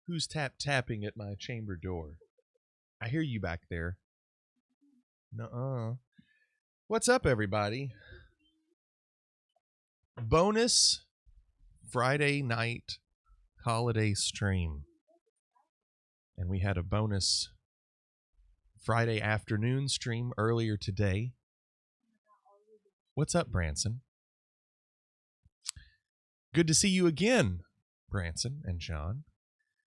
Who's tapping at my chamber door? I hear you back there. Nuh-uh. What's up, everybody? Bonus Friday night holiday stream. And we had a bonus Friday afternoon stream earlier today. What's up, Branson? Good to see you again, Branson and John.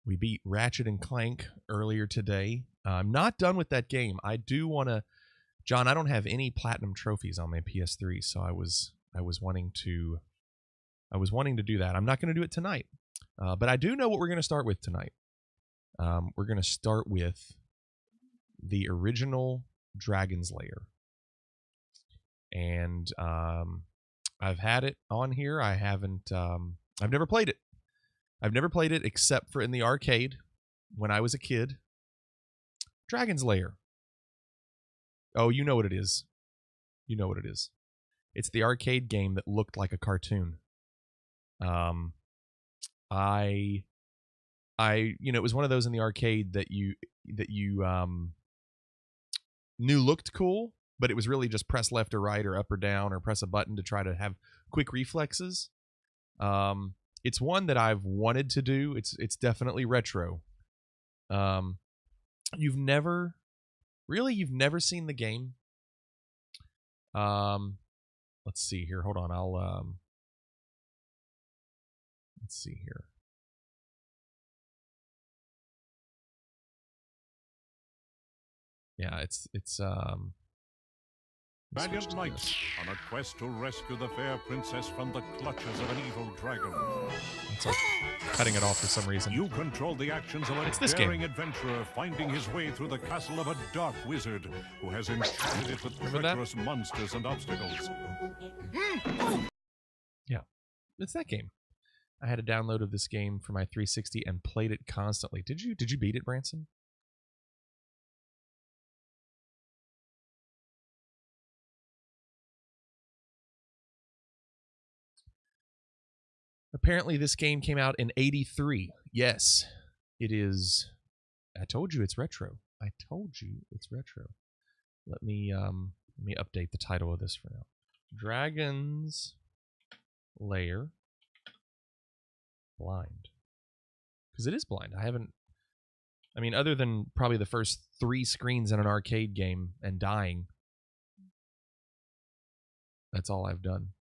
We beat Ratchet and Clank earlier today. I'm not done with that game. I do want to, John. I don't have any platinum trophies on my PS3, so I was wanting to do that. I'm not going to do it tonight, but I do know what we're going to start with tonight. We're going to start with the original Dragon's Lair, and I've had it on here. I haven't. I've never played it. I've never played it except for in the arcade when I was a kid. Dragon's Lair. Oh, you know what it is. You know what it is. It's the arcade game that looked like a cartoon. I it was one of those in the arcade that you knew looked cool, but it was really just press left or right or up or down or press a button to try to have quick reflexes. It's one that I've wanted to do. It's definitely retro. You've never seen the game. Let's see here. Hold on. Let's see here. Yeah, it's Valiant knights on a quest to rescue the fair princess from the clutches of an evil dragon. It's like cutting it off for some reason. You control the actions of a daring adventurer finding his way through the castle of a dark wizard who has enchanted it with treacherous monsters and obstacles. Yeah, it's that game. I had a download of this game for my 360 and played it constantly. Did you beat it, Branson? Apparently, this game came out in '83. Yes, it is. I told you it's retro. I told you it's retro. Let me update the title of this for now. Dragon's Lair Blind. Because it is blind. I mean, other than probably the first 3 screens in an arcade game and dying, that's all I've done.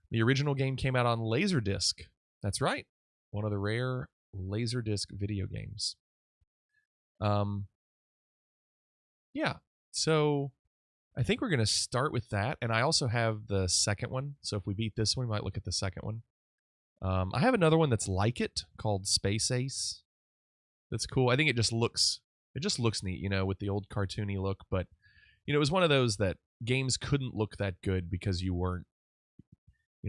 The original game came out on Laserdisc. That's right. One of the rare Laserdisc video games. Yeah. So I think we're going to start with that. And I also have the second one. So if we beat this one, we might look at the second one. I have another one that's like it called Space Ace. That's cool. I think it just looks neat, with the old cartoony look. But, it was one of those that games couldn't look that good because you weren't,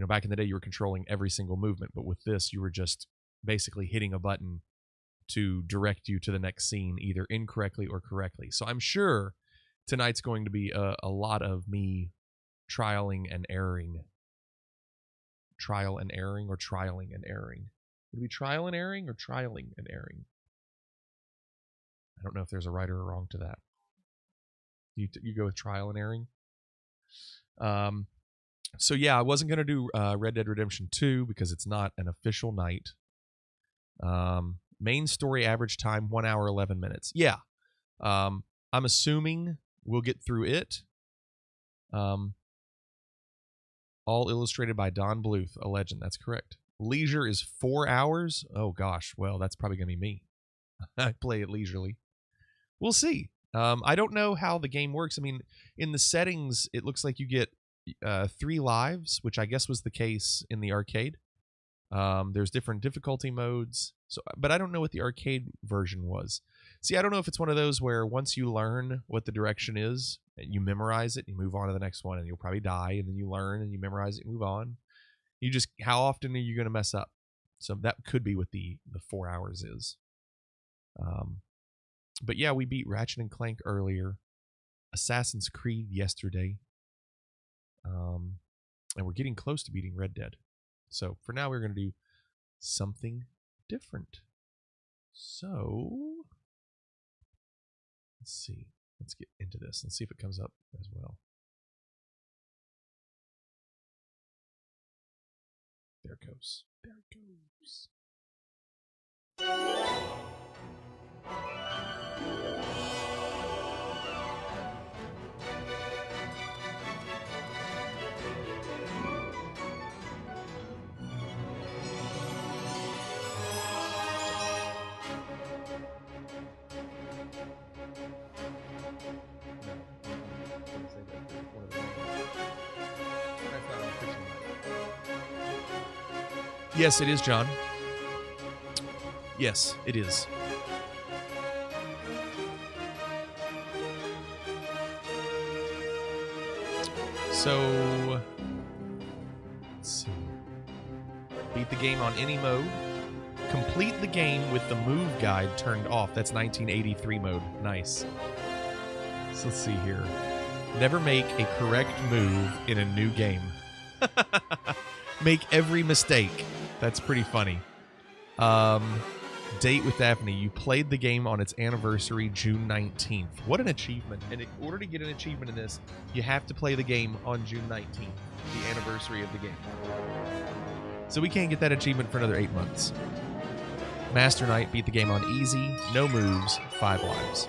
back in the day, you were controlling every single movement. But with this, you were just basically hitting a button to direct you to the next scene, either incorrectly or correctly. So I'm sure tonight's going to be a lot of me trialing and erroring. Trial and erring or trialing and erring? Would it be trial and erring or trialing and erring? I don't know if there's a right or a wrong to that. You go with trial and erring? So yeah, I wasn't going to do Red Dead Redemption 2 because it's not an official night. Main story average time, 1 hour, 11 minutes. Yeah. I'm assuming we'll get through it. All illustrated by Don Bluth, a legend. That's correct. Leisure is 4 hours. Oh, gosh. Well, that's probably going to be me. I play it leisurely. We'll see. I don't know how the game works. I mean, in the settings, it looks like you get 3 lives, which I guess was the case in the arcade. There's different difficulty modes. But I don't know what the arcade version was. See, I don't know if it's one of those where once you learn what the direction is, you memorize it, you move on to the next one, and you'll probably die, and then you learn, and you memorize it, and move on. How often are you going to mess up? So that could be what the 4 hours is. But yeah, we beat Ratchet and Clank earlier, Assassin's Creed yesterday, and we're getting close to beating Red Dead. So for now, we're going to do something different. So, let's see. Let's get into this. Let's see if it comes up as well. There it goes. There it goes. Yes, it is, John. Yes, it is. So, let's see. Beat the game on any mode. Complete the game with the move guide turned off. That's 1983 mode. Nice. So let's see here. Never make a correct move in a new game. Make every mistake. That's pretty funny. Date with Daphne. You played the game on its anniversary, June 19th. What an achievement. And in order to get an achievement in this, you have to play the game on June 19th, the anniversary of the game. So we can't get that achievement for another 8 months. Master Knight. Beat the game on easy, no moves, 5 lives.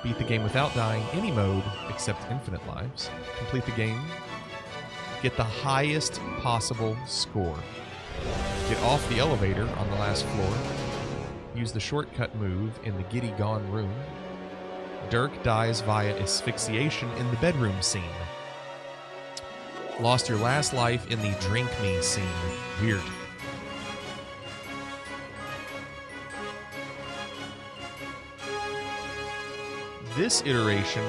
Beat the game without dying, any mode except infinite lives. Complete the game. Get the highest possible score. Get off the elevator on the last floor. Use the shortcut move in the Giddy Gone room. Dirk dies via asphyxiation in the bedroom scene. Lost your last life in the Drink Me scene. Weird. This iteration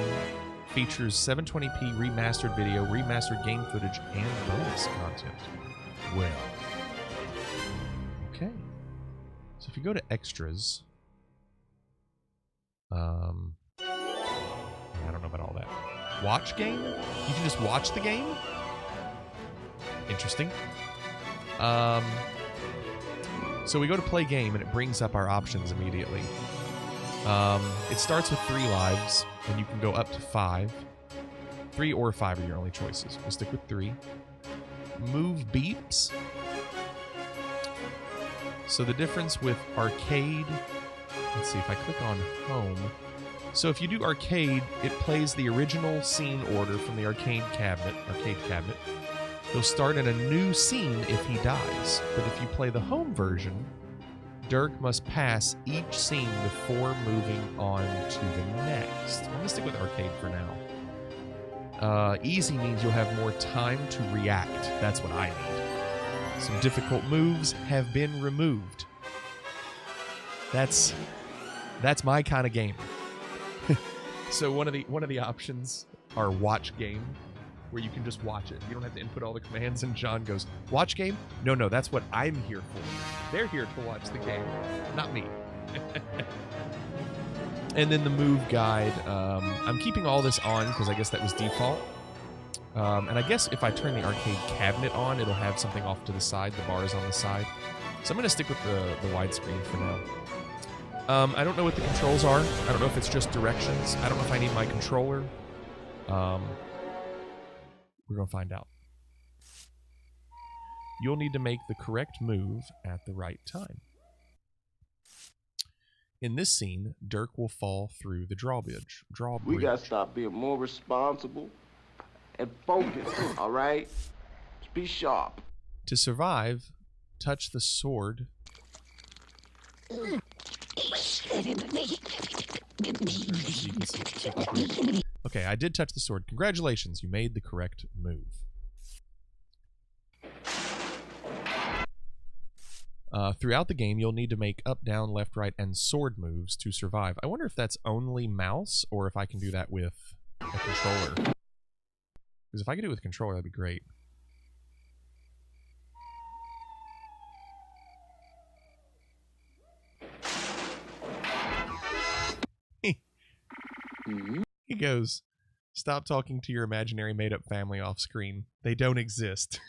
features 720p remastered video, remastered game footage, and bonus content. Well. Okay. So if you go to extras, I don't know about all that. Watch game? You can just watch the game? Interesting. So we go to play game and it brings up our options immediately. It starts with 3 lives, and you can go up to 5. 3 or 5 are your only choices. We'll stick with 3. Move beeps. So the difference with arcade, let's see if I click on home. So if you do arcade, it plays the original scene order from the arcade cabinet. He'll start in a new scene if he dies. But if you play the home version, Dirk must pass each scene before moving on to the next. I'm going to stick with arcade for now. Easy means you'll have more time to react. That's what I need. Some difficult moves have been removed. That's my kind of game. So one of the options are watch game, where you can just watch it. You don't have to input all the commands, and John goes, watch game? No, that's what I'm here for. They're here to watch the game, not me. And then the move guide. I'm keeping all this on because I guess that was default. And I guess if I turn the arcade cabinet on, it'll have something off to the side, the bars on the side. So I'm going to stick with the widescreen for now. I don't know what the controls are. I don't know if it's just directions. I don't know if I need my controller. We're going to find out. You'll need to make the correct move at the right time. In this scene, Dirk will fall through the drawbridge. We got to stop being more responsible and focused, all right? Just be sharp. To survive, touch the sword. Okay, I did touch the sword. Congratulations, you made the correct move. Throughout the game, you'll need to make up, down, left, right, and sword moves to survive. I wonder if that's only mouse, or if I can do that with a controller. Because if I could do it with a controller, that'd be great. He goes, stop talking to your imaginary made-up family off screen. They don't exist.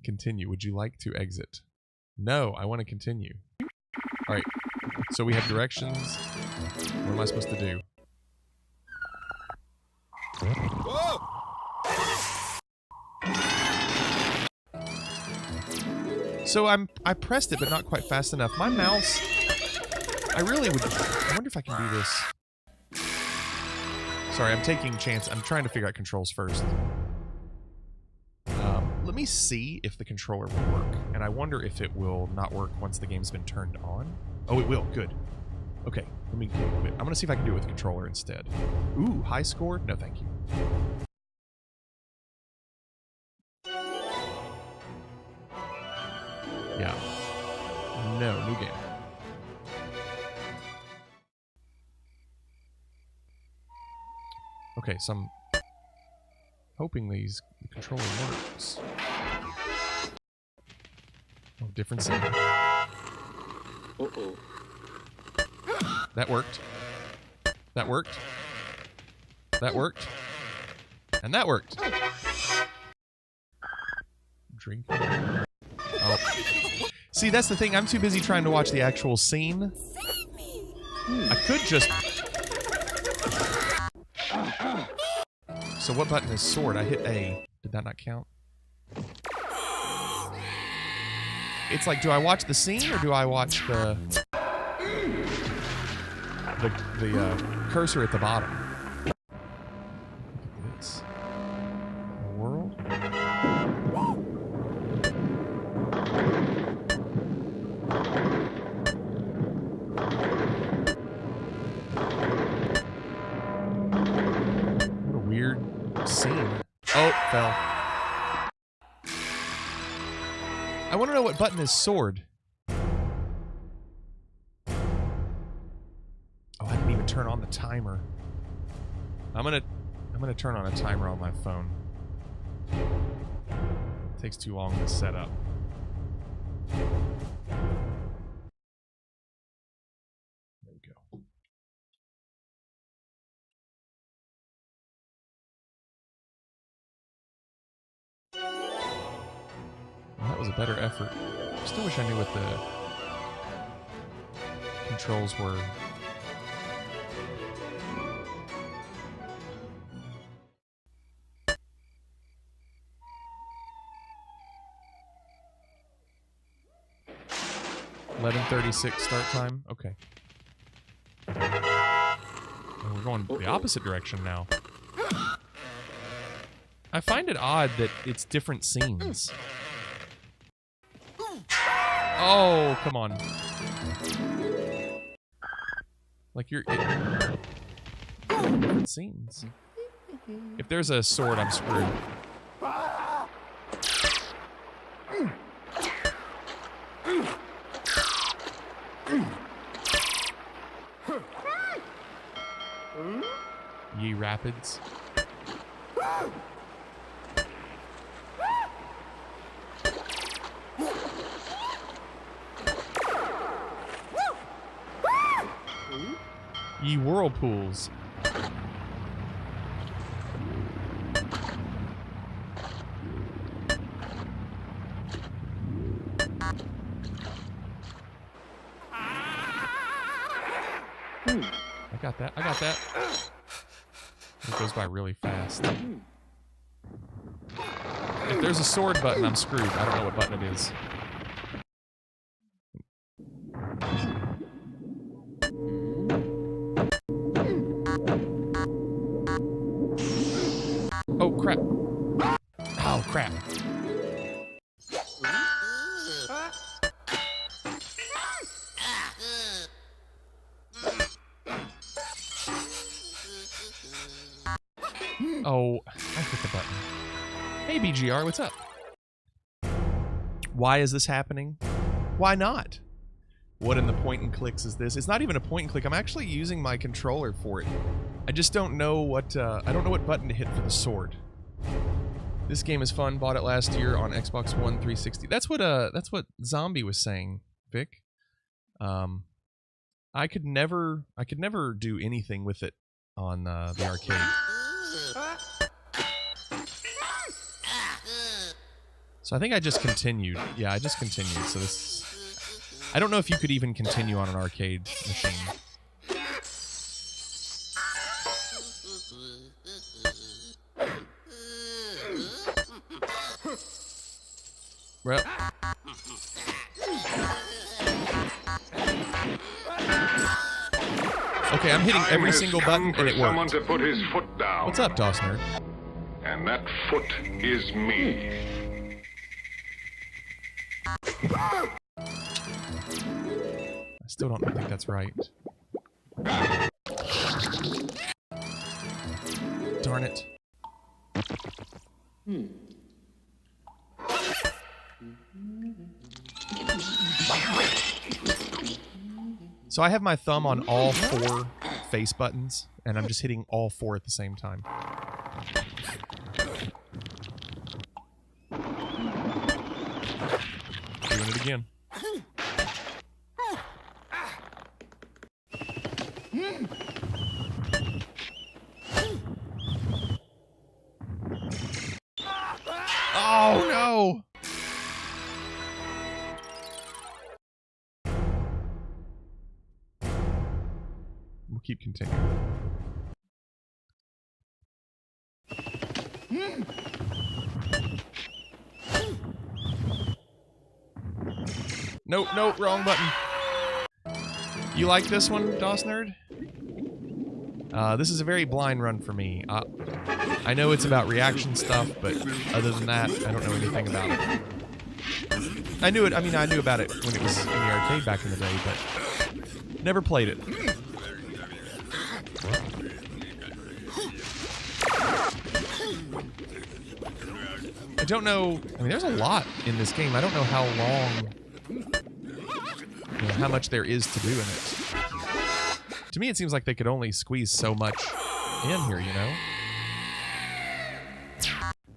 Continue. Would you like to exit? No, I want to continue. All right. So we have directions. What am I supposed to do? Whoa! So I pressed it, but not quite fast enough. My mouse, I wonder if I can do this. Sorry, I'm taking a chance. I'm trying to figure out controls first. Let me see if the controller will work, and I wonder if it will not work once the game's been turned on. Oh, it will. Good. Okay, let me go with it. I'm going to see if I can do it with the controller instead. Ooh, high score? No, thank you. Yeah. No, new game. Okay, so I'm hoping the controller works. Oh, different scene. Uh-oh. That worked. That worked. That worked. And that worked. Drink. Oh. See, that's the thing. I'm too busy trying to watch the actual scene. I could just... So what button is sword? I hit A. Did that not count? It's like, do I watch the scene or do I watch the cursor at the bottom? Look at this. The world? What a weird scene. Oh, fell. I want to know what button is sword. Oh, I didn't even turn on the timer. I'm gonna turn on a timer on my phone. It takes too long to set up. There we go. Well, that was a better effort. Still wish I knew what the controls were. $11:36 start time. Okay. Oh, we're going the opposite direction now. I find it odd that it's different scenes. Oh, come on. Like you're... different scenes. If there's a sword, I'm screwed. Ye Rapids. Ye Whirlpools. I got that. I got that. It goes by really fast. If there's a sword button, I'm screwed. I don't know what button it is. Oh, crap. Oh, crap. Oh, I hit the button. Hey, BGR, what's up? Why is this happening? Why not? What in the point and clicks is this? It's not even a point and click. I'm actually using my controller for it. I just don't know what, I don't know what button to hit for the sword. This game is fun. Bought it last year on Xbox One 360. That's what Zombie was saying, Vic. I could never do anything with it on the arcade. So I think I just continued. Yeah, I just continued. So this... I don't know if you could even continue on an arcade machine. Well... Okay, I'm hitting every single button and it worked. To put his foot down. What's up, Dawsner? And that foot is me. I still don't think that's right. Darn it. So I have my thumb on all 4 face buttons, and I'm just hitting all 4 at the same time. Doing it again. Oh no! We'll keep continuing. Nope, nope, wrong button. You like this one, DOS Nerd? This is a very blind run for me. I know it's about reaction stuff, but other than that, I don't know anything about it. I knew about it when it was in the arcade back in the day, but never played it. I don't know, there's a lot in this game. I don't know how long, how much there is to do in it. To me, it seems like they could only squeeze so much in here, you know?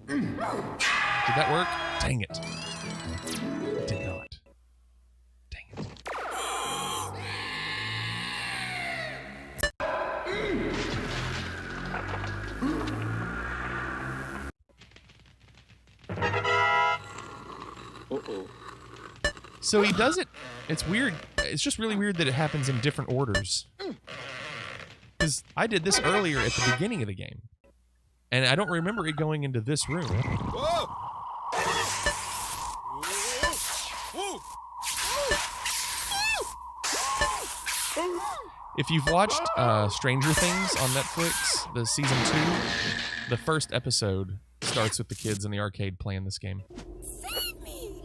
Did that work? Dang it. It did not. Dang it. So he does it. It's weird. It's just really weird that it happens in different orders. Because I did this earlier at the beginning of the game. And I don't remember it going into this room. Whoa. If you've watched Stranger Things on Netflix, the season 2, the first episode starts with the kids in the arcade playing this game. Save me!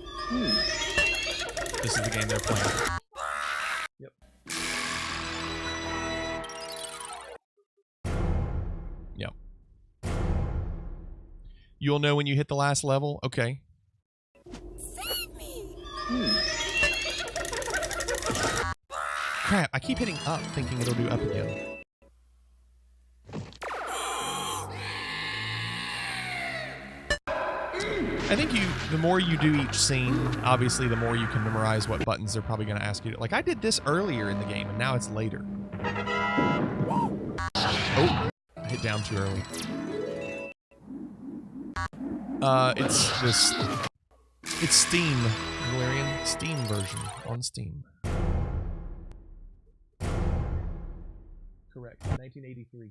This is the game they're playing. Yep. Yep. You'll know when you hit the last level? Okay. Save me! Crap, I keep hitting up thinking it'll do up again. I think the more you do each scene, obviously the more you can memorize what buttons they're probably going to ask you to. Like, I did this earlier in the game, and now it's later. Oh, I hit down too early. It's Steam, Valerian. Steam version on Steam. Correct, 1983.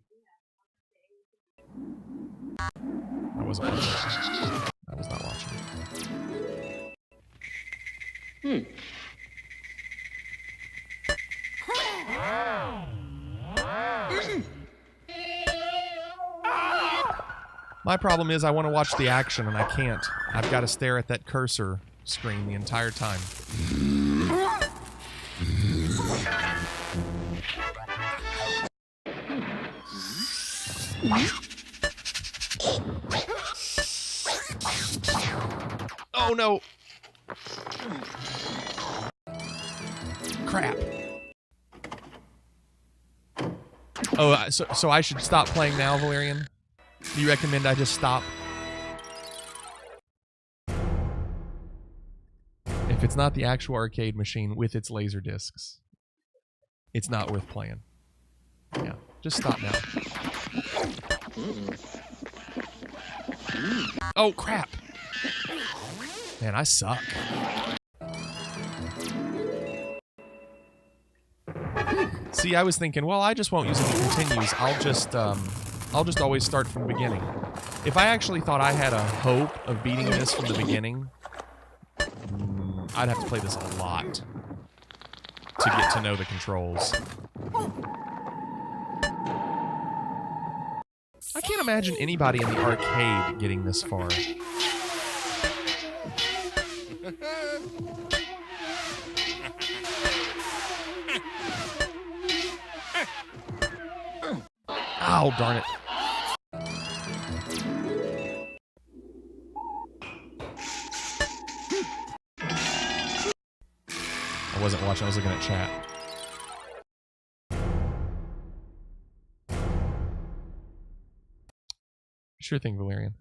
I wasn't watching. I was not watching. My problem is I want to watch the action and I can't. I've got to stare at that cursor screen the entire time. Oh no! Crap. Oh, so I should stop playing now, Valerian? Do you recommend I just stop? If it's not the actual arcade machine with its laser discs, it's not worth playing. Yeah, just stop now. Oh, crap. Man, I suck. See, I was thinking, well, I just won't use any continues. I'll just always start from the beginning. If I actually thought I had a hope of beating this from the beginning, I'd have to play this a lot to get to know the controls. I can't imagine anybody in the arcade getting this far. Ow, darn it. I wasn't watching, I was looking at chat. Sure thing, Valerian.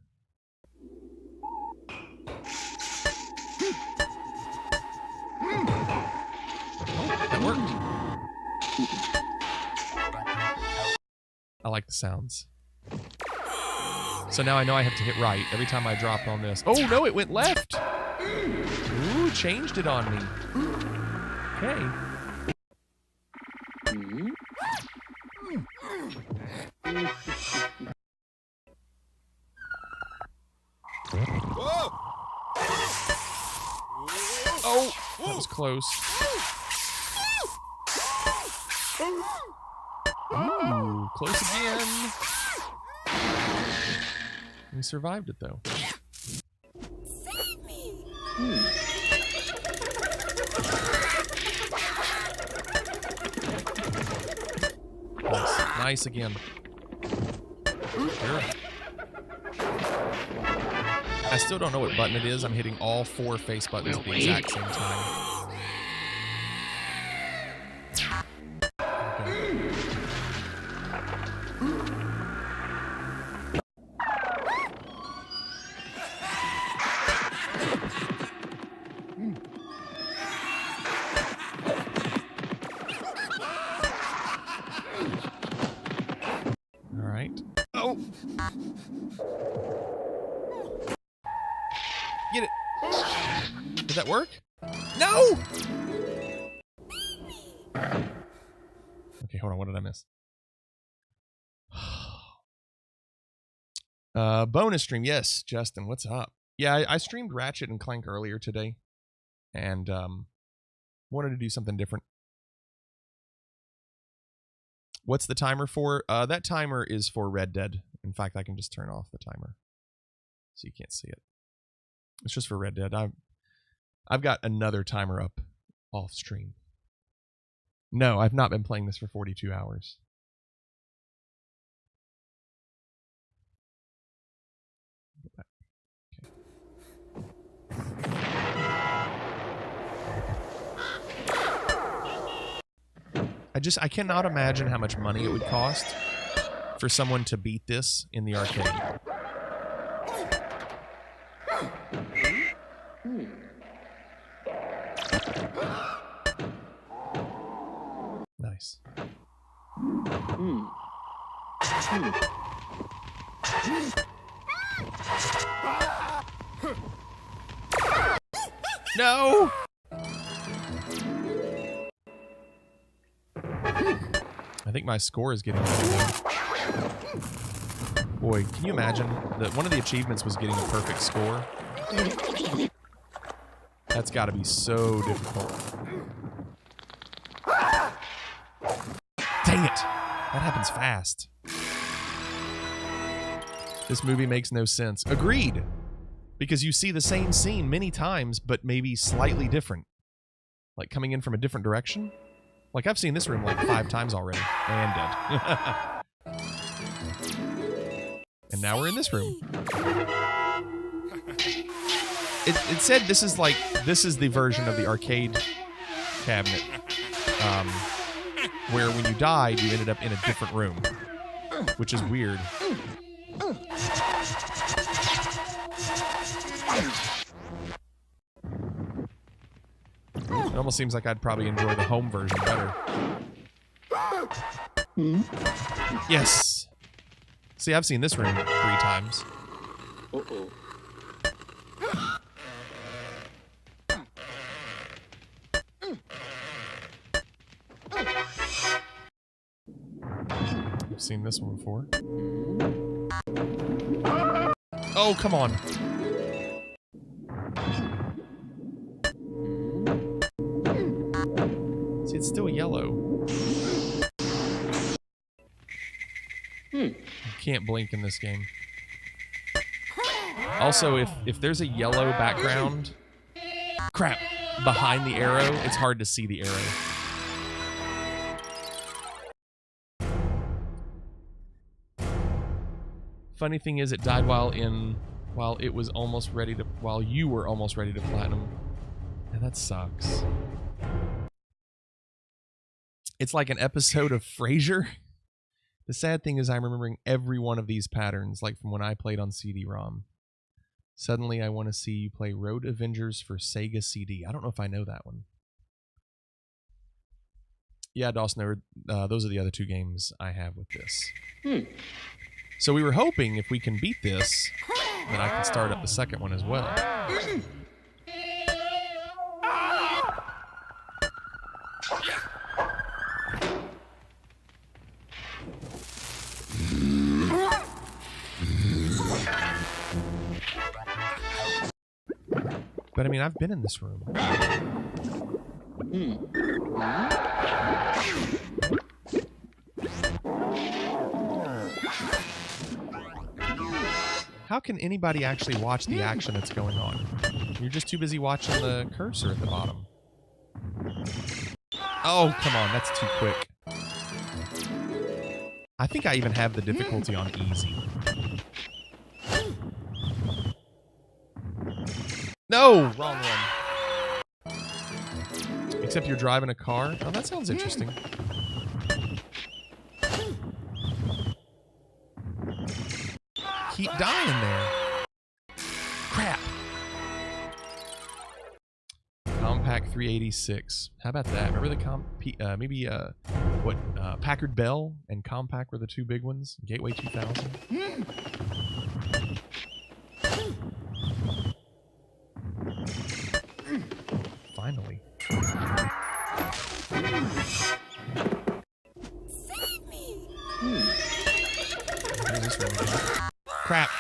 Oh, that worked. I like the sounds. So now I know I have to hit right every time I drop on this. Oh no, it went left! Ooh, changed it on me. Okay. Oh, that was close. Ooh, close again. We survived it though. Save me! Nice, nice again. Sure. I still don't know what button it is. I'm hitting all 4 face buttons at the exact same time. Okay. All right. Oh! Get it. Did that work? No! Okay, hold on. What did I miss? Bonus stream. Yes, Justin, what's up? Yeah, I streamed Ratchet and Clank earlier today. And wanted to do something different. What's the timer for? That timer is for Red Dead. In fact, I can just turn off the timer so you can't see it. It's just for Red Dead. I've got another timer up off stream. No, I've not been playing this for 42 hours. Okay. I cannot imagine how much money it would cost for someone to beat this in the arcade. Nice. No! I think my score is getting better. Boy, can you imagine that one of the achievements was getting a perfect score? That's got to be so difficult. Dang it! That happens fast. This movie makes no sense. Agreed! Because you see the same scene many times, but maybe slightly different. Like coming in from a different direction. Like I've seen this room like 5 times already. And dead. And now we're in this room. It said this is the version of the arcade cabinet. Where when you died, you ended up in a different room. Which is weird. It almost seems like I'd probably enjoy the home version better. Yes! See, I've seen this room 3 times. seen this one before. Oh, come on. See, it's still yellow. You can't blink in this game. Also, if there's a yellow background, crap, behind the arrow, it's hard to see the arrow. Funny thing is, it died while you were almost ready to platinum. And that sucks. It's like an episode of Frasier. The sad thing is I'm remembering every one of these patterns, like from when I played on CD-ROM. Suddenly I want to see you play Road Avengers for Sega CD. I don't know if I know that one. Yeah, Dawson, those are the other two games I have with this. So we were hoping if we can beat this, that I can start up the second one as well. But I mean, I've been in this room. How can anybody actually watch the action that's going on? You're just too busy watching the cursor at the bottom. Oh, come on, that's too quick. I think I even have the difficulty on easy. No! Wrong one. Except you're driving a car? Oh, that sounds interesting. Keep dying there. Crap. Compaq 386. How about that? Remember the Packard Bell and Compaq were the two big ones? Gateway 2000. Finally. Save me! Here's this one. Crap.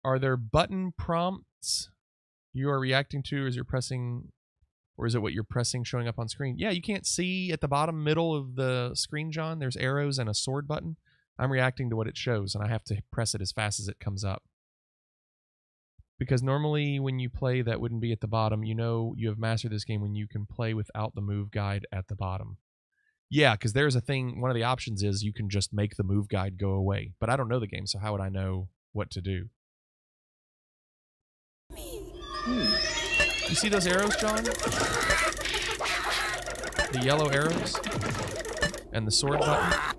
Are there button prompts you are reacting to as you're pressing, or is it what you're pressing showing up on screen? Yeah, you can't see at the bottom middle of the screen, John. There's arrows and a sword button. I'm reacting to what it shows, and I have to press it as fast as it comes up. Because normally when you play, that wouldn't be at the bottom. You know you have mastered this game when you can play without the move guide at the bottom. Yeah, because there's a thing, one of the options is you can just make the move guide go away. But I don't know the game, so how would I know what to do? You see those arrows, John? The yellow arrows? And the sword button?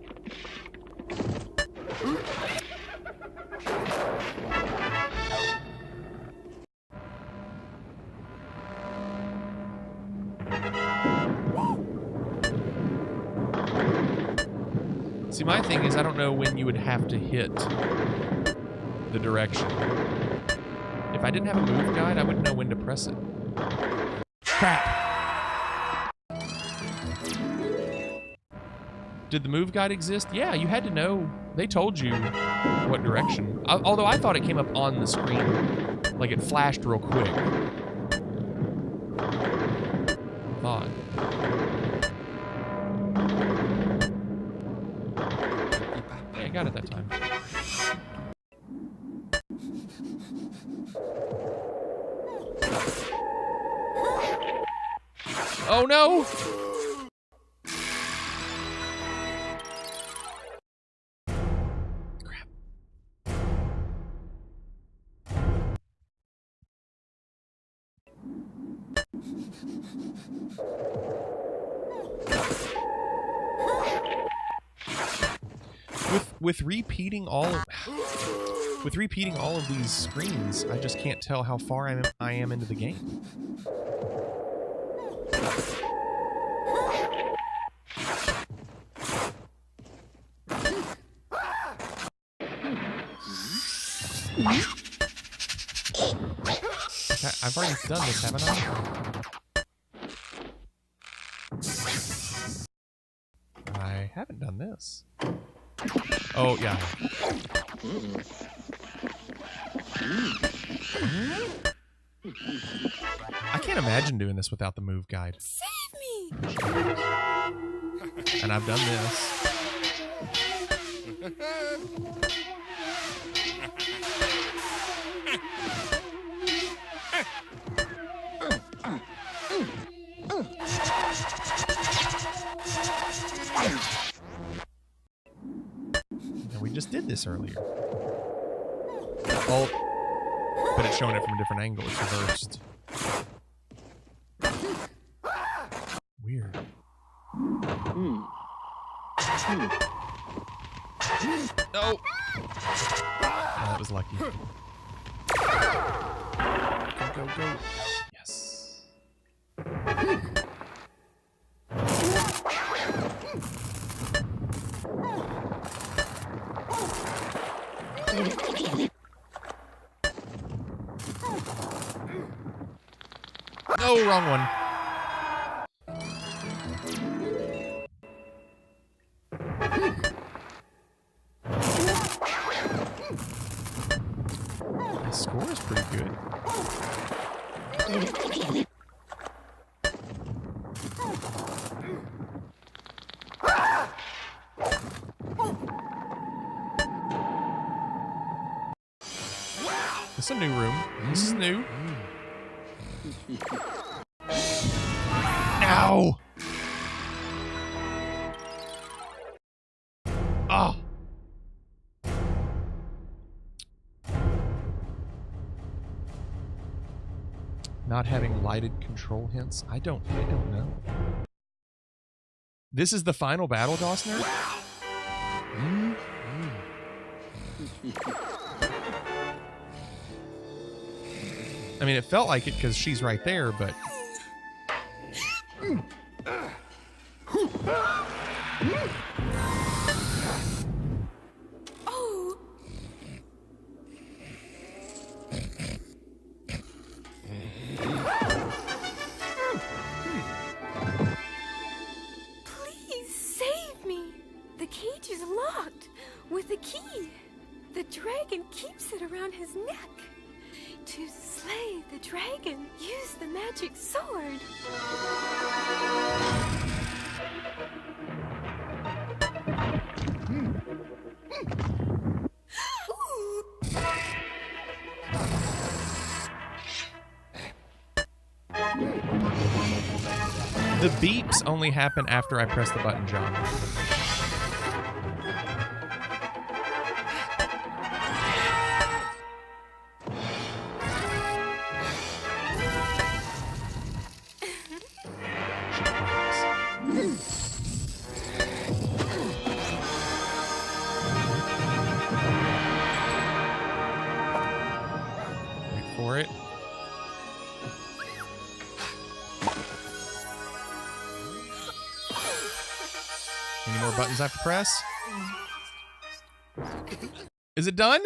See, my thing is I don't know when you would have to hit the direction. If I didn't have a move guide, I wouldn't know when to press it. Crap! Did the move guide exist? Yeah, you had to know. They told you what direction. Although I thought it came up on the screen. Like it flashed real quick. Thought. Yeah, I got it that time. Oh no! Crap. With repeating all of these screens, I just can't tell how far I am into the game. I've already done this, haven't I? haven't done this. Oh, yeah. I can't imagine doing this without the move guide. Save me! And I've done this. And we just did this earlier. Oh, but it's showing it from a different angle. It's reversed. Weird. No. Oh, that was lucky. Go, go, go. Yes. No, wrong one. My score is pretty good. This is a new room. This is new. Ow! Oh! Not having lighted control hints? I don't know. This is the final battle, Dawsner? I mean, it felt like it because she's right there, but... Oh! Please save me! The cage is locked with a key. The dragon keeps it around his neck. To slay the dragon, use the magic sword. Ooh. The beeps only happen after I press the button, John. Wait for it. Any more buttons I have to press? Is it done?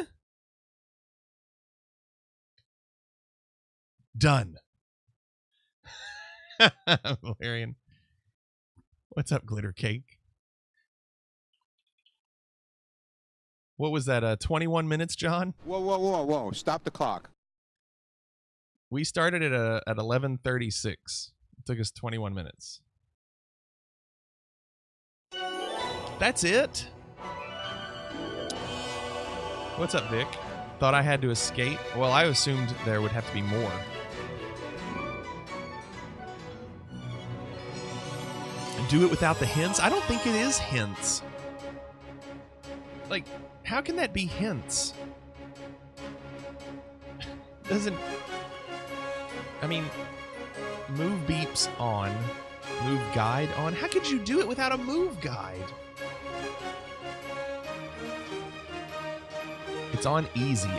Done. Valerian. What's up, Glitter Cake? What was that, 21 minutes, John? Whoa, whoa, whoa, whoa. Stop the clock. We started at 11:36. It took us 21 minutes. That's it? What's up, Vic? Thought I had to escape? Well, I assumed there would have to be more. Do it without the hints? I don't think it is hints. Like, how can that be hints? Doesn't... I mean, move beeps on, move guide on. How could you do it without a move guide? It's on easy.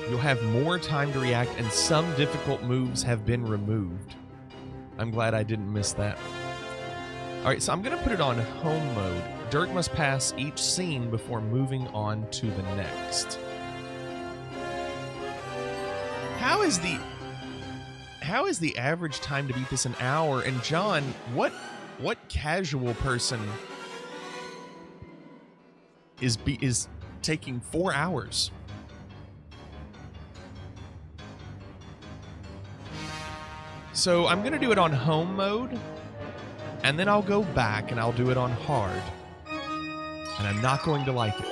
You'll have more time to react, and some difficult moves have been removed. I'm glad I didn't miss that. All right, so I'm going to put it on home mode. Dirk must pass each scene before moving on to the next. How is the average time to beat this an hour? And John, what casual person is taking 4 hours. So I'm going to do it on home mode, and then I'll go back and I'll do it on hard. And I'm not going to like it.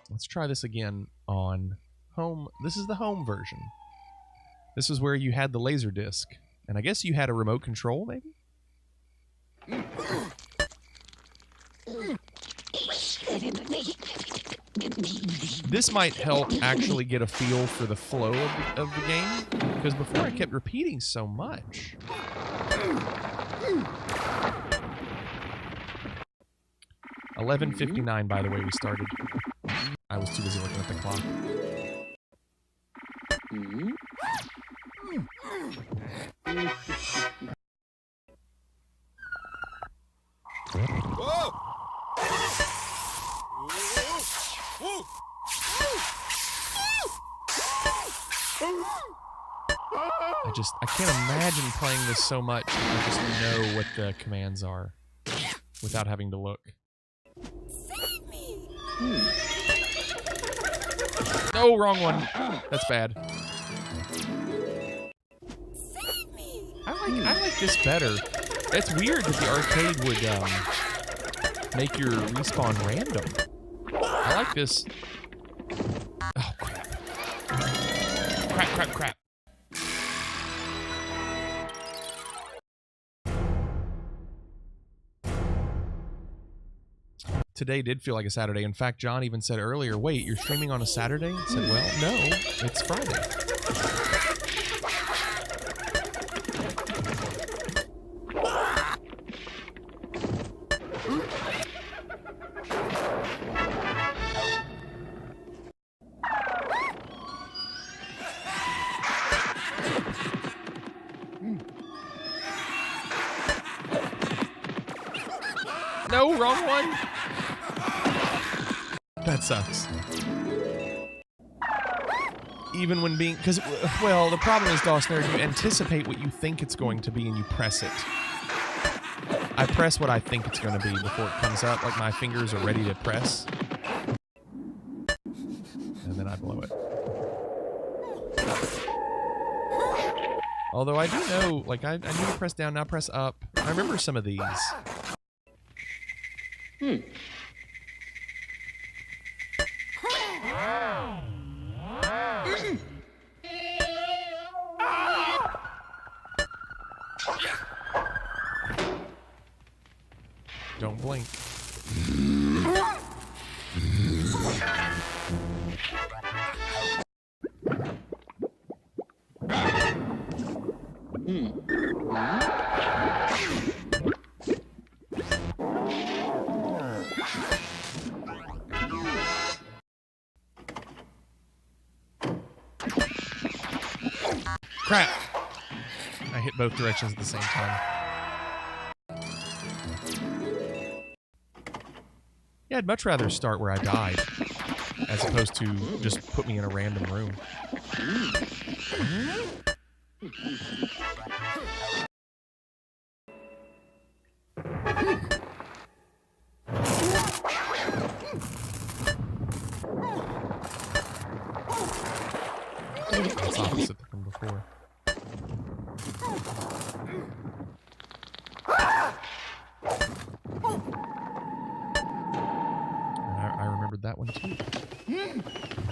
Let's try this again on home. This is the home version. This is where you had the laser disc. And I guess you had a remote control, maybe? This might help actually get a feel for the flow of the game, because before I kept repeating so much. $11:59, by the way, we started. I was too busy looking at the clock. I can't imagine playing this so much. I just know what the commands are without having to look. Save me! No, wrong one. That's bad. Save me! I like this better. It's weird that the arcade would make your respawn random. I like this. Oh, crap. Crap. Today did feel like a Saturday. In fact, John even said earlier, wait, you're streaming on a Saturday? I said, well, no, it's Friday. No, wrong one. That sucks. Even when being... Because, well, the problem is, DOS Nerd, you anticipate what you think it's going to be and you press it. I press what I think it's going to be before it comes up. Like, my fingers are ready to press. And then I blow it. Although I do know, like, I need to press down, now press up. I remember some of these. Don't blink. Crap! I hit both directions at the same time. Yeah, I'd much rather start where I died, as opposed to just put me in a random room. That's opposite from before. I remembered that one too.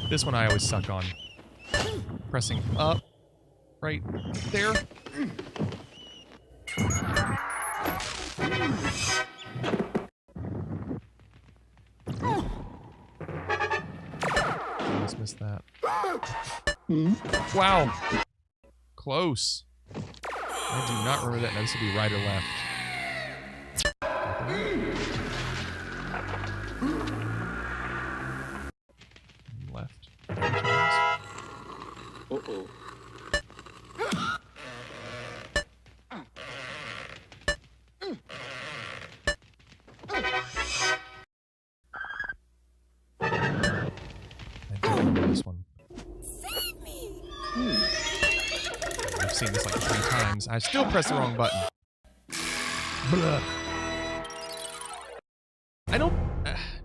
This one I always suck on. Pressing up, right there. Almost missed that. Wow. Close. I do not remember that. Now this will be right or left. Left. Uh-oh. I do remember this one. Save me! I've seen this like 3 times. I still press the wrong button. Blah. I don't...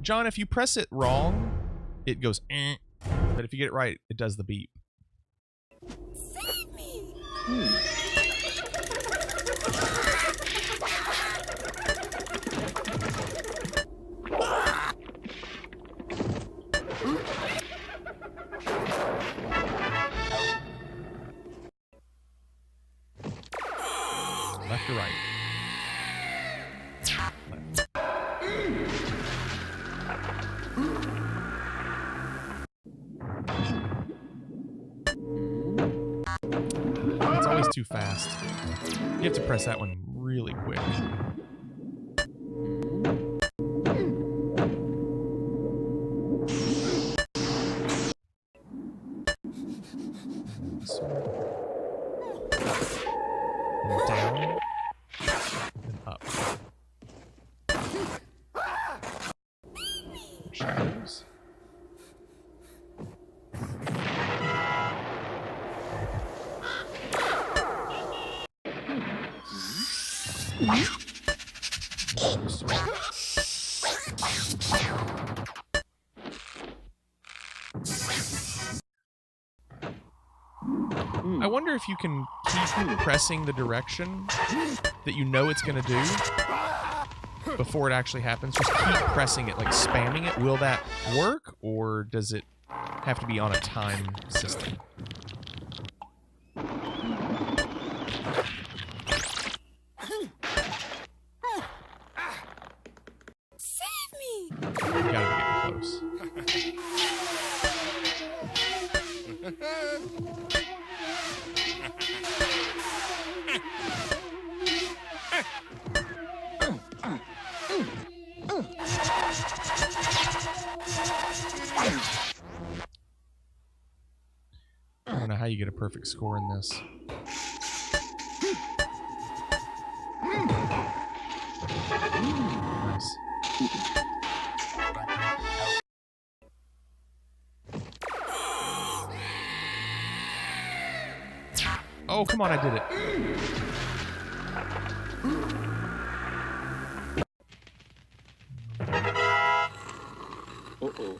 John, if you press it wrong, it goes... But if you get it right, it does the beep. Save me! Left or right? Left. It's always too fast. You have to press that one really quick. And down and up. Shadows. I wonder if you can keep pressing the direction that you know it's going to do before it actually happens. Just keep pressing it, like spamming it. Will that work, or does it have to be on a time system? Save me! You gotta be getting close. I don't know how you get a perfect score in this. Nice. Oh, come on, I did it. Uh-oh.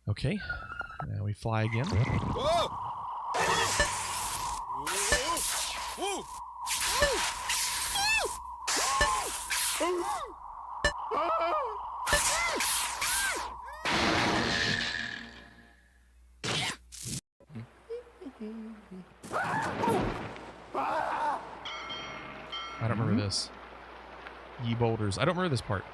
Okay, now we fly again. I don't remember this. Ye boulders. I don't remember this part.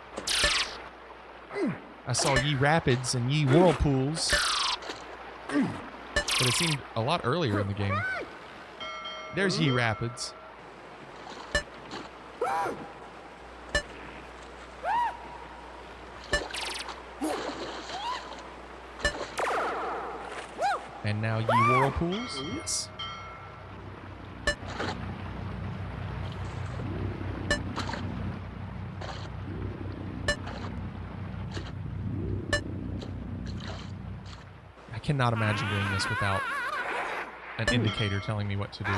I saw ye rapids and ye whirlpools. But it seemed a lot earlier in the game. There's ye rapids. And now ye whirlpools? Yes. I cannot imagine doing this without an indicator telling me what to do.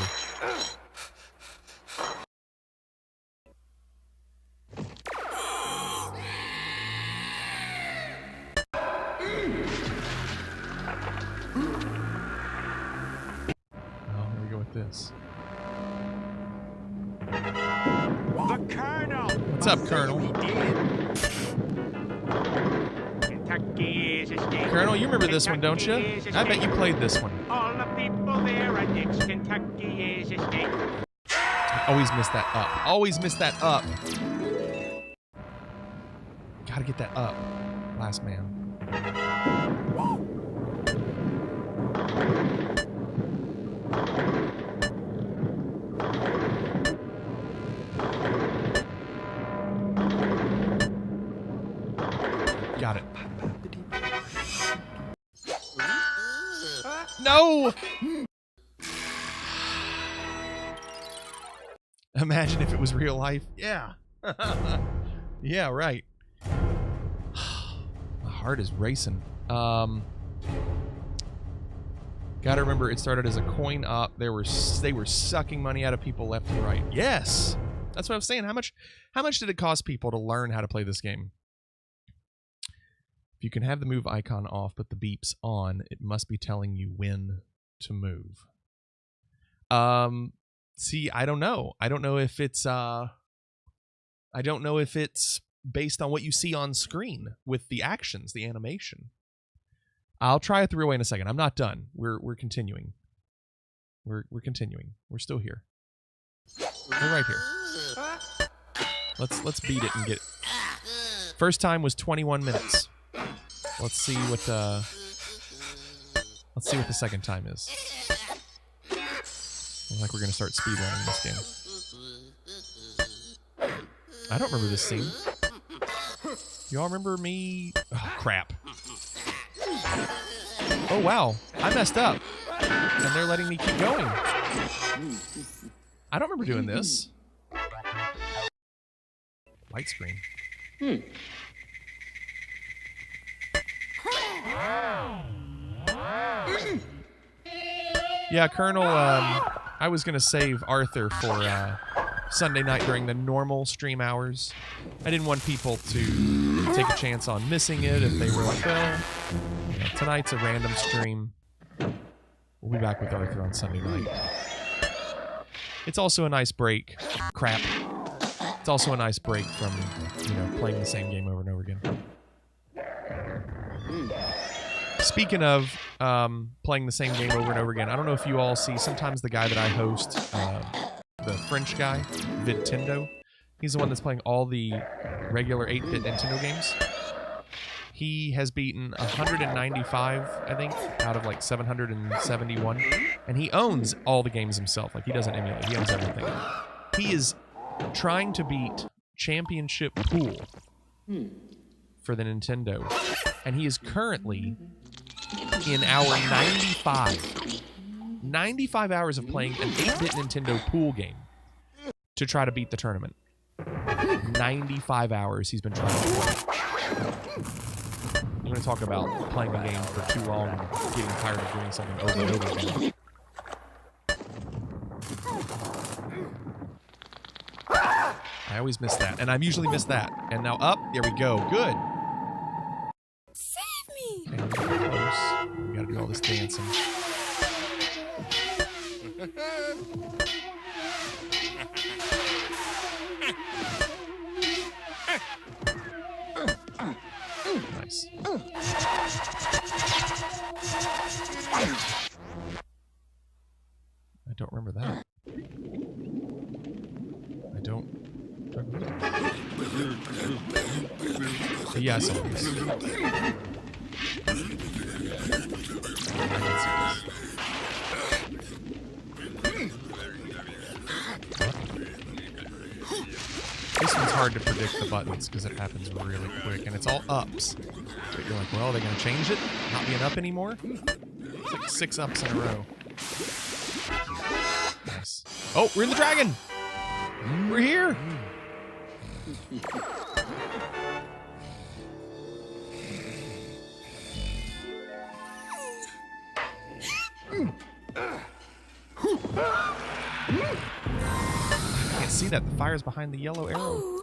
Oh, here we go with this. The Colonel! What's up, Colonel? Kentucky is a state. Colonel, you remember this one, don't you? I bet you played this one. All the people there are dicks. Kentucky is a state. Always miss that up. Always miss that up. Gotta get that up. Last man. Got it. No! Imagine if it was real life. Yeah. Yeah, right. My heart is racing. Gotta remember, it started as a coin op. They were sucking money out of people left and right. Yes, that's what I'm saying. How much did it cost people to learn how to play this game? If you can have the move icon off but the beeps on, it must be telling you when to move. See, I don't know. I don't know if it's based on what you see on screen with the actions, the animation. I'll try it the real way in a second. I'm not done. We're continuing. We're continuing. We're still here. We're right here. Let's beat it and get it. First time was 21 minutes. Let's see what the second time is. Looks like we're gonna start speedrunning this game. I don't remember this scene. Y'all remember me? Oh crap. Oh wow, I messed up. And they're letting me keep going. I don't remember doing this. White screen. Yeah, Colonel, I was going to save Arthur for Sunday night during the normal stream hours. I didn't want people to take a chance on missing it if they were like, well, you know, tonight's a random stream. We'll be back with Arthur on Sunday night. It's also a nice break. Crap. It's also a nice break from, you know, playing the same game over and over again. Speaking of playing the same game over and over again, I don't know if you all see, sometimes the guy that I host, the French guy, Vidtendo, he's the one that's playing all the regular 8-bit Nintendo games. He has beaten 195, I think, out of like 771, and he owns all the games himself. Like, he doesn't emulate, he owns everything. He is trying to beat Championship Pool for the Nintendo, and he is currently in hour 95 hours of playing an 8-bit Nintendo pool game to try to beat the tournament. 95 hours he's been trying to play. I'm going to talk about playing a game for too long and getting tired of doing something over and over again. I always miss that, and I've usually missed that. And now up, there we go. Good. Save me! And we're close. We gotta do all this dancing. Nice. I don't remember that. I don't remember that. Yes, it is. This one's hard to predict the buttons because it happens really quick and it's all ups. But you're like, well, are they going to change it? Not be an up anymore? It's like 6 ups in a row. Nice. Oh, we're in the dragon! We're here! I can't see that. The fire's behind the yellow arrow.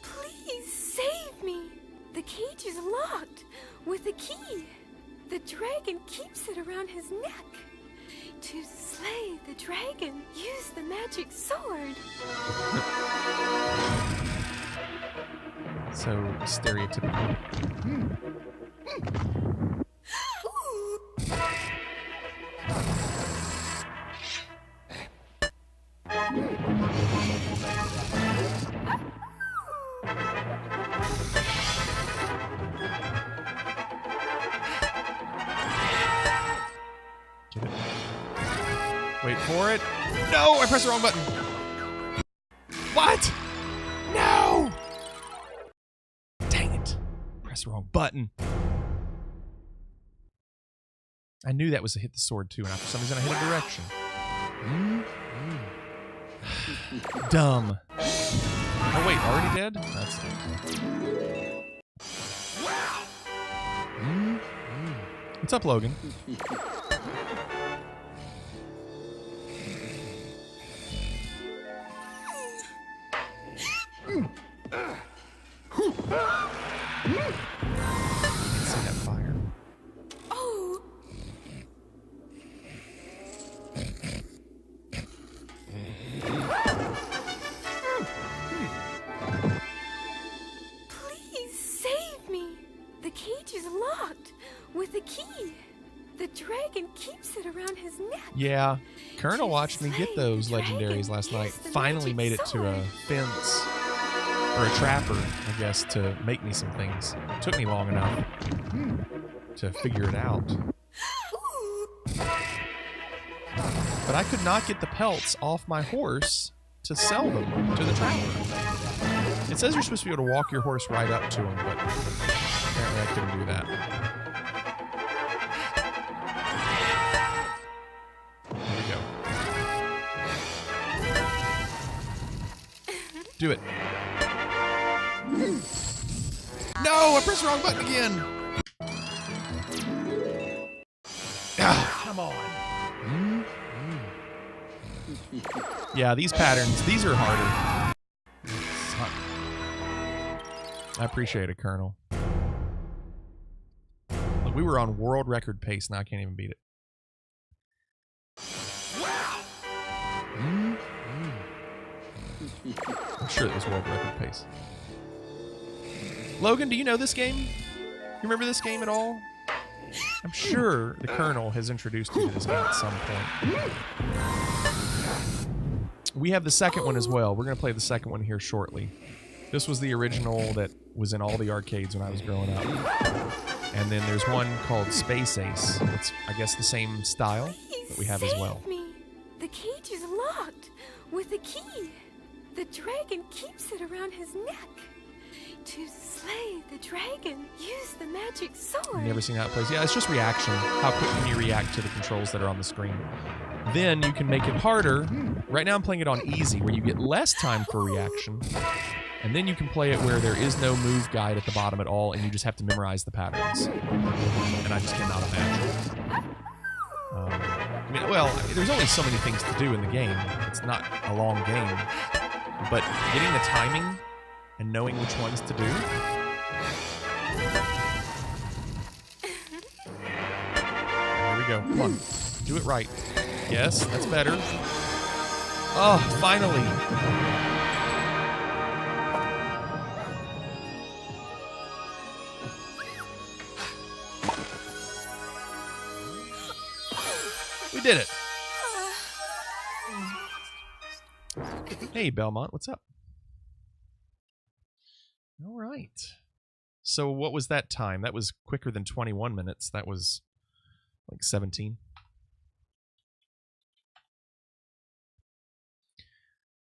Please save me. The cage is locked with a key. The dragon keeps it around his neck. To slay the dragon, use the magic sword. So stereotypical. Get it. Wait for it. No, I pressed the wrong button. What? No! Dang it. Pressed the wrong button. I knew that was to hit the sword too, and for some reason I hit a direction. Dumb. Oh wait, already dead? That's it. What's up, Logan? See that fire. Oh. Please save me. The cage is locked with a key. The dragon keeps it around his neck. Yeah, Colonel watched me get those legendaries last night. Finally made it to a fence. Or a trapper, I guess, to make me some things. It took me long enough to figure it out. But I could not get the pelts off my horse to sell them to the trapper. It says you're supposed to be able to walk your horse right up to him, but apparently I couldn't do that. There we go. Do it. No, I pressed the wrong button again. Ah, come on. Yeah, these patterns, these are harder. Suck. I appreciate it, Colonel. Look, we were on world record pace, now I can't even beat it. I'm sure it was world record pace. Logan, do you know this game? You remember this game at all? I'm sure the Colonel has introduced you to this game at some point. We have the second one as well. We're going to play the second one here shortly. This was the original that was in all the arcades when I was growing up. And then there's one called Space Ace. It's, I guess, the same style that we have as well. Save me. The cage is locked with a key. The dragon keeps it around his neck. To slay the dragon, use the magic sword. Never seen how it plays. Yeah, it's just reaction. How quick can you react to the controls that are on the screen? Then you can make it harder. Right now I'm playing it on easy, where you get less time for reaction. And then you can play it where there is no move guide at the bottom at all, and you just have to memorize the patterns. And I just cannot imagine. I mean, well, there's only so many things to do in the game. It's not a long game. But getting the timing and knowing which ones to do. Here we go. Come on. Do it right. Yes, that's better. Oh, finally. We did it. Hey, Belmont, what's up? All right. So what was that time? That was quicker than 21 minutes. That was like 17.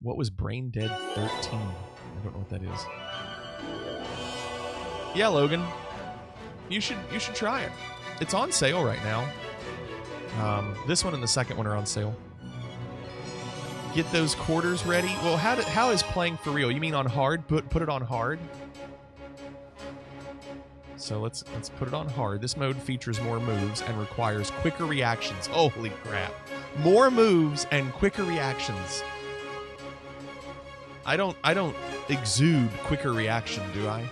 What was Brain Dead 13? I don't know what that is. Yeah, Logan. You should try it. It's on sale right now. This one and the second one are on sale. Get those quarters ready. Well, how is playing for real? You mean on hard? Put it on hard. So let's put it on hard. This mode features more moves and requires quicker reactions. Holy crap. More moves and quicker reactions. I don't exude quicker reaction, do I?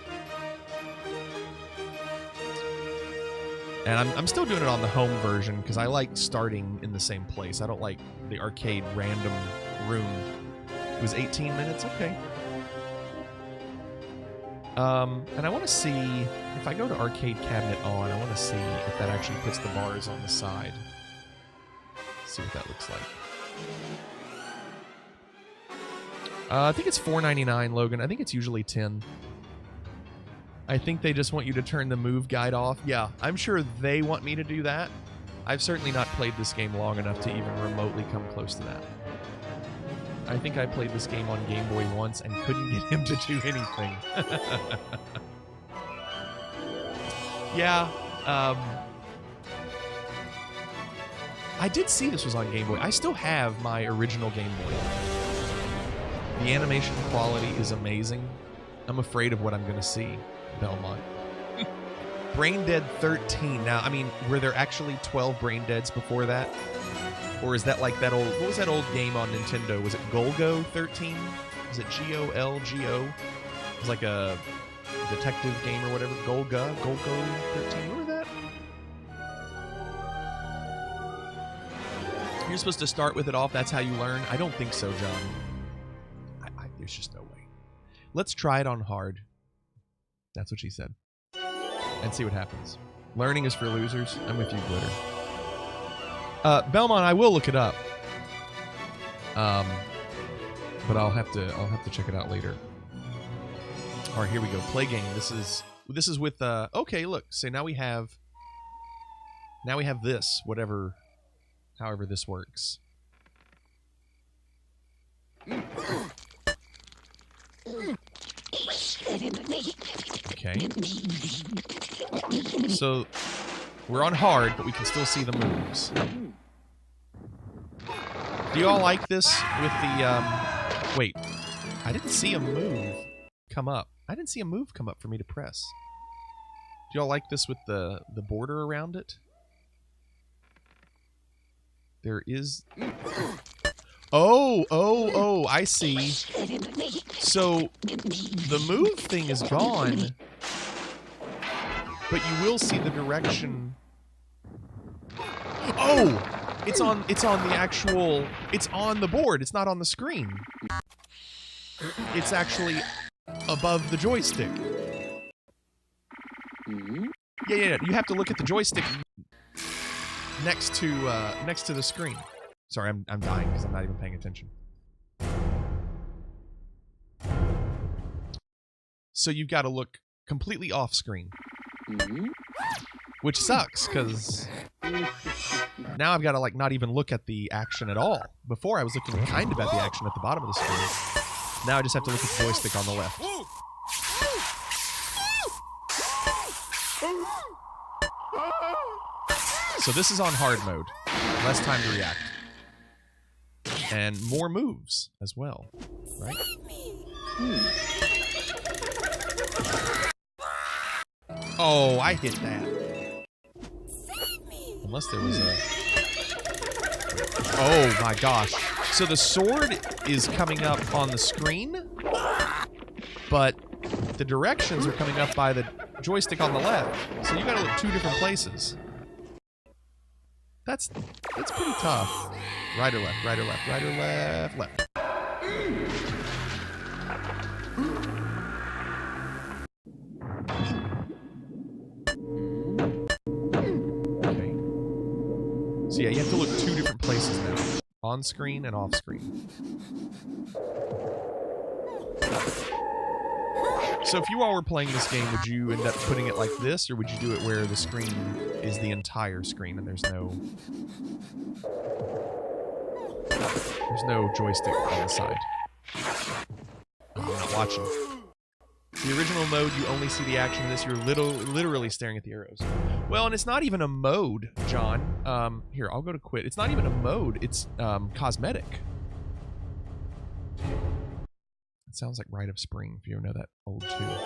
And I'm still doing it on the home version because I like starting in the same place. I don't like the arcade random room. It was 18 minutes? Okay. And I want to see, if I go to arcade cabinet on, I want to see if that actually puts the bars on the side. See what that looks like. I think it's $4.99, Logan. I think it's usually $10. I think they just want you to turn the move guide off. Yeah, I'm sure they want me to do that. I've certainly not played this game long enough to even remotely come close to that. I think I played this game on Game Boy once and couldn't get him to do anything. Yeah, I did see this was on Game Boy. I still have my original Game Boy. The animation quality is amazing. I'm afraid of what I'm going to see, Belmont. Brain Dead 13. Now, I mean, were there actually 12 Brain Deads before that? Or is that like that old... What was that old game on Nintendo? Was it Golgo 13? Was it G-O-L-G-O? It was like a detective game or whatever. Golgo 13. Remember that? You're supposed to start with it off. That's how you learn? I don't think so, John. There's just no way. Let's try it on hard. That's what she said. And see what happens. Learning is for losers. I'm with you, Glitter. Belmont, I will look it up. But I'll have to check it out later. All right, here we go. Play game. This is with okay, look. So now we have this, however this works. Okay. So we're on hard, but we can still see the moves. Do you all like this with the wait, I didn't see a move come up. I didn't see a move come up for me to press. Do y'all like this with the border around it? There is... Oh, I see. So, the move thing is gone, but you will see the direction... Oh! It's on the actual... It's on the board, it's not on the screen. It's actually above the joystick. Yeah. You have to look at the joystick next to the screen. Sorry, I'm dying because I'm not even paying attention. So you've got to look completely off screen. Which sucks, because now I've got to like not even look at the action at all. Before I was looking kind of at the action at the bottom of the screen. Now I just have to look at the joystick on the left. So this is on hard mode. Less time to react. And more moves as well, right? Oh, I hit that. Unless there was a... Oh my gosh. So the sword is coming up on the screen, but the directions are coming up by the joystick on the left. So you gotta look two different places. That's pretty tough. Right or left, right or left, right or left, left. Okay. So yeah, you have to look two different places now. On screen and off screen. So if you all were playing this game, would you end up putting it like this, or would you do it where the screen is the entire screen and there's no joystick on the side? I'm not watching. The original mode, you only see the action of this. You're literally staring at the arrows. Well, and it's not even a mode, John. Here, I'll go to quit. It's not even a mode. It's cosmetic. It sounds like Rite of Spring, if you ever know that old tune.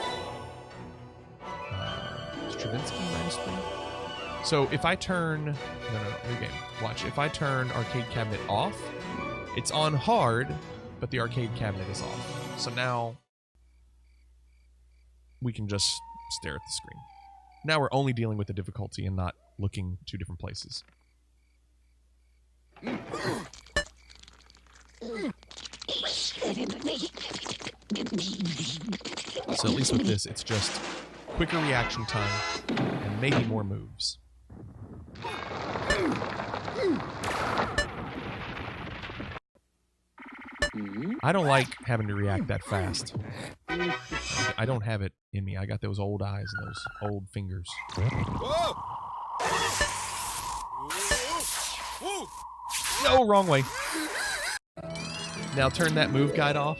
Stravinsky, Rite of Spring? So if I turn... No, new game. Watch. If I turn arcade cabinet off, it's on hard, but the arcade cabinet is off. So now we can just stare at the screen. Now we're only dealing with the difficulty and not looking two different places. So at least with this, it's just quicker reaction time and maybe more moves. I don't like having to react that fast. I don't have it in me. I got those old eyes and those old fingers. No, wrong way. Now turn that move guide off.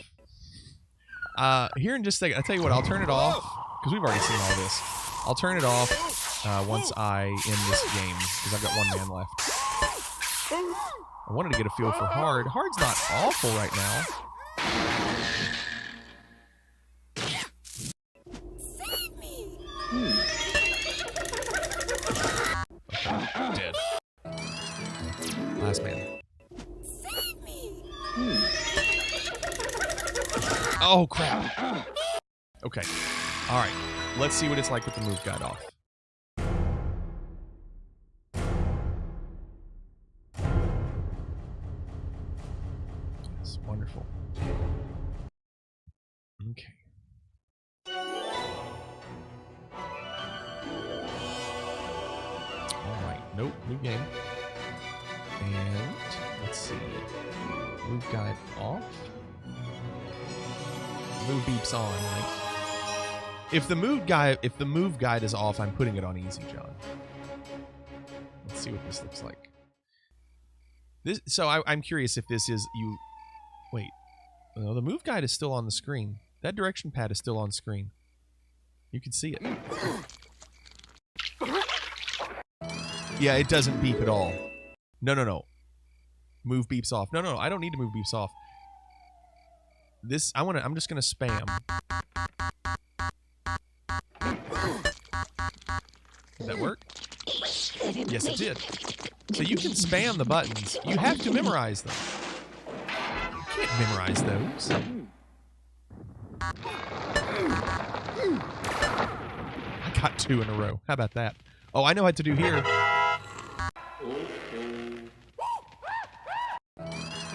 Here in just a second, I'll tell you what, I'll turn it off, because we've already seen all this. I'll turn it off once I end this game, because I've got one man left. I wanted to get a feel for hard. Hard's not awful right now. Oh, crap. Okay. All right. Let's see what it's like with the move guide off. Yes, wonderful. Okay. All right. Nope. New game. And let's see. Move guide off. Move beeps on, right? If the move guide is off, I'm putting it on easy, John. Let's see what this looks like. I'm curious if this is you. Wait, no, the move guide is still on the screen. That direction pad is still on screen. You can see it. Yeah, it doesn't beep at all. No. Move beeps off. No, I don't need to move beeps off. I'm just gonna spam. Did that work? Yes, it did. So you can spam the buttons. You have to memorize them. You can't memorize those. I got 2 in a row. How about that? Oh, I know what to do here.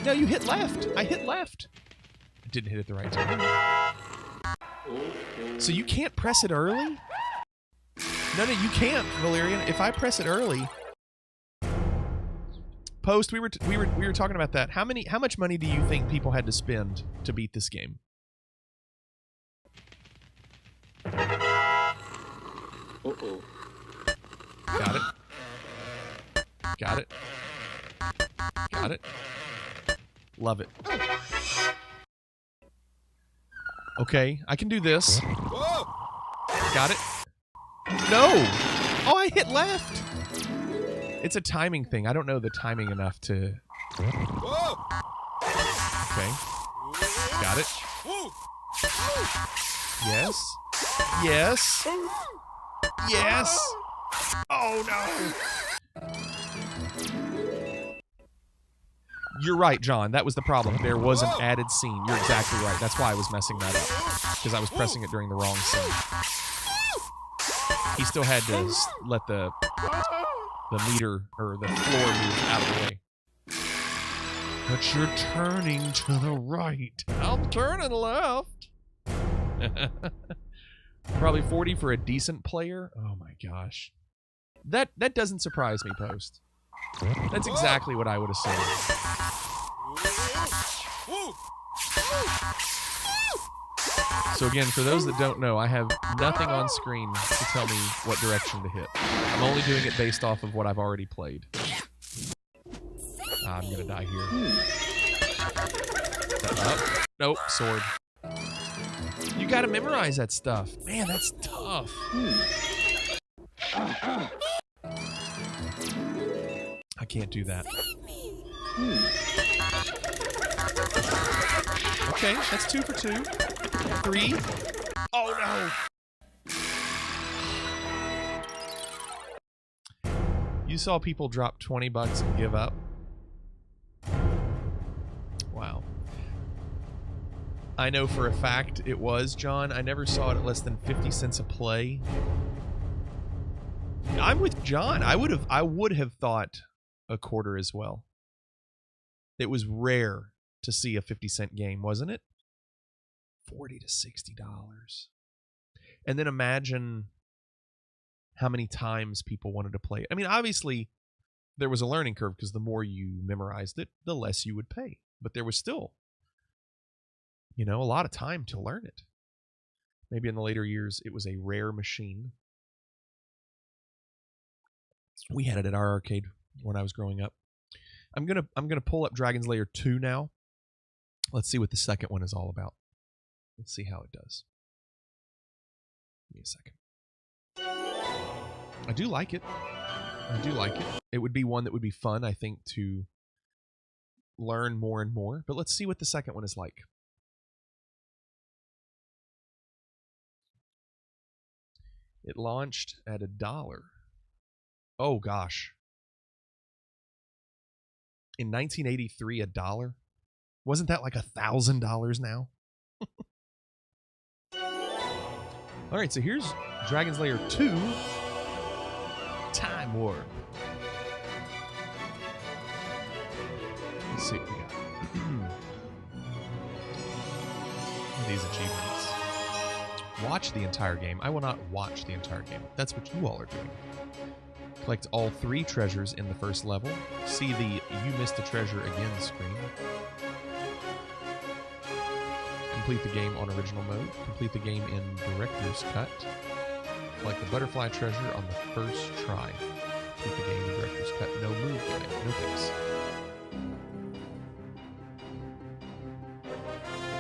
No, you hit left. I hit left. I didn't hit it the right time. So you can't press it early? No, you can't, Valerian. If I press it early, Post, we were talking about that. How much money do you think people had to spend to beat this game? Uh-oh. Got it. Got it. Got it. Love it. Okay, I can do this. Got it. No! Oh, I hit left! It's a timing thing. I don't know the timing enough to... Okay. Got it. Yes. Yes. Yes! Oh, no! You're right, John. That was the problem. There was an added scene. You're exactly right. That's why I was messing that up. Because I was pressing it during the wrong scene. He still had to let the meter or the floor move out of the way. But you're turning to the right. I'm turning left. Probably 40 for a decent player. Oh my gosh. That doesn't surprise me, Post. That's exactly what I would assume. So again, for those that don't know, I have nothing on screen to tell me what direction to hit. I'm only doing it based off of what I've already played. I'm gonna die here. Up. Nope, sword. You gotta memorize that stuff. Man, that's tough. I can't do that. Okay, that's 2 for 2. 3. Oh no! You saw people drop $20 and give up? Wow. I know for a fact it was, John. I never saw it at less than 50 cents a play. I'm with John. I would have thought a quarter as well. It was rare to see a 50-cent game, wasn't it? $40 to $60. And then imagine how many times people wanted to play it. I mean, obviously, there was a learning curve because the more you memorized it, the less you would pay. But there was still, a lot of time to learn it. Maybe in the later years, it was a rare machine. We had it at our arcade when I was growing up. I'm gonna pull up Dragon's Lair 2 now. Let's see what the second one is all about. Let's see how it does. Give me a second. I do like it. It would be one that would be fun, I think, to learn more and more. But let's see what the second one is like. It launched at $1. Oh gosh. In 1983, $1? Wasn't that like $1,000 now? All right, so here's Dragon's Lair 2, Time War. Let's see what we got. These achievements. Watch the entire game. I will not watch the entire game. That's what you all are doing. Collect all 3 treasures in the first level. See the You Missed a Treasure Again screen. Complete the game on original mode. Complete the game in Director's Cut. Collect the butterfly treasure on the first try. Complete the game in Director's Cut. No move delay. No fix.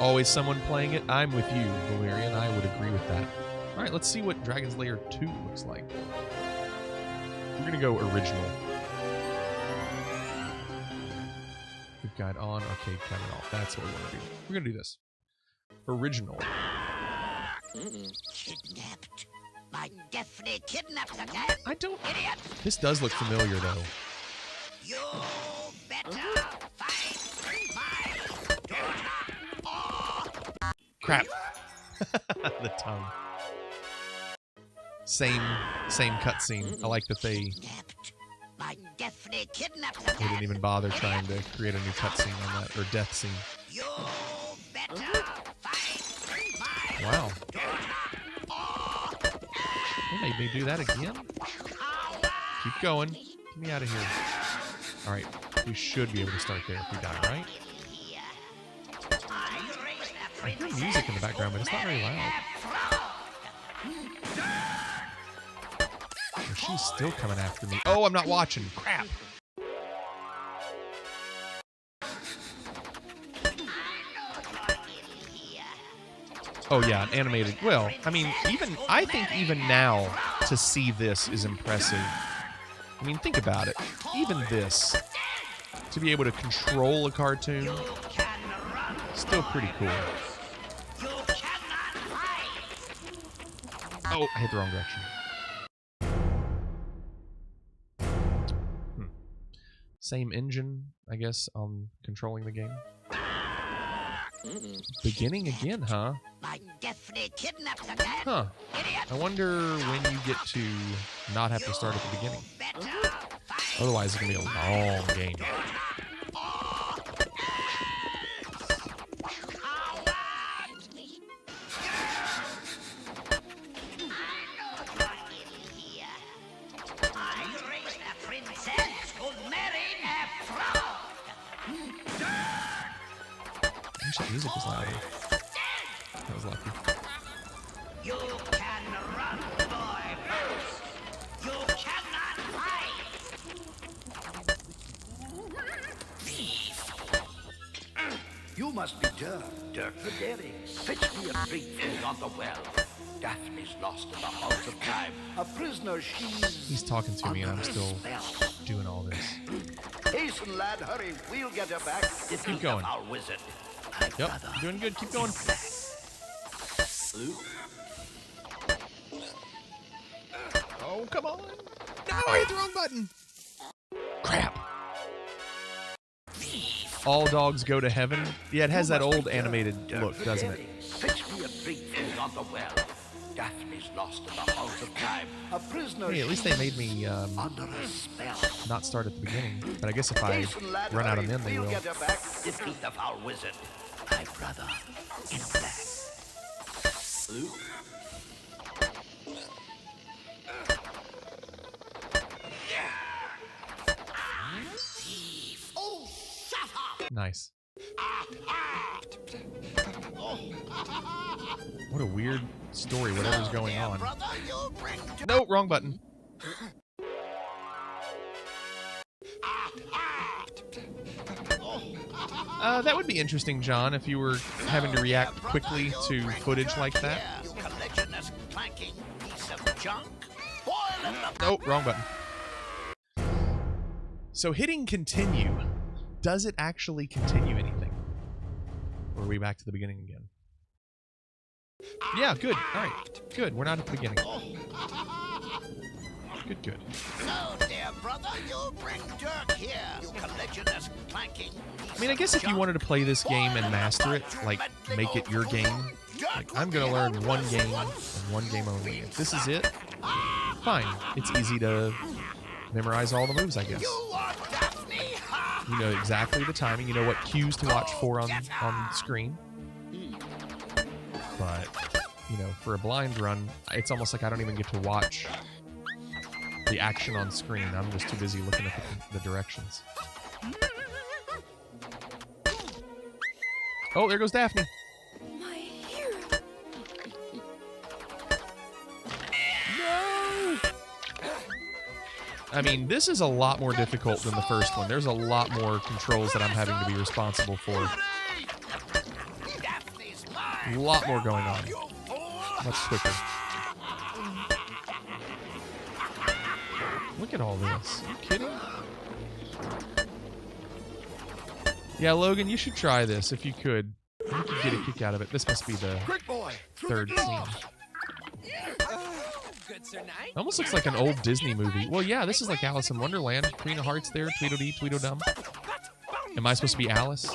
Always someone playing it. I'm with you, Valerian. I would agree with that. All right, let's see what Dragon's Lair 2 looks like. We're going to go original. We've got on, arcade, cut it off. That's what we want to do. We're going to do this. Original. Kidnapped. I definitely kidnapped again. I don't... Idiot. This does look familiar, though. You better fight my daughter. Crap. The tongue. Same cutscene. I like that they didn't even bother trying to create a new cutscene on that, or death scene. Wow. They made me do that again? Keep going. Get me out of here. Alright, we should be able to start there if we die, right? I hear music in the background, but it's not very loud. Oh, she's still coming after me. Oh, I'm not watching. Crap. Oh yeah, an animated. Well, I mean, I think even now to see this is impressive. I mean, think about it. Even this, to be able to control a cartoon, still pretty cool. Oh, I hit the wrong direction. Same engine, I guess, on controlling the game. Beginning again, huh? Huh. I wonder when you get to not have to start at the beginning. Otherwise, it's going to be a long game. The music was louder. That was lucky. You can run, boy, Bruce. You cannot hide. Thief. You must be Dirk the Daring. Fetch me a drink beyond the well. Daphne's lost in the halls of time. A prisoner, He's talking to me and I'm still doing all this. Hasten, lad, hurry. We'll get her back. Keep going. Our wizard. Yep, doing good. Keep going. Oh, come on. No, I hit the wrong button. Crap. All dogs go to heaven. Yeah, it has that old animated look, doesn't it? Fetch me a drink beyond the well. Daphne's lost in the halls of time. A prisoner. Hey, at least they made me under a spell. Not start at the beginning. But I guess if I run out of them, they will. Get her back. Defeat of our wizard. My brother in black. Luke? Thief! Oh, shut up! Nice. What a weird story, whatever's going on. No, wrong button. That would be interesting, John, if you were having to react quickly to footage like that. Oh, wrong button. So hitting continue, does it actually continue anything? Or are we back to the beginning again? Yeah, good. All right, good. We're not at the beginning. Good. So, dear brother, you bring Dirk here. You collisionist clanking. I mean, I guess if you wanted to play this game and master it, like, make it your game, like, I'm going to learn one game and one game only. If this is it, fine. It's easy to memorize all the moves, I guess. You know exactly the timing. You know what cues to watch for on screen. But, you know, for a blind run, it's almost like I don't even get to watch the action on screen. I'm just too busy looking at the directions. Oh, there goes Daphne. My hero. No! I mean, this is a lot more difficult than the first one. There's a lot more controls that I'm having to be responsible for. A lot more going on. Much quicker. Look at all this. Are you kidding? Yeah, Logan, you should try this if you could. You could get a kick out of it. This must be the third scene. Almost looks like an old Disney movie. Well, yeah, this is like Alice in Wonderland. Queen of Hearts there, Tweedledee, Tweedledum. Am I supposed to be Alice?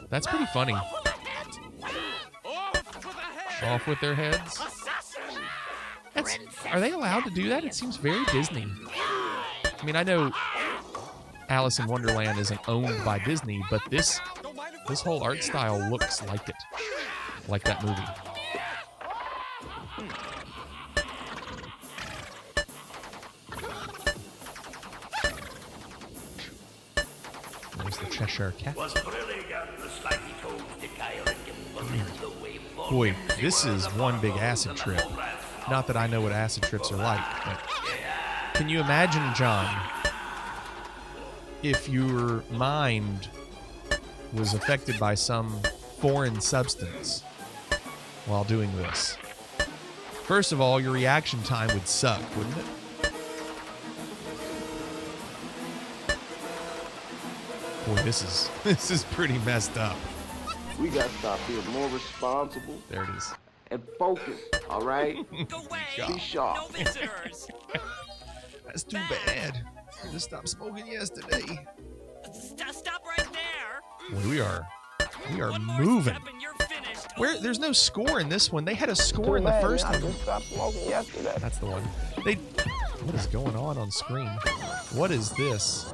That's pretty funny. Off with their heads. Are they allowed to do that? It seems very Disney. I mean, I know Alice in Wonderland isn't owned by Disney, but this whole art style looks like it. Like that movie. There's the Cheshire Cat. Boy, this is one big acid trip. Not that I know what acid trips are like, but can you imagine, John, if your mind was affected by some foreign substance while doing this? First of all, your reaction time would suck, wouldn't it? Boy, this is pretty messed up. We got to stop being more responsible. There it is. And focus, all right? Go away. Be sharp. No visitors. That's too bad. I just stopped smoking yesterday. Stop right there. Boy, we are One more moving. step and you're finished. Where there's no score in this one. They had a score in the first one. That's the one. What is going on screen? What is this?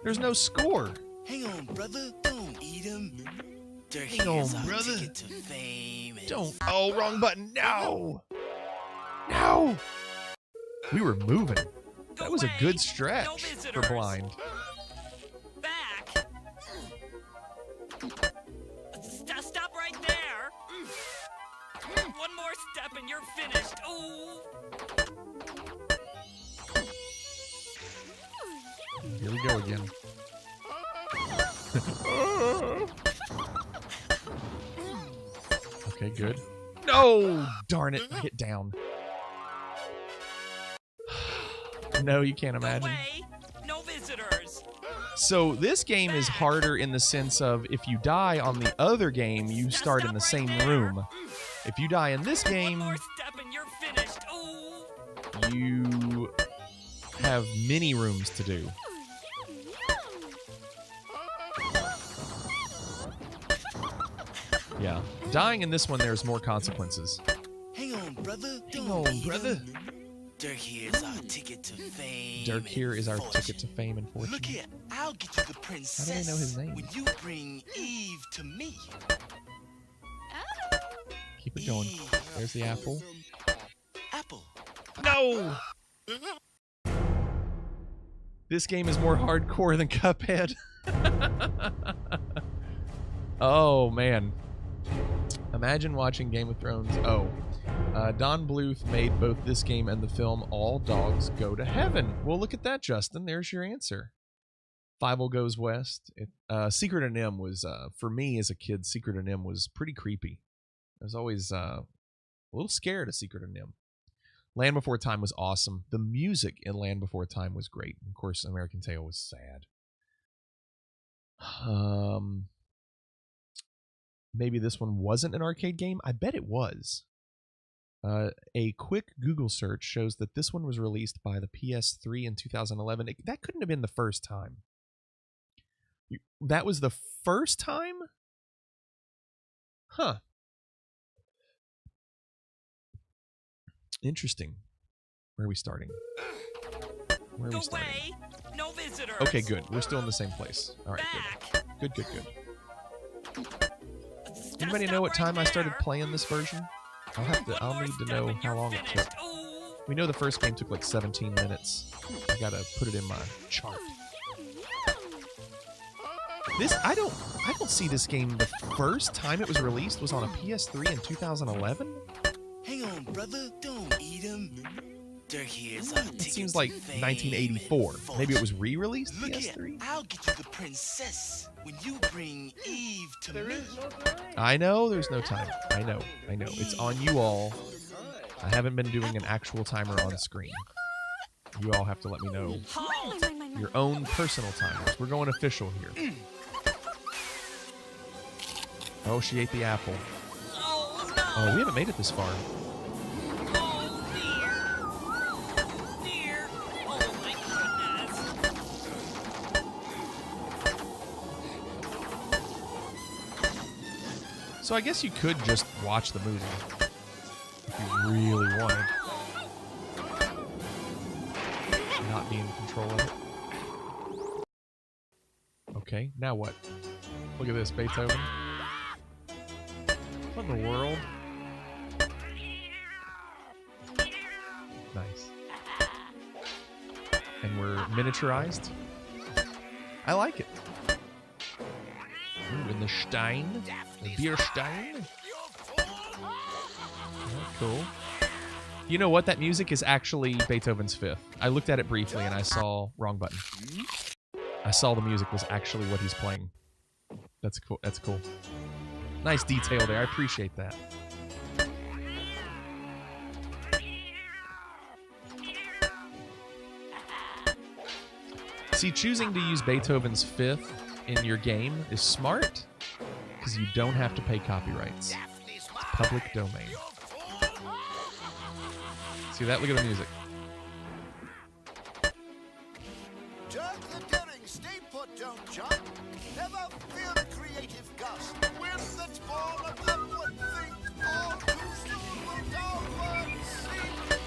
There's no score. Hang on, brother. Don't eat him. Hang on, brother. Don't. Oh, wrong button. No. No. We were moving. That was a good stretch for blind. Back. Stop right there. One more step and you're finished. Ooh. Here we go again. Okay, good. No! Darn it. Hit down. No, you can't imagine. No visitors. So this game is harder in the sense of if you die on the other game, you start in the same room. If you die in this game, One more step and you're finished. Ooh. you have many rooms to do. Yeah. Dying in this one, there's more consequences. Hang on, brother. Hang on, brother. Dirk here is our ticket to fame. Dirk here is our ticket to fame and fortune. Look here, I'll get you the princess. How do they know his name? When you bring Eve to me. Keep it going. There's the apple. Apple. No! This game is more hardcore than Cuphead. Oh, man. Imagine watching Game of Thrones. Oh. Don Bluth made both this game and the film All Dogs Go to Heaven. Well, look at that, Justin. There's your answer. Fievel Goes West. Secret of NIMH was, for me as a kid, Secret of NIMH was pretty creepy. I was always a little scared of Secret of NIMH. Land Before Time was awesome. The music in Land Before Time was great. Of course, American Tail was sad. Maybe this one wasn't an arcade game. I bet it was. A quick Google search shows that this one was released by the PS3 in 2011. That couldn't have been the first time. That was the first time? Huh. Interesting. Where are we starting? Where are we starting? Away. No visitors. Okay, good. We're still in the same place. All right, good. Good. Anybody know what time I started playing this version? I'll need to know how long it took. We know the first game took like 17 minutes. I gotta put it in my chart. I don't see this game. The first time it was released was on a PS3 in 2011. Hang on, brother. Don't eat him. Dirk here's our ticket. It seems like 1984. Maybe it was re-released PS3. I'll get you the princess when you bring Eve to me. I know there's no time. I know. It's on you all. I haven't been doing an actual timer on screen. You all have to let me know your own personal timers. We're going official here. Oh, she ate the apple. Oh, we haven't made it this far. So I guess you could just watch the movie if you really wanted. Not be in control of it. Okay, now what? Look at this, Beethoven. What in the world? Nice. And we're miniaturized. I like it. Ooh, in the Stein. The beer Stein. Oh, cool. You know what? That music is actually Beethoven's Fifth. I looked at it briefly and I saw... Wrong button. I saw the music was actually what he's playing. That's cool. That's cool. Nice detail there. I appreciate that. See, choosing to use Beethoven's Fifth in your game is smart because you don't have to pay copyrights. It's public domain. See that? Look at the music. Dirk the Daring, stay put, don't jump. Never fear the creative gust. Wind that's born of upward think, all too soon will downward sink.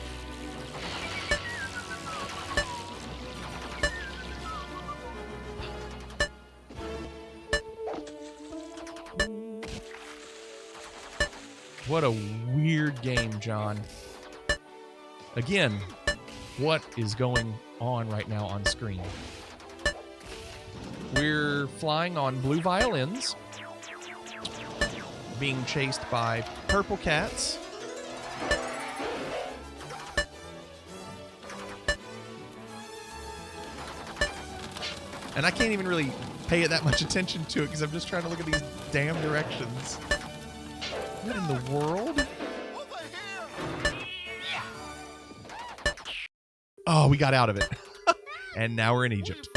What a weird game, John. Again, what is going on right now on screen? We're flying on blue violins, being chased by purple cats. And I can't even really pay it that much attention to it because I'm just trying to look at these damn directions. What in the world? Oh, we got out of it. And now we're in Egypt.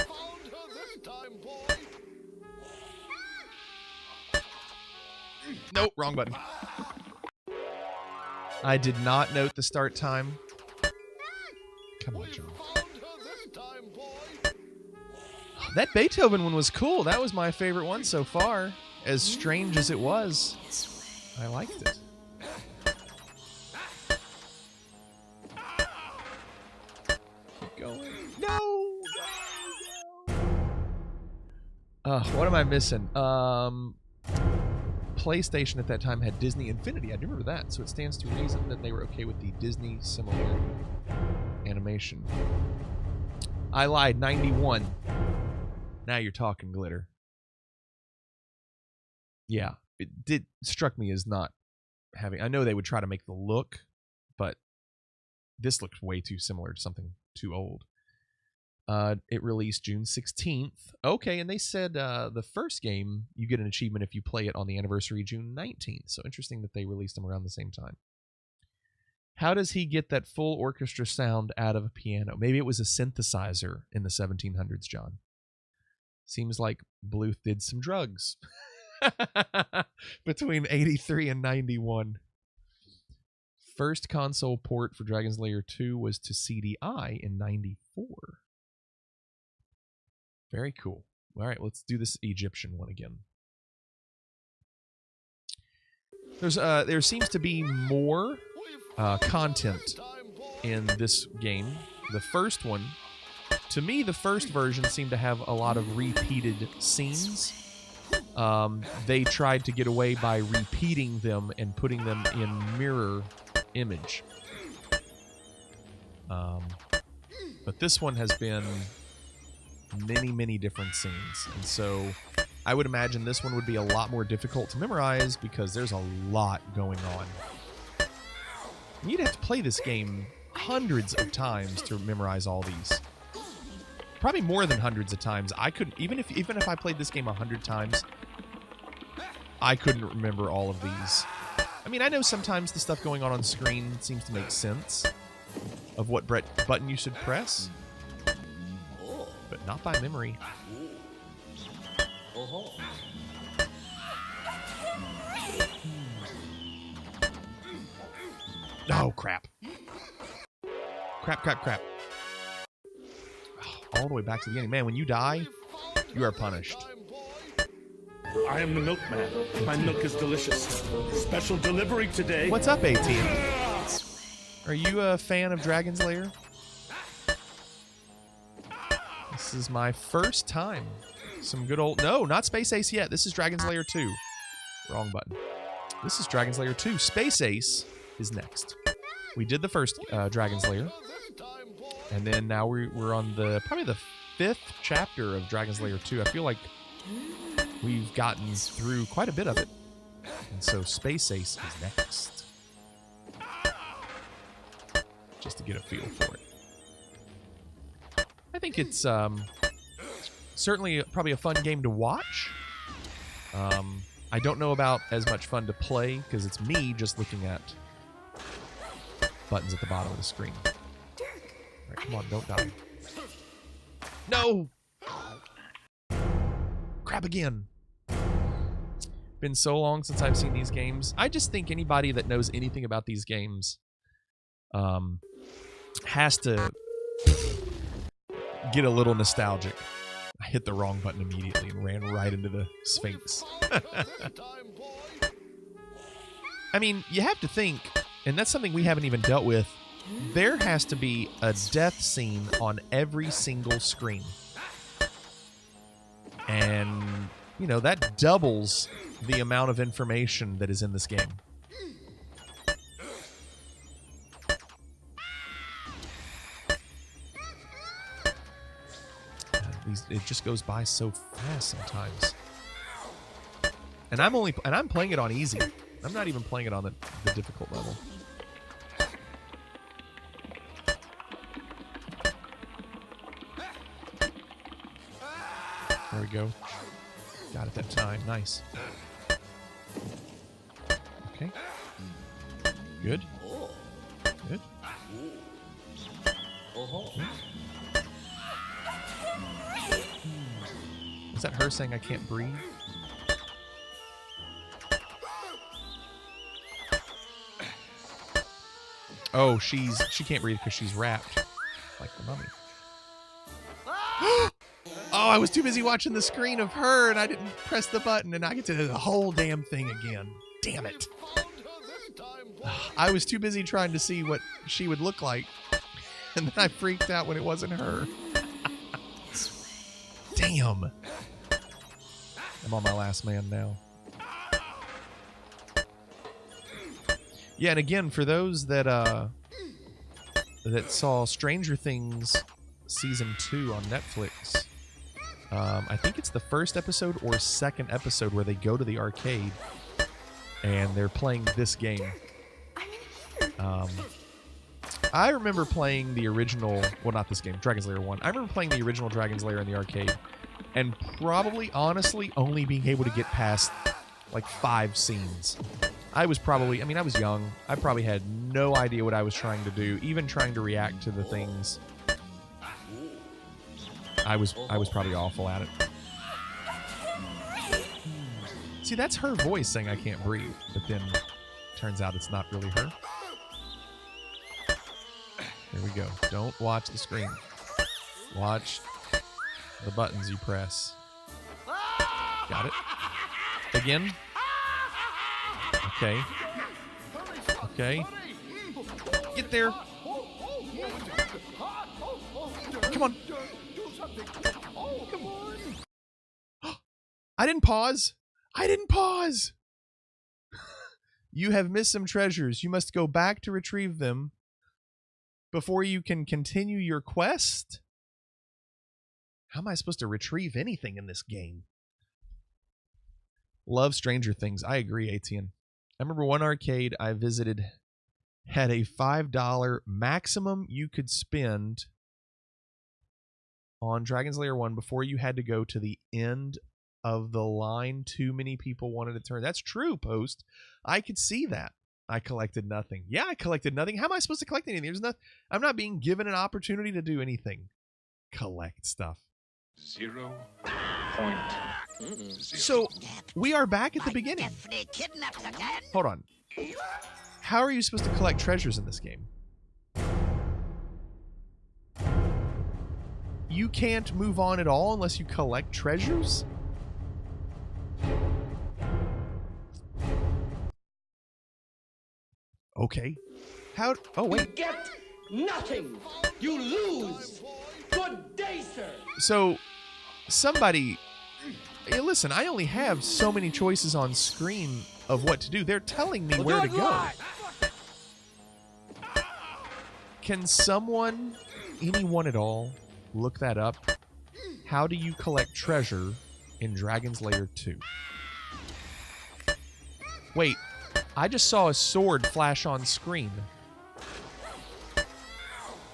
Nope, wrong button. I did not note the start time. Come on, John. That Beethoven one was cool. That was my favorite one so far. As strange as it was, I liked it. Keep going. No! What am I missing? PlayStation at that time had Disney Infinity. I do remember that. So it stands to reason that they were okay with the Disney similar animation. I lied. 91. Now you're talking, Glitter. Yeah, it struck me as not having... I know they would try to make the look, but this looks way too similar to something too old. It released June 16th. Okay, and they said the first game, you get an achievement if you play it on the anniversary June 19th. So interesting that they released them around the same time. How does he get that full orchestra sound out of a piano? Maybe it was a synthesizer in the 1700s, John. Seems like Bluth did some drugs between 83 and 91. first console port for Dragon's Lair 2 was to CDI in 94. Very cool. All right, let's do this Egyptian one again. There seems to be more content in this game. The first one, to me, the first version seemed to have a lot of repeated scenes. They tried to get away by repeating them and putting them in mirror image. But this one has been many, many different scenes. And so I would imagine this one would be a lot more difficult to memorize because there's a lot going on. You'd have to play this game hundreds of times to memorize all these. Probably more than hundreds of times. I couldn't, even if I played this game 100 times, I couldn't remember all of these. I mean, I know sometimes the stuff going on screen seems to make sense of what button you should press, but not by memory. Oh, crap. Crap. All the way back to the beginning. Man, when you die, you are punished. I am the milkman. My milk is delicious. Special delivery today. What's up, ATM? Are you a fan of Dragon's Lair? This is my first time. Some good old... No, not Space Ace yet. This is Dragon's Lair 2. Wrong button. This is Dragon's Lair 2. Space Ace is next. We did the first Dragon's Lair. And then now we're on probably the 5th chapter of Dragon's Lair 2. I feel like we've gotten through quite a bit of it. And so Space Ace is next. Just to get a feel for it. I think it's certainly probably a fun game to watch. I don't know about as much fun to play because it's me just looking at buttons at the bottom of the screen. All right, come on, don't die. No! Crap again. Been so long since I've seen these games. I just think anybody that knows anything about these games has to get a little nostalgic. I hit the wrong button immediately and ran right into the Sphinx. I mean, you have to think, and that's something we haven't even dealt with, there has to be a death scene on every single screen. And, you know, that doubles the amount of information that is in this game. It just goes by so fast sometimes. And I'm playing it on easy. I'm not even playing it on the difficult level. There we go. Got it that time. Nice. Okay. Good. Good. Is that her saying I can't breathe? Oh, she can't breathe because she's wrapped like the mummy. Oh, I was too busy watching the screen of her and I didn't press the button and I get to do the whole damn thing again. Damn it. I was too busy trying to see what she would look like and then I freaked out when it wasn't her. Damn. I'm on my last man now. Yeah, and again, for those that saw Stranger Things Season 2 on Netflix, I think it's the first episode or second episode where they go to the arcade and they're playing this game. I remember playing the original, well, not this game, Dragon's Lair 1. I remember playing the original Dragon's Lair in the arcade and probably, honestly, only being able to get past like 5 scenes. I was young. I probably had no idea what I was trying to do, even trying to react to the things. I was probably awful at it. See, that's her voice saying I can't breathe, but then turns out it's not really her. There we go. Don't watch the screen. Watch the buttons you press. Got it? Again? Okay. Okay. Get there. Come on. Come on. I didn't pause. I didn't pause. You have missed some treasures. You must go back to retrieve them before you can continue your quest. How am I supposed to retrieve anything in this game? Love Stranger Things. I agree, Etienne. I remember one arcade I visited had a $5 maximum you could spend on Dragon's Lair 1 before you had to go to the end of the line. Too many people wanted to turn. That's true, Post. I could see that. I collected nothing. Yeah, I collected nothing. How am I supposed to collect anything? There's not. I'm not being given an opportunity to do anything. Collect stuff. 0.0. So we are back at the beginning. Hold on. How are you supposed to collect treasures in this game? You can't move on at all unless you collect treasures? Okay. How? Oh, wait. You get nothing. You lose. Good day, sir. So, somebody... Hey, listen, I only have so many choices on screen of what to do. They're telling me where to go. Can someone, anyone at all, look that up? How do you collect treasure in Dragon's Lair 2? Wait, I just saw a sword flash on screen.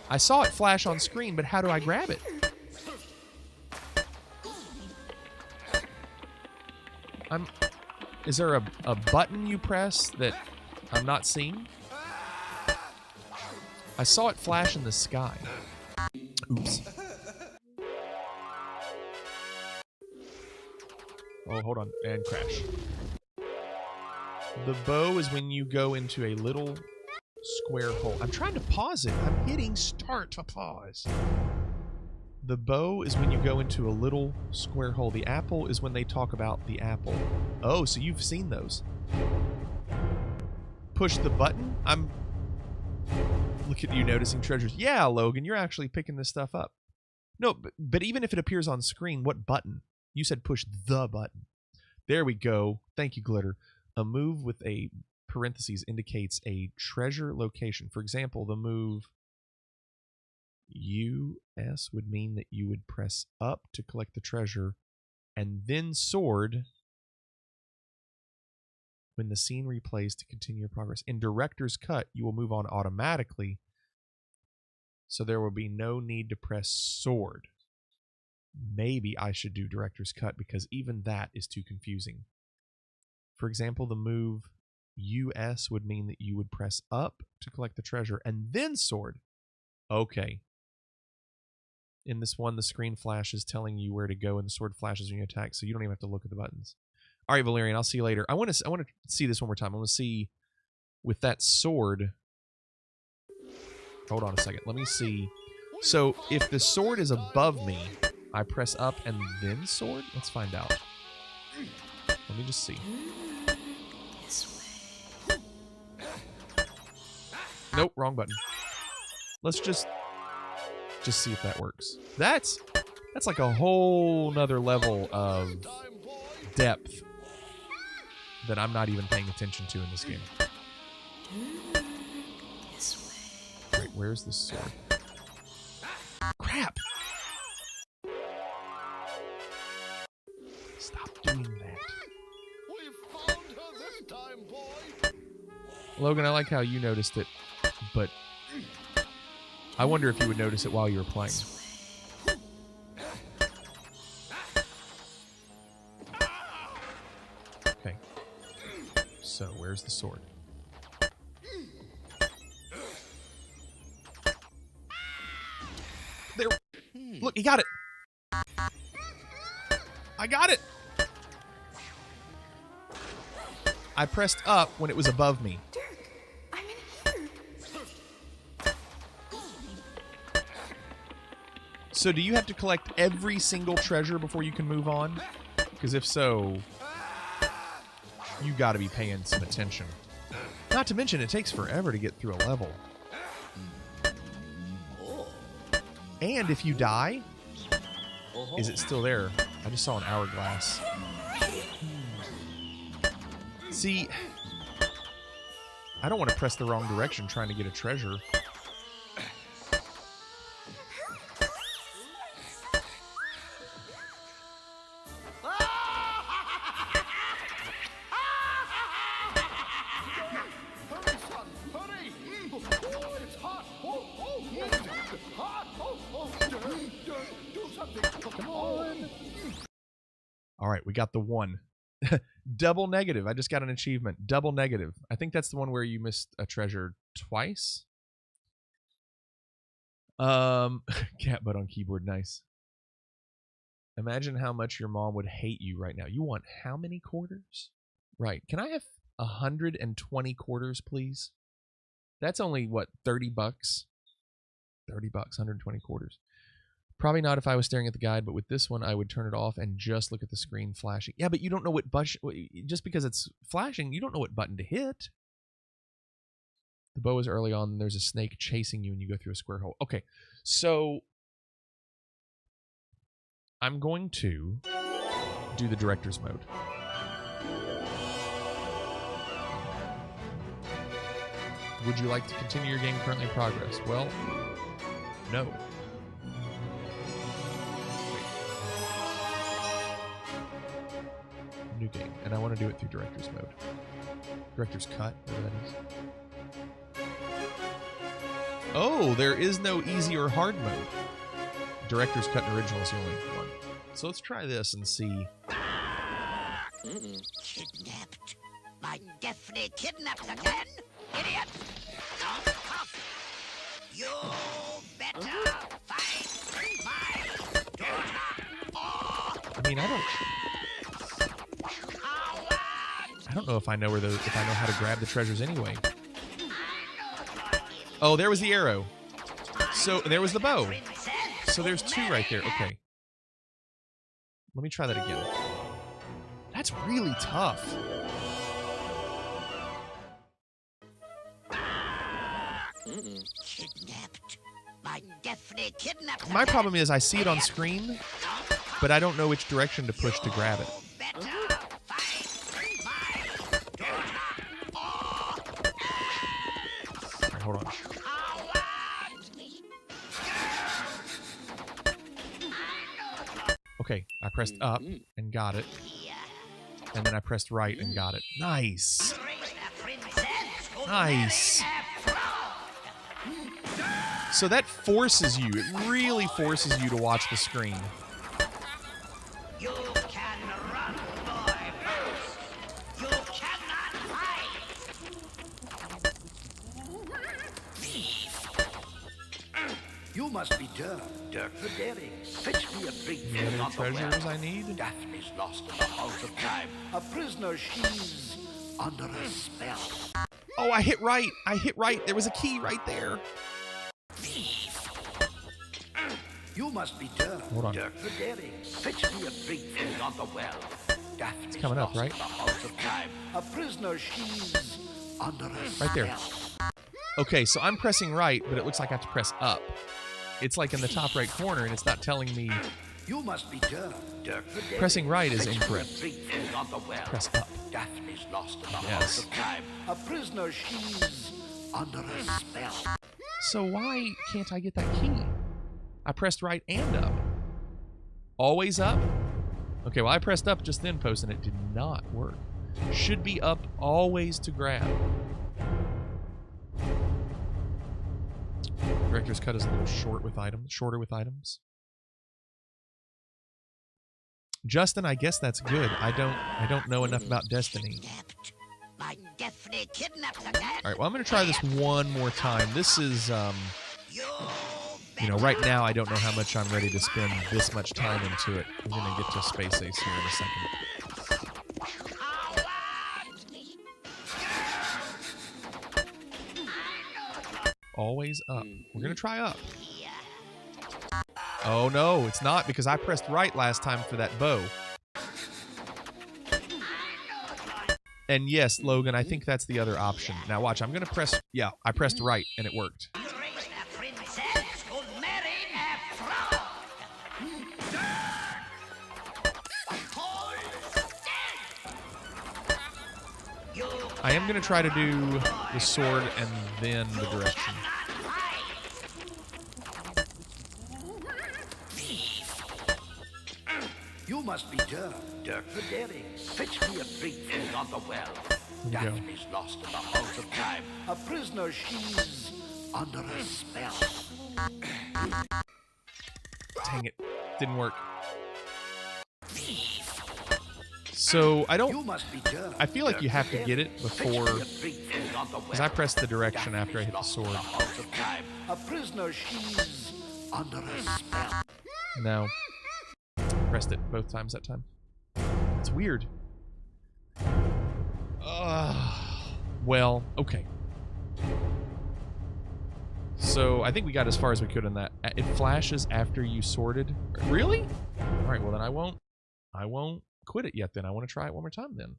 I saw it flash on screen, but how do I grab it? Is there a button you press that I'm not seeing? I saw it flash in the sky. Oops. Oh, hold on. And crash. The bow is when you go into a little square hole. I'm trying to pause it. I'm hitting start to pause. The bow is when you go into a little square hole. The apple is when they talk about the apple. Oh, so you've seen those. Push the button. Look at you noticing treasures. Yeah, Logan, you're actually picking this stuff up. No, but even if it appears on screen, what button? You said push the button. There we go. Thank you, Glitter. A move with a parentheses indicates a treasure location. For example, the move US would mean that you would press up to collect the treasure and then sword when the scene replays to continue your progress. In Director's Cut, you will move on automatically, so there will be no need to press sword. Maybe I should do Director's Cut because even that is too confusing. For example, the move US would mean that you would press up to collect the treasure and then sword. Okay. In this one, the screen flashes telling you where to go and the sword flashes when you attack, so you don't even have to look at the buttons. All right, Valerian, I'll see you later. I want to see this one more time. I want to see with that sword. Hold on a second. Let me see. So if the sword is above me, I press up and then sword? Let's find out. Let me just see. Nope, wrong button. Let's just see if that works. That's like a whole nother level of depth that I'm not even paying attention to in this game. Wait, where's the sword? Crap! Stop doing that. We found her this time, boy. Logan, I like how you noticed it, but I wonder if you would notice it while you were playing. Okay. So, where's the sword? There. Look, he got it. I got it. I pressed up when it was above me. Dirk, I'm in here. So do you have to collect every single treasure before you can move on? Because if so, you got to be paying some attention. Not to mention, it takes forever to get through a level. And if you die, is it still there? I just saw an hourglass. See, I don't want to press the wrong direction trying to get a treasure. All right, we got the one. Double negative. I just got an achievement. Double negative. I think that's the one where you missed a treasure twice. Cat butt on keyboard. Nice. Imagine how much your mom would hate you right now. You want how many quarters? Right. Can I have 120 quarters, please? That's only, what, 30 bucks? 30 bucks, 120 quarters. Probably not if I was staring at the guide, but with this one, I would turn it off and just look at the screen flashing. Yeah, but you don't know what button, just because it's flashing, you don't know what button to hit. The bow is early on, and there's a snake chasing you, and you go through a square hole. Okay, so I'm going to do the director's mode. Would you like to continue your game currently in progress? Well, no. New game, and I want to do it through director's mode. Director's cut, whatever that is. Oh, there is no easy or hard mode. Director's cut and original is the only one. So let's try this and see. Kidnapped. My Daphne kidnapped again? Idiot! Don't cough. You better fight my daughter. I mean, I don't know if I know where those, if I know how to grab the treasures anyway. Oh, there was the arrow. So there was the bow. So there's two right there. Okay. Let me try that again. That's really tough. Kidnapped. My Daphne kidnapped. My problem is I see it on screen, but I don't know which direction to push to grab it. Right, hold on. Okay, I pressed up and got it. And then I pressed right and got it. Nice. Nice. So that forces you. It really forces you to watch the screen. You can run, boy, Bruce. You cannot hide. Thief. You must be Dirk. Dirk the Daring. Fetch me a big thing on the treasures I need? Daphne's lost in the House of Time. A prisoner, she's under a spell. Oh, I hit right. I hit right. There was a key right there. Thief. You must be Dirk. Hold on. Dirk the Daring. Fetch me a big thing on the well. Daphne's coming up, right? in the House of Time. A prisoner, she's under a spell. Right there. Okay, so I'm pressing right, but it looks like I have to press up. It's like in the top right corner, and it's not telling me. You must be Dirk. Dirk the Daring. Pressing right is Fetch me a incorrect. big thing on the well. Press up. Daphne's lost in the Yes. House of Time. A prisoner, she's under a spell. So why can't I get that key? I pressed right and up. Always up? Okay, well, I pressed up just then, Post, and it did not work. Should be up always to grab. Director's cut is a little shorter with items. Justin, I guess that's good. I don't know enough about Destiny. My Daphne kidnapped again. All right, well, I'm going to try this one more time. This is, you know, right now I don't know how much I'm ready to spend this much time into it. We're going to get to Space Ace here in a second. Always up. We're going to try up. Oh, no, it's not because I pressed right last time for that bow. And yes, Logan, I think that's the other option. Now watch, I'm going to press... Yeah, I pressed right, and it worked. I am going to try to do the sword and then the direction. You must be Dirk the Daring. Fetch me a drink from the well. Daphne's lost in the halls of time. A prisoner, she's under a spell. Dang it. Didn't work. So, I don't... I feel like you have to get it before... Because I pressed the direction after I hit the sword. A prisoner, she's under a spell. No. Pressed it both times that time. It's weird. Well, okay. So, I think we got as far as we could on that. It flashes after you sorted. Really? Alright, well then I won't quit it yet then. I want to try it one more time then.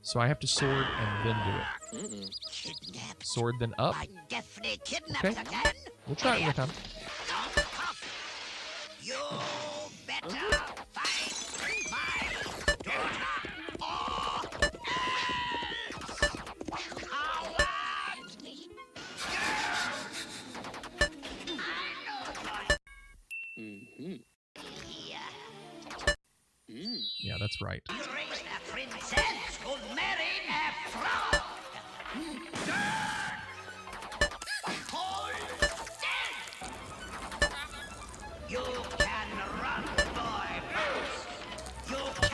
So I have to sword and then do it. Sword then up. Okay. We'll try it one more time. You better fight my daughter or Yeah, that's right.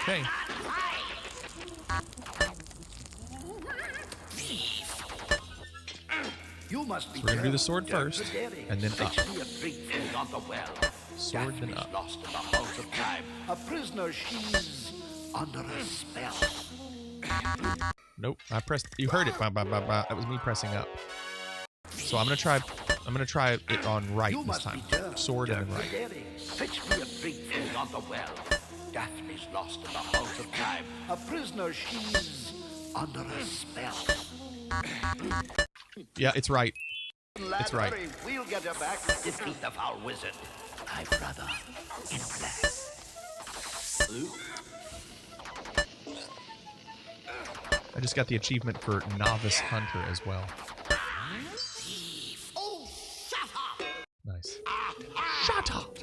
Okay. You must be so we're gonna do the sword first, and then up. Sword then up. Lost in the halls of time. A prisoner, she's under a spell. Nope, I pressed. You heard it. Bah, bah, bah, bah. That was me pressing up. So I'm gonna try it on right this time. Sword and then right. Fetch me a drink from the well. Daphne's lost in the halls of time. A prisoner, she's under a spell. Yeah, it's right. It's right. We'll get her back. Defeat the foul wizard. My brother in black. I just got the achievement for Novice Hunter as well. Oh, shut up! Nice. Shut up!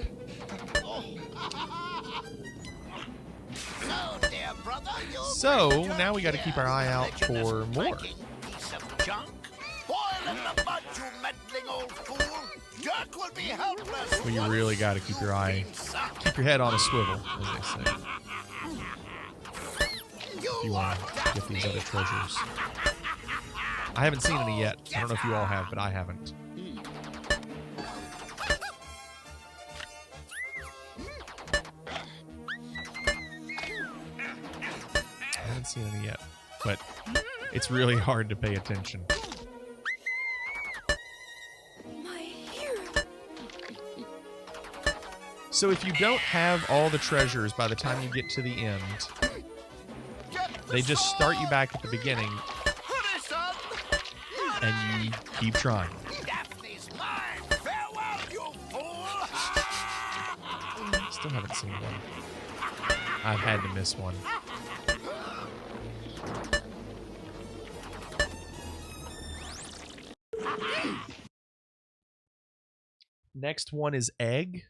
So, dear brother, so now we got to keep our eye out for more. Piece of junk. Boil in the mud, you meddling old fool. Dirk will be helpless. Well, you really got to keep your head on a swivel, as they say. If you want to get these other treasures. I haven't seen any yet. I don't know if you all have, but I haven't. I haven't seen any yet, but it's really hard to pay attention. So if you don't have all the treasures by the time you get to the end, they just start you back at the beginning, and you keep trying. Still haven't seen one. I've had to miss one. Next one is egg.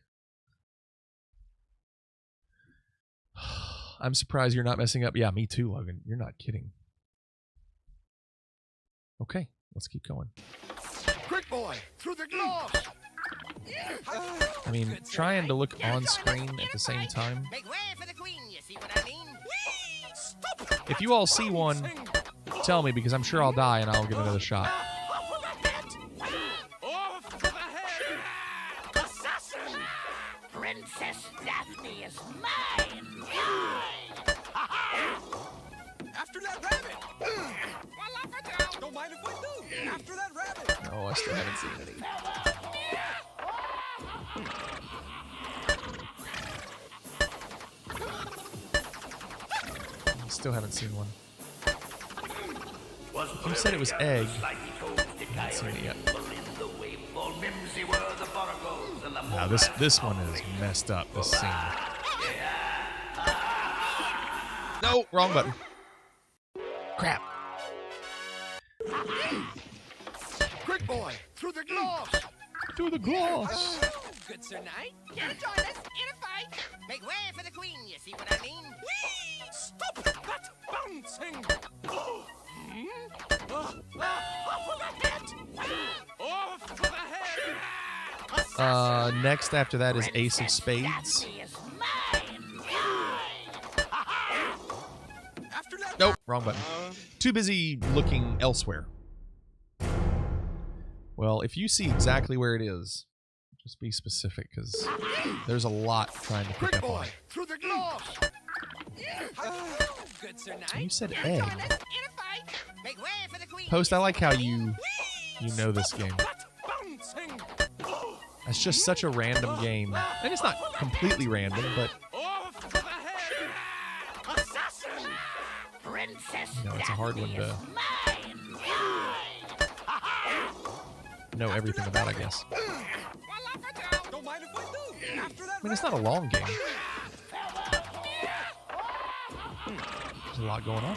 I'm surprised you're not messing up. Yeah, me too, Logan. You're not kidding. Okay, let's keep going. Quick, boy, through the glass. I mean, trying to look on screen at the same time. Make way for the queen, you see what I mean? If you all see one, tell me, because I'm sure I'll die and I'll give another shot. Off to the head! Assassin! Princess Daphne is mine! After that rabbit. Don't mind if I do. After that rabbit. No, I still haven't seen any. Still haven't seen one. You said it was egg. I haven't seen it yet. Now this one is messed up, this scene. No, wrong button. Crap. Quick boy, through the glass! Through the glass! Good Sir Knight, here to join us in a fight. Make way for the queen, you see what I mean? Whee! Stop that bouncing! Off for the head! Off for the head! Next after that is Ace of Spades. Nope, wrong button. Too busy looking elsewhere. Well, if you see exactly where it is, just be specific, because there's a lot trying to pick up on. Through the glass! Good Sir Knight, You said here to egg. join us in a fight. Make way for the queen. Post, I like how you know this game. Bouncing! It's just such a random game. And it's not completely random, but Off for the head! Assassin! Princess it's a hard one to know everything about, I guess. Don't mind if I do. After that I mean, it's not a long game. There's a lot going on.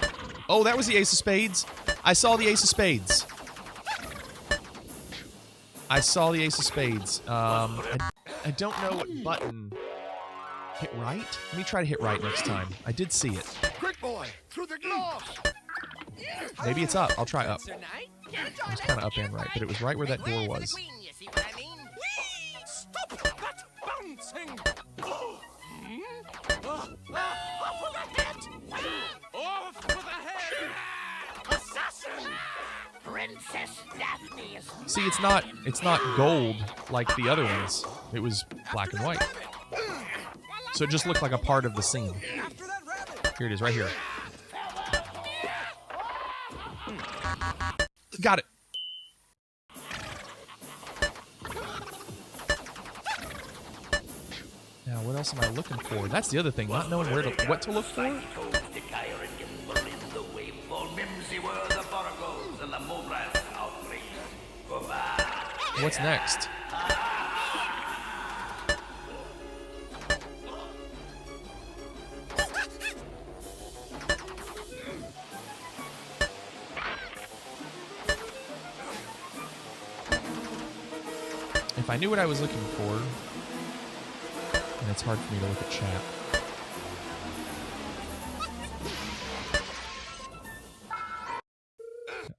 Oh, that was the Ace of Spades. I saw the Ace of Spades. I saw the Ace of Spades. I don't know what button. Hit right? Let me try to hit right next time. I did see it. Quick boy, through the glass! Maybe it's up. I'll try up. Sir Knight, It was kind of up and right, but it was right where that door was. you see what I mean? Whee! Stop that bouncing! Off for the head! Off for the head! Assassin! Princess Daphne is See, it's not gold like the other ones. It was black and white. So it just looked like a part of the scene. Here it is, right here. Got it. Now, what else am I looking for? That's the other thing, not knowing what to look for. What's next? If I knew what I was looking for, and it's hard for me to look at chat.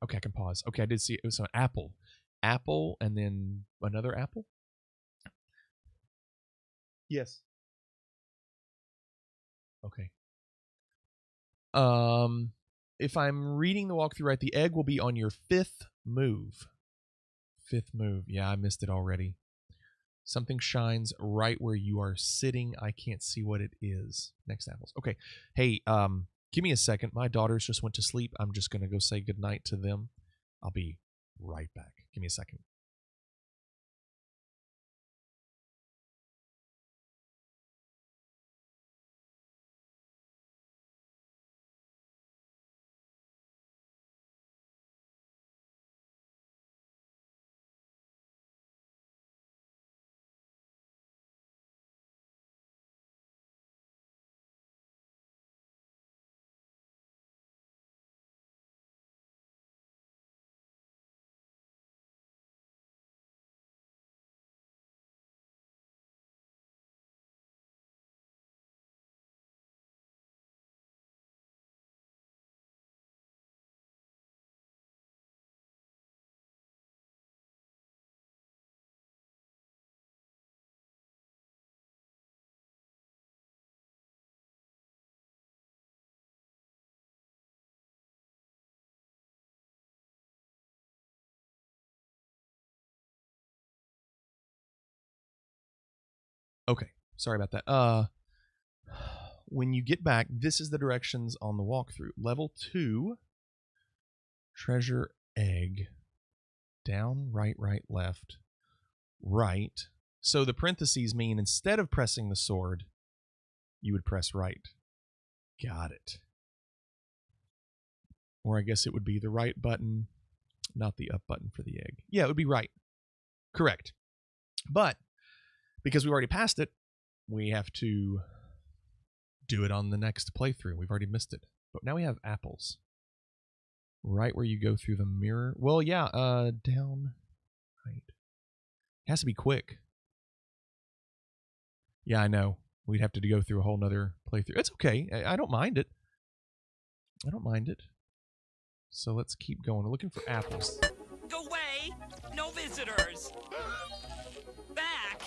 Okay, I can pause. Okay, I did see it. It was an apple. Apple, and then another apple? Yes. Okay. If I'm reading the walkthrough right, the egg will be on your 5th move. 5th move. Yeah, I missed it already. Something shines right where you are sitting. I can't see what it is. Next apples. Okay. Hey, give me a second. My daughters just went to sleep. I'm just going to go say goodnight to them. I'll be right back. Give me a second. Okay, sorry about that. When you get back, this is the directions on the walkthrough. Level 2, treasure egg. Down, right, right, left, right. So the parentheses mean instead of pressing the sword, you would press right. Got it. Or I guess it would be the right button, not the up button for the egg. Yeah, it would be right. Correct. But because we already passed it, we have to do it on the next playthrough. We've already missed it. But now we have apples. Right where you go through the mirror. Well, yeah, down right. It has to be quick. Yeah, I know. We'd have to go through a whole nother playthrough. It's okay. I don't mind it. I don't mind it. So let's keep going. We're looking for apples. Go away! No visitors! Back!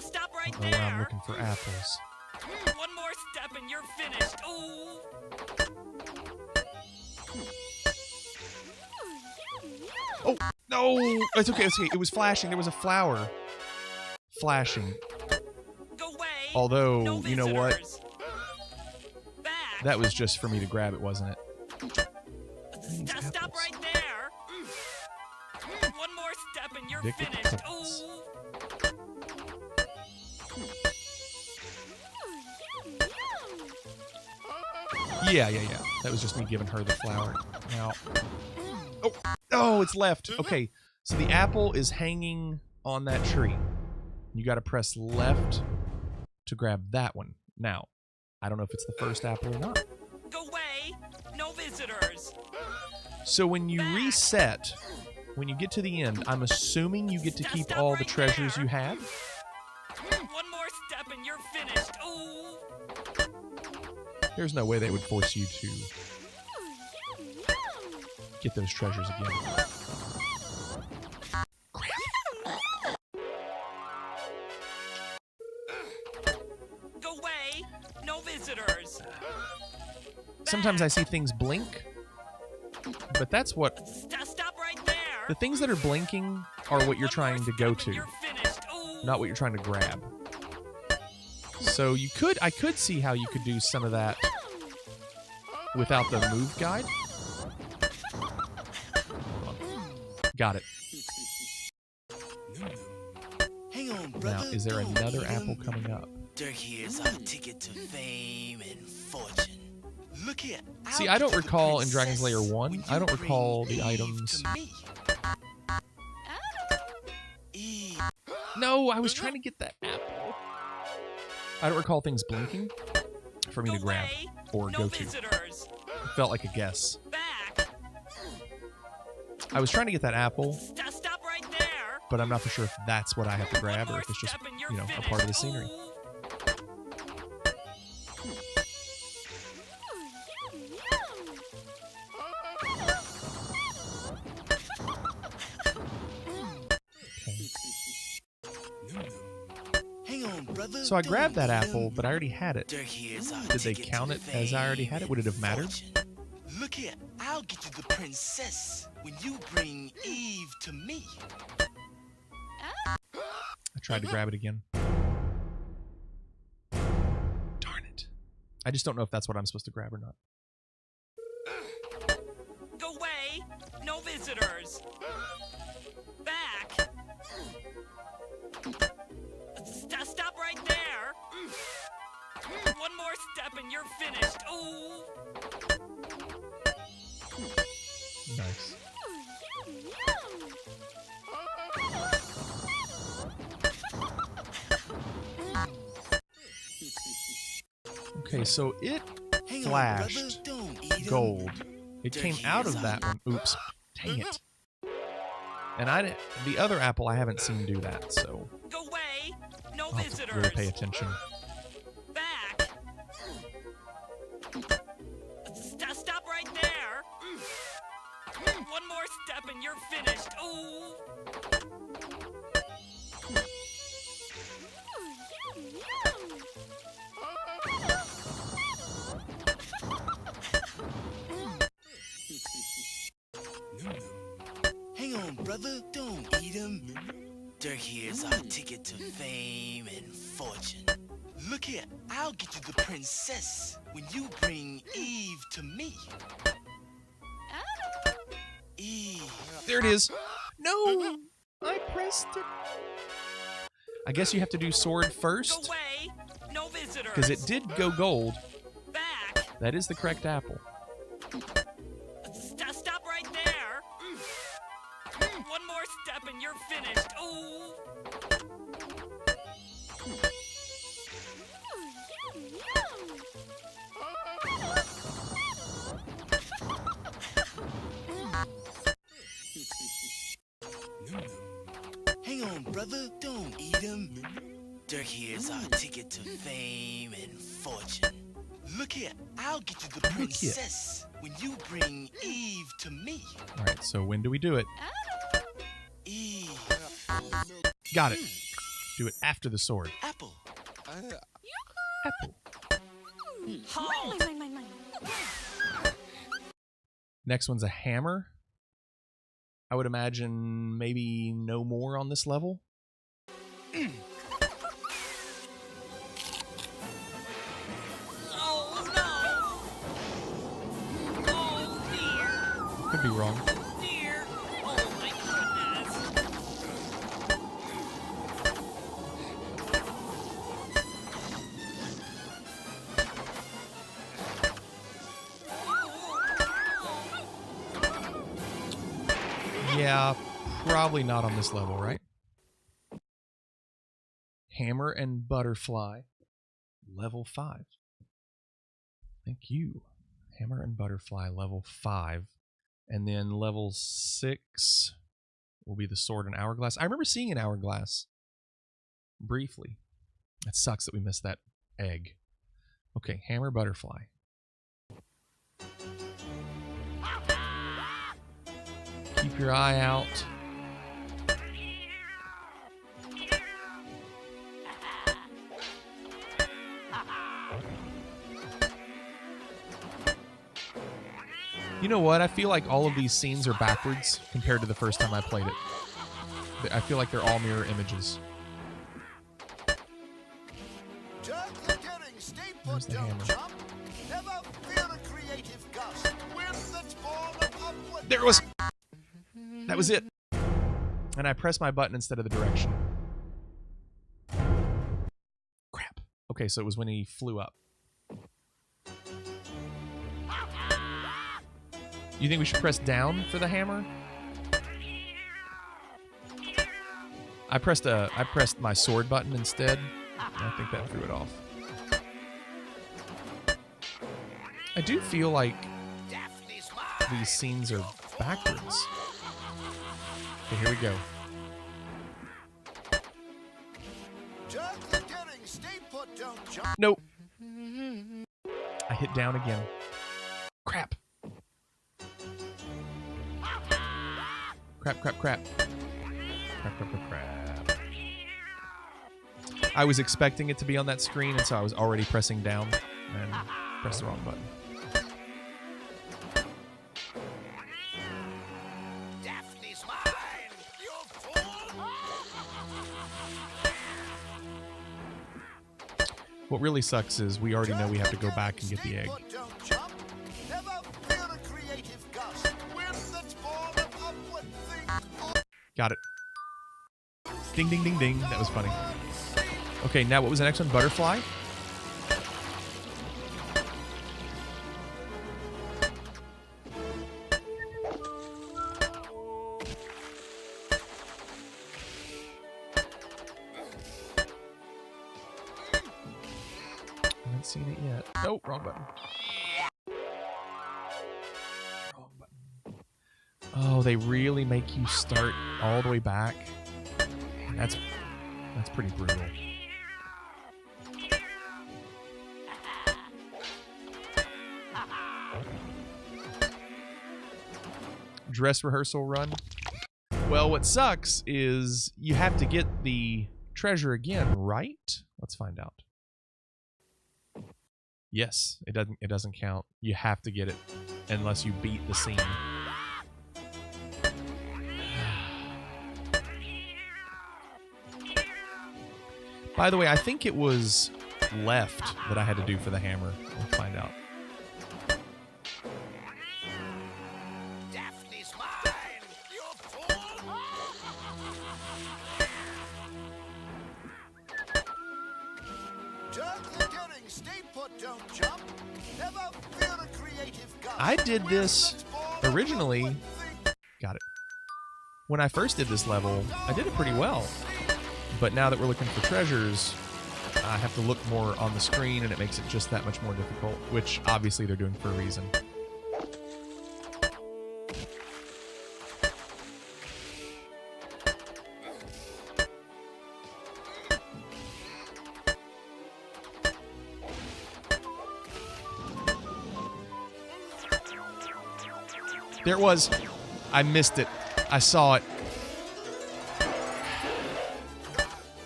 Stop right there! I'm looking for apples. One more step and you're finished. Ooh! Oh, no! It's okay, it's okay. It was flashing. There was a flower flashing. Go away! Although, no you know what? Back. That was just for me to grab it, wasn't it? Stop right there! One more step and you're finished. Ooh! Yeah. That was just me giving her the flower. Now, oh, it's left. Okay, so the apple is hanging on that tree. You got to press left to grab that one. Now, I don't know if it's the first apple or not. Go away! No visitors! So when you reset, when you get to the end, I'm assuming you get to keep all the treasures you had. One more step and you're finished. Ooh! There's no way they would force you to get those treasures again. Go away! No visitors! Sometimes I see things blink, but that's what... Stop right there! The things that are blinking are what you're trying to go to, not what you're trying to grab. So I could see how you could do some of that without the move guide. Got it. Hang on, brother. Now, is there another apple coming up? Dirk here's our ticket to fame and fortune. Look here. See, I don't recall in Dragon's Lair 1, I don't recall the items. No, I was trying to get that apple. I don't recall things blinking for me to grab or go to. It felt like a guess. I was trying to get that apple, Stop right there! but I'm not for sure if that's what I have to grab or if it's just, you know, a part of the scenery. So I grabbed that apple, but I already had it. Did they count it as I already had it? Would it have mattered? Look here, I'll get you the princess when you bring Eve to me. I tried to grab it again. Darn it. I just don't know if that's what I'm supposed to grab or not. Go away! No visitors! Back! Stop right there! One more step and you're finished. Ooh! Nice. Okay, so it flashed gold. It came out of that one. Oops. Dang it. And the other apple I haven't seen do that, so Go away! No I'll have to visitors! really pay attention. Back! Stop right there! One more step and you're finished. Ooh! Hang on, brother. Don't eat him. Dirk here's our ticket to fame and fortune. Look here, I'll get you the princess when you bring Eve to me. Eve. There it is. No! I pressed it. I guess you have to do sword first. Go away! No visitors! Because it did go gold. Back! That is the correct apple. Stop right there. One more step and you're finished. Ooh. Hang on, brother. Don't eat him. Dirk here's our ticket to fame and fortune. Look here, I'll get you the princess when you bring Eve to me. All right, so when do we do it? Eve. Got it. Do it after the sword. Apple. Apple. Mine. Next one's a hammer. I would imagine maybe no more on this level. Oh no! Oh dear! Could be wrong. Oh dear! Oh my goodness! Yeah, probably not on this level, right? Hammer and butterfly, level 5. Thank you. Hammer and butterfly, level 5. And then level 6 will be the sword and hourglass. I remember seeing an hourglass briefly. It sucks that we missed that egg. Okay, hammer, butterfly. Keep your eye out. You know what? I feel like all of these scenes are backwards compared to the first time I played it. I feel like they're all mirror images. Where's the hammer? There it was! That was it. And I pressed my button instead of the direction. Crap. Okay, so it was when he flew up. You think we should press down for the hammer? I pressed my sword button instead. I think that threw it off. I do feel like these scenes are backwards. Okay, here we go. Nope. I hit down again. Crap. Crap. Crap. I was expecting it to be on that screen, and so I was already pressing down and pressed the wrong button. What really sucks is we already know we have to go back and get the egg. Got it. Ding, ding, ding, ding. That was funny. Okay, now what was the next one? Butterfly? I haven't seen it yet. Oh, wrong button. Wrong button. Oh, they really make you start all the way back. Man, that's pretty brutal. Dress rehearsal run. Well, what sucks is you have to get the treasure again, right? Let's find out. Yes, it doesn't count. You have to get it unless you beat the scene. By the way, I think it was left that I had to do for the hammer. We'll find out. Daphne's mine, you fool! Jerk the Daring, stay put, don't jump. Never fear a creative gust. I did this originally. Got it. When I first did this level, I did it pretty well. But now that we're looking for treasures, I have to look more on the screen, and it makes it just that much more difficult, which obviously they're doing for a reason. There it was. I missed it. I saw it.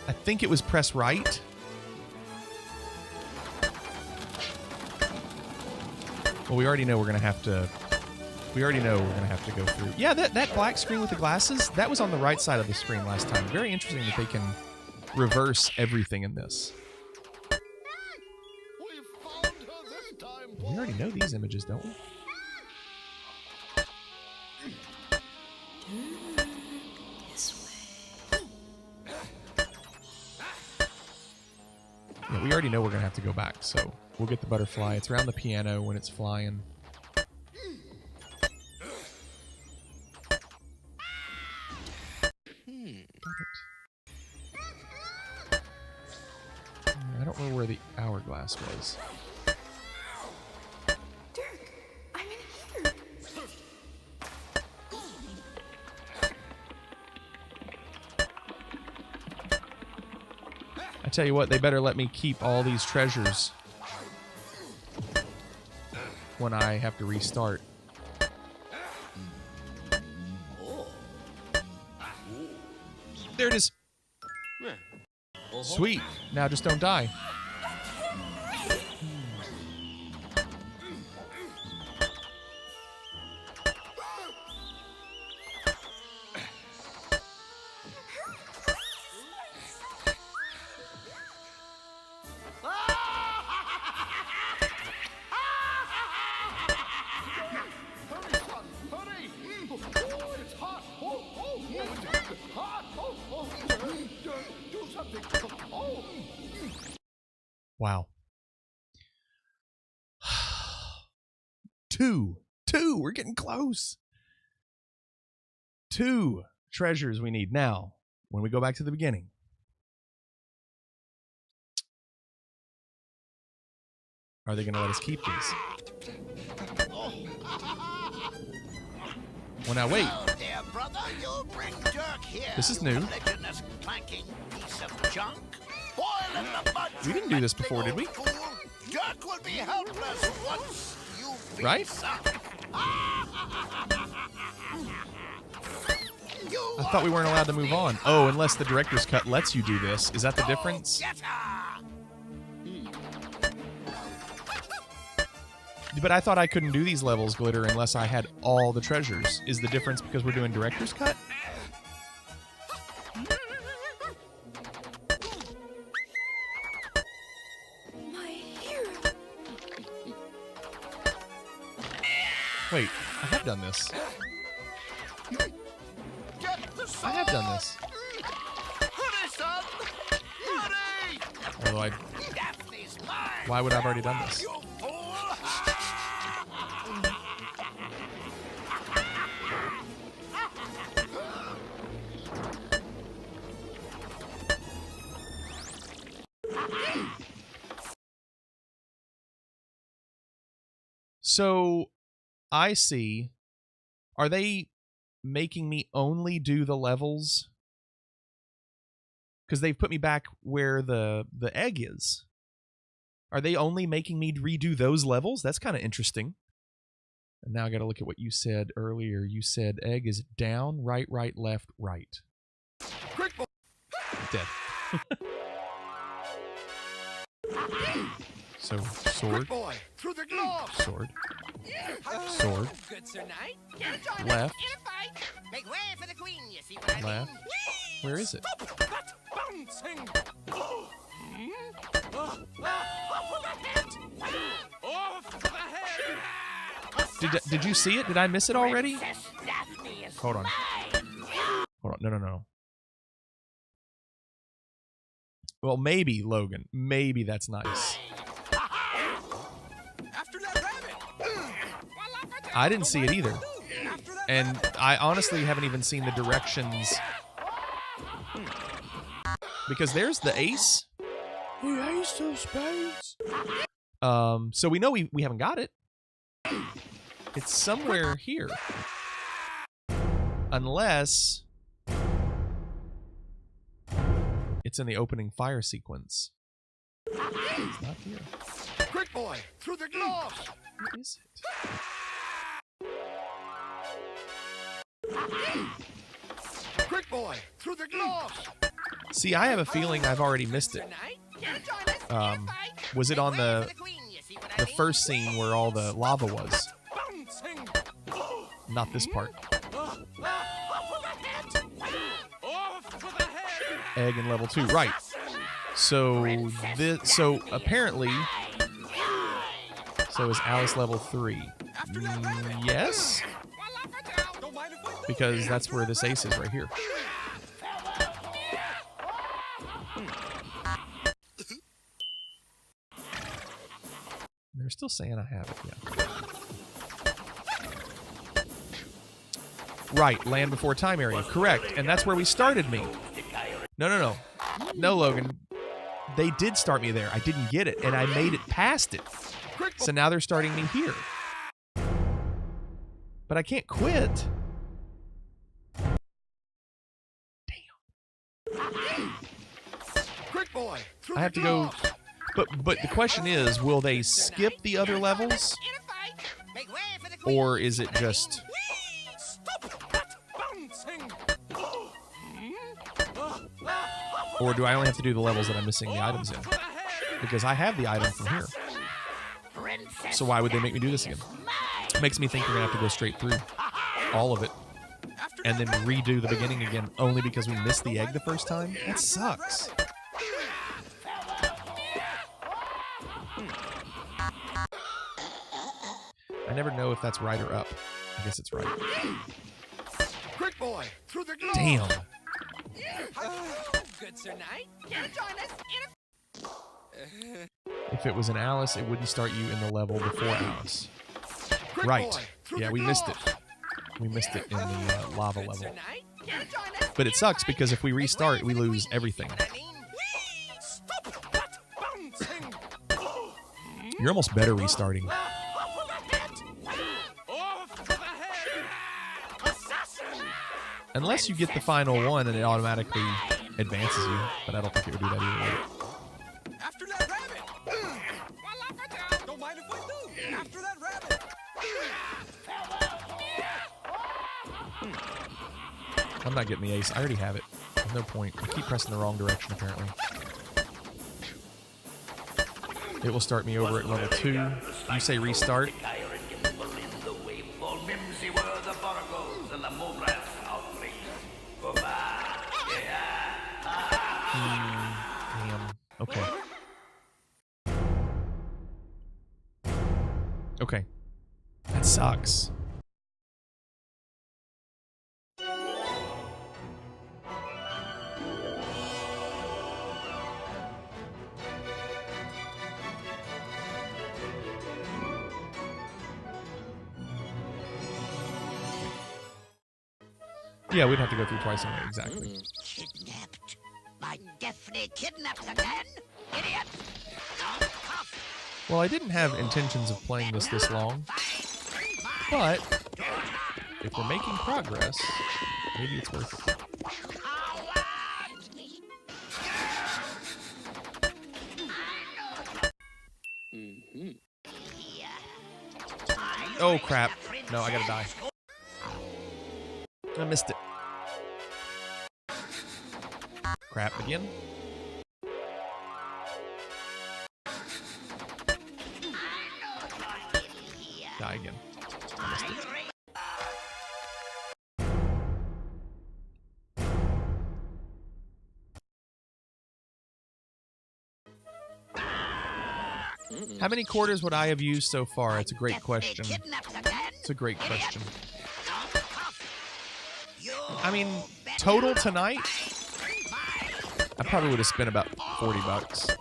I think it was press right. Well, we already know we're gonna have to. We already know we're gonna have to go through. Yeah, that black screen with the glasses, that was on the right side of the screen last time. Very interesting that they can reverse everything in this. We already know these images, don't we? Yeah, we already know we're gonna have to go back, so we'll get the butterfly. It's around the piano when it's flying. I don't know where the hourglass was. Dirk, I'm in here. I tell you what, they better let me keep all these treasures when I have to restart. There it is. Sweet. Now just don't die. Wow. Two. We're getting close. 2 treasures we need. Now, when we go back to the beginning. Are they going to let us keep these? Well, now wait. Oh, dear brother, you bring Dirk here. This is new. Religionous clanking piece of junk. Boil in the mud. We didn't do this before, did we? Dirk will be helpless once you've been Right? sunk. I thought we weren't allowed to move on. Oh, unless the director's cut lets you do this. Is that the difference? But I thought I couldn't do these levels, Glitter, unless I had all the treasures. Is the difference because we're doing director's cut? My hero. Wait, I have done this. I have done this. Hurry, son! Hurry! Although why would I have already done this? So, I see. Are they making me only do the levels? Because they've put me back where the egg is. Are they only making me redo those levels? That's kind of interesting. And now I got to look at what you said earlier. You said egg is down, right, left, right. Dead. So, sword. Boy, through the glove. Sword. Sword. Good Sir Knight. Here to join Left. us in a fight. Make way for the queen, you see what I Left. mean? Where is it? Stop that bouncing. Off the head. Off the head. Did you see it? Did I miss it already? Hold on. Hold on. No. Well, maybe, Logan. Maybe that's nice. After I didn't see it either. And I honestly haven't even seen the directions. Because there's the ace. The ace of spades. So we know we haven't got it. It's somewhere here. Unless it's in the opening fire sequence. It's not here. Quick, boy! Through the glass! Where is it? Quick, boy! Through the glass! See, I have a feeling I've already missed it. Was it on the first scene where all the lava was? Not this part. Egg in level 2, right? So apparently, so is Alice level 3? Yes, because that's where this ace is right here. They're still saying I have it, yeah. Right, Land Before Time area, correct. And that's where we started me. No, Logan. They did start me there. I didn't get it, and I made it past it. So now they're starting me here. But I can't quit. Damn. Quick, boy! I have to go... But the question is, will they skip the other levels? Or is it just... Or do I only have to do the levels that I'm missing the items in? Because I have the item from here. So why would they make me do this again? It makes me think we're going to have to go straight through all of it. And then redo the beginning again, only because we missed the egg the first time? That sucks. I never know if that's right or up. I guess it's right. Quick, boy! Through the glass! Damn. Good Sir Knight, here to join us If it was an Alice, it wouldn't start you in the level before Alice. Right. Yeah, we missed it. We missed it in the lava level. But it sucks because if we restart, we lose everything. You're almost better restarting. Unless you get the final one and it automatically advances you, but I don't think it would do that either way. After that rabbit! Don't mind if I do! After that rabbit! I'm not getting the ace. I already have it. There's no point. I keep pressing the wrong direction, apparently. It will start me over at level 2. You say restart. Damn. Okay. Okay. That sucks. Yeah, we'd have to go through twice anyway, exactly. Kidnapped? My definitely kidnapped again? Idiot! Well, I didn't have intentions of playing this long, but if we're making progress, maybe it's worth it. Oh, crap. No, I gotta die. I missed it. Crap again. Die again. I missed it. How many quarters would I have used so far? It's a great question. It's a great question. I mean, total tonight, I probably would have spent about $40.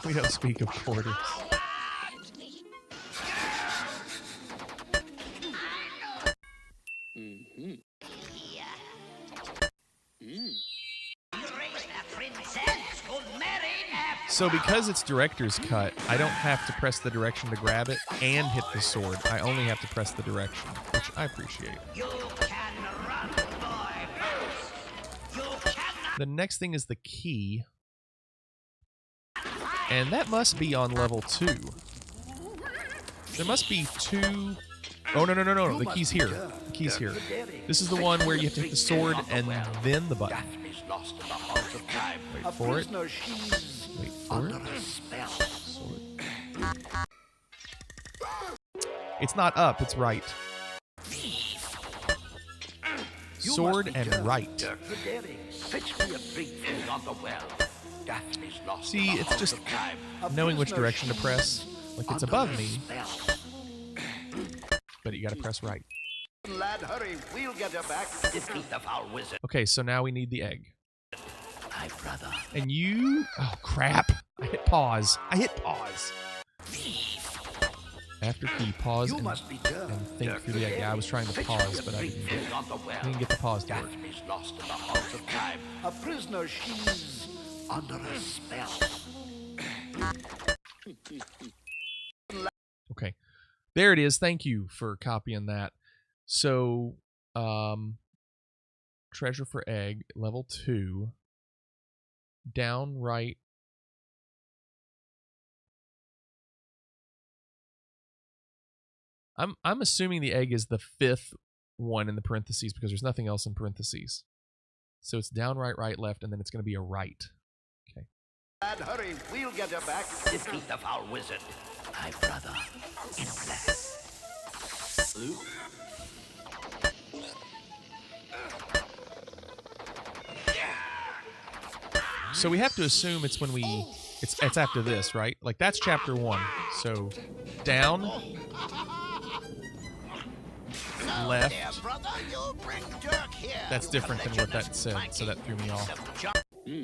We don't speak of quarters. So because it's director's cut, I don't have to press the direction to grab it and hit the sword. I only have to press the direction, which I appreciate. The next thing is the key. And that must be on level 2. There must be 2... Oh, no. The key's here. The key's here. This is the one where you have to hit the sword and then the button. Wait for it. Wait for it. Sword. It's not up, it's right. Sword and right. See, it's just knowing which direction to press. Like, it's above me. But you gotta press right. Lad, hurry. We'll get her back. Defeat the foul wizard. Okay, so now we need the egg. My brother. And you... Oh, crap. I hit pause. After key, pause and think through the egg. Yeah, I was trying to pause, but I didn't get the pause to work. A prisoner, she's under a spell. Okay. There it is. Thank you for copying that. So, treasure for egg, level 2. Down right. I'm assuming the egg is the 5th one in the parentheses because there's nothing else in parentheses. So it's down right, right, left, and then it's going to be a right. Okay. Lad, hurry. We'll get her back. Defeat the foul wizard. My brother in black. So we have to assume it's when we... It's after this, right? Like, that's chapter 1. So, down. Left. That's different than what that said, so that threw me off.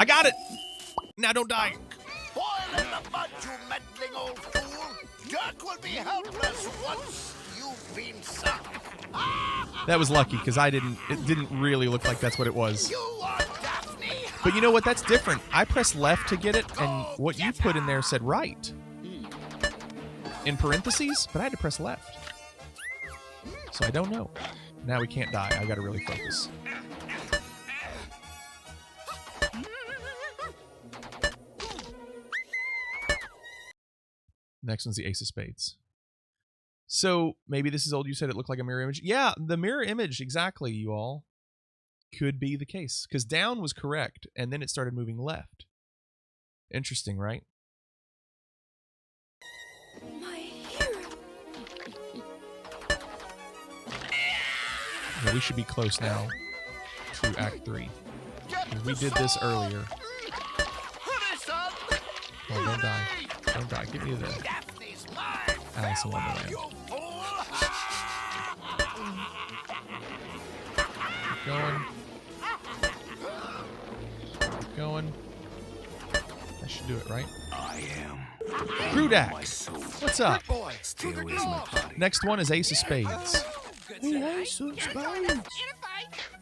I got it! Now don't die. Boil in the mud, you meddling old fool. Dirk will be helpless once you've been sunk. That was lucky, because it didn't really look like that's what it was. But you know what? That's different. I pressed left to get it, and what you put in there said right. In parentheses, but I had to press left. So I don't know. Now we can't die. I gotta really focus. Next one's the Ace of Spades. So maybe this is old. You said it looked like a mirror image. Yeah, the mirror image, exactly, you all. Could be the case. Because down was correct, and then it started moving left. Interesting, right? My hero. Yeah, we should be close now to Act 3. We did this earlier. Oh, don't die. Don't die. Give me the Alice in Wonderland. Keep going. Keep going. That should do it, right? I am. Krudak! What's up? Next one is Ace of Spades. Ace of Spades.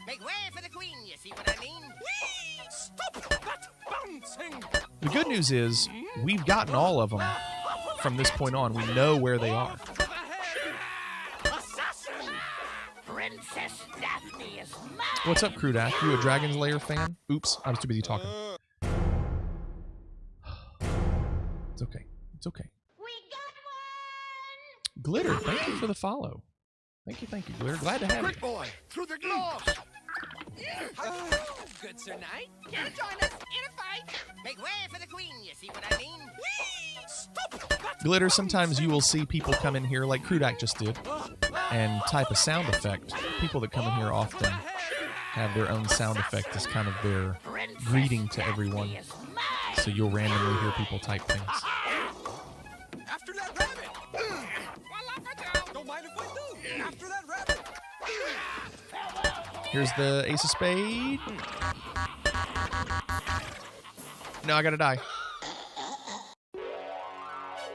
Make way for the queen, you see what I mean? Stop that bouncing! The good news is, we've gotten all of them from this point on. We know where they are. Princess Daphne is mine. What's up, Krudak? You a Dragon's Lair fan? Oops, I was too busy talking. It's okay. It's okay. We got one. Glitter, thank you for the follow. Thank you, Glitter. Glad to have you. Boy, through the glass. Good Sir Knight, here to join us in a fight. Make way for the queen, you see what I mean? Stop that! Glitter, sometimes you will see people come in here, like Krudak just did, and type a sound effect. People that come in here often have their own sound effect as kind of their greeting to everyone. So you'll randomly hear people type things. After that rabbit! Don't mind if I do! After that rabbit! Here's the Ace of Spades. No, I gotta die.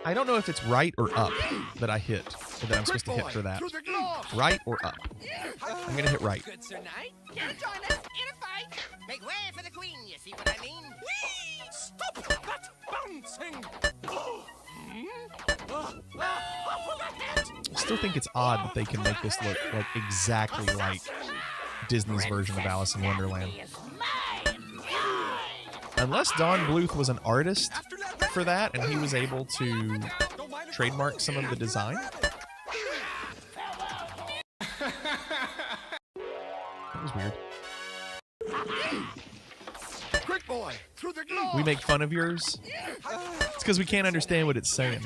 I don't know if it's right or up that I hit, or that I'm supposed to hit for that. Right or up? I'm going to hit right. Good Sir Knight, here to join us in a fight. Make way for the queen, you see what I mean? Whee! Stop that bouncing! I still think it's odd that they can make this look like exactly like Disney's version of Alice in Wonderland. Unless Don Bluth was an artist for that and he was able to trademark some of the design. That was weird. Quick boy, through the gloves. We make fun of yours? It's because we can't understand what it's saying.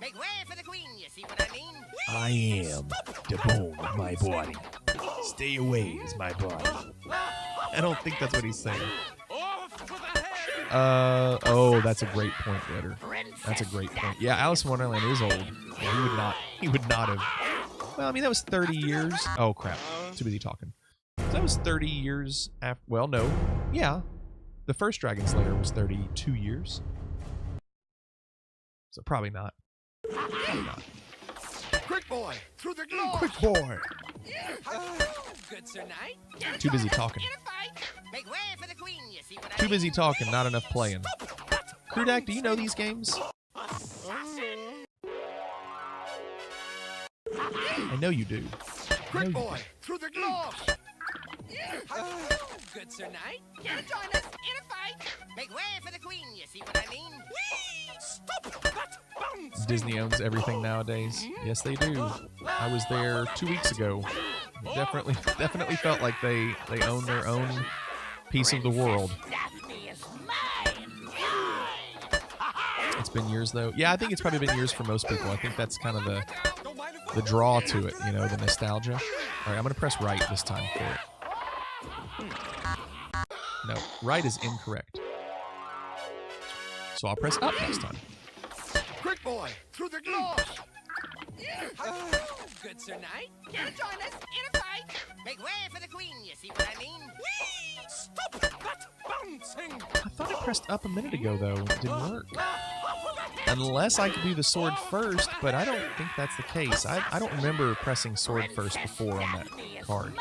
Make way for the queen, you see what I mean? I am the bone of my body. Stay away is my body. I don't think that's what he's saying. Oh, that's a great point, Ritter. That's a great point. Yeah, Alice in Wonderland is old. Yeah, he would not have. Well, I mean, that was 30 years. Oh, crap. Too busy talking. So that was 30 years after. Well, no. Yeah. The first Dragon Slayer was 32 years. So probably not. Probably not. Quick boy, through the gloves. Quick boy. Good Sir Knight. Too busy talking. Make way for the queen, you see what I Too busy talking, not enough playing. Krudak, do you know these games? I know you do. Quick boy, through the gloves. Good Sir Knight, here to join us in a fight. Make way for the queen, you see what I mean? Whee! Stop that bouncing! Disney owns everything nowadays. Yes, they do. I was there 2 weeks ago. Definitely felt like they own their own piece of the world. It's been years though. Yeah, I think it's probably been years for most people. I think that's kind of the draw to it, you know, the nostalgia. All right, I'm gonna press right this time for it. No, right is incorrect. So I'll press up next time. Quick boy, through the gloves. Good Sir Knight, here to join us in a fight. Make way for the queen, you see what I mean? Whee! Stop that bouncing! I thought I pressed up a minute ago, though. It didn't work. Unless I could do the sword first, but I don't think that's the case. I don't remember pressing sword first before on that card.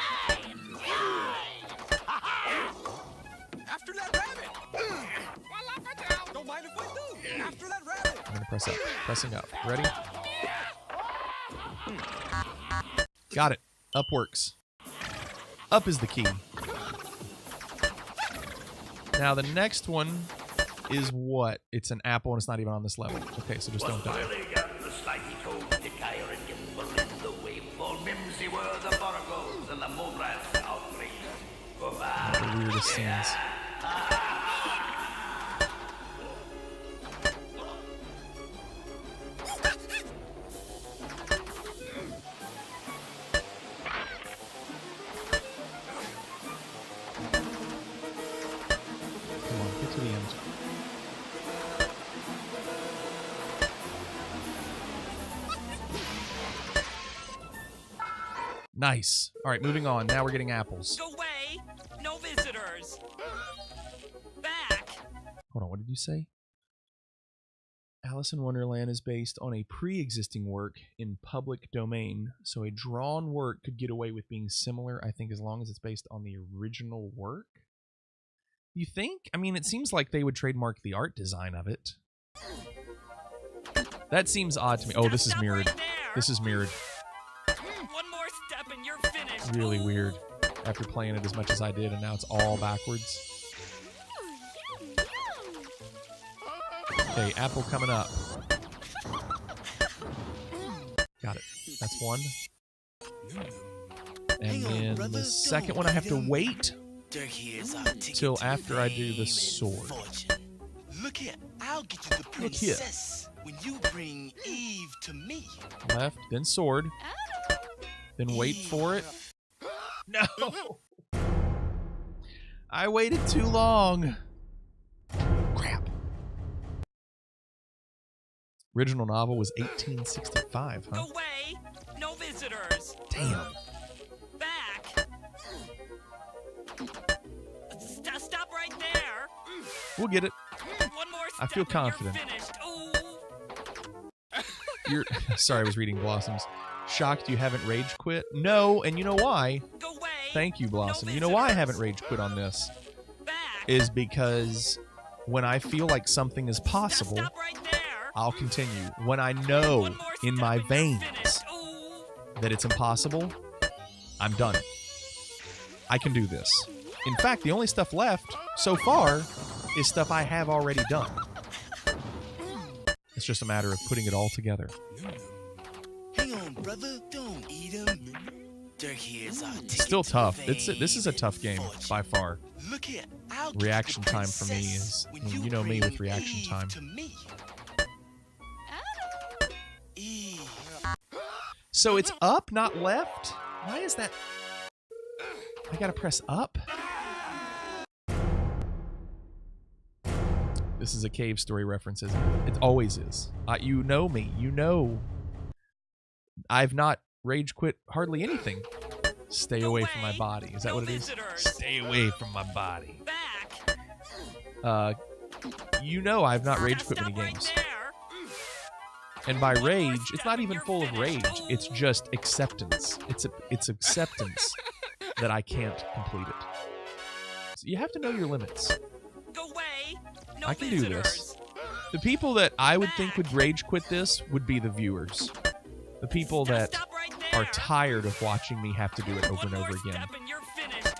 After that rabbit! Don't mind if I do! After that rabbit! I'm going to press up. Pressing up. Ready? Got it. Up works. Up is the key. Now the next one is what? It's an apple and it's not even on this level. Okay, so just don't die. The weirdest scenes. To the end. Nice. All right, moving on. Now we're getting apples. Go away! No visitors! Back! Hold on, what did you say? Alice in Wonderland is based on a pre-existing work in public domain, so a drawn work could get away with being similar, I think, as long as it's based on the original work. You think? I mean, it seems like they would trademark the art design of it. That seems odd to me. Oh, this is mirrored. This is mirrored. One more step and you're finished. Really weird. After playing it as much as I did, and now it's all backwards. Okay, apple coming up. Got it. That's one. And then the second one I have to wait till after I do the sword. Look here, I'll get you the princess when you bring Eve to me. Left, then sword. Then wait for it. No! I waited too long. Crap. Original novel was 1865, huh? Go away! No visitors! Damn. Back! Stop right there! We'll get it. One more I feel step and confident. you're finished. Ooh. You're sorry, I was reading Blossoms. Shocked you haven't rage quit? No, and you know why? Go away. Thank you, Blossom. No You know why I haven't rage quit on this? Back. Is because when I feel like something is possible, Stop right there. I'll continue. When I know in my veins that it's impossible, I'm done. I can do this. In fact, the only stuff left so far is stuff I have already done. It's just a matter of putting it all together. Hang on, brother. Don't eat him. Dirk here's our ticket It's still to tough. fame This is a tough game by far. Look here. I'll get you Reaction the time for me is, princess when you know me with bring reaction Eve time. to me. Eve. So it's up, not left? Why is that? I gotta press up? This is a Cave Story reference, isn't it? It always is. You know me. You know. I've not rage quit hardly anything. Stay away from my body. Is that what it is? Stay away from my body. You know I've not rage quit many games. And by rage, it's not even full of rage. It's just acceptance. It's acceptance that I can't complete it. So you have to know your limits. Go away. No I can do visitors. this. The people that I would think would rage quit this would be the viewers. The people that are tired of watching me have to do it over and over again.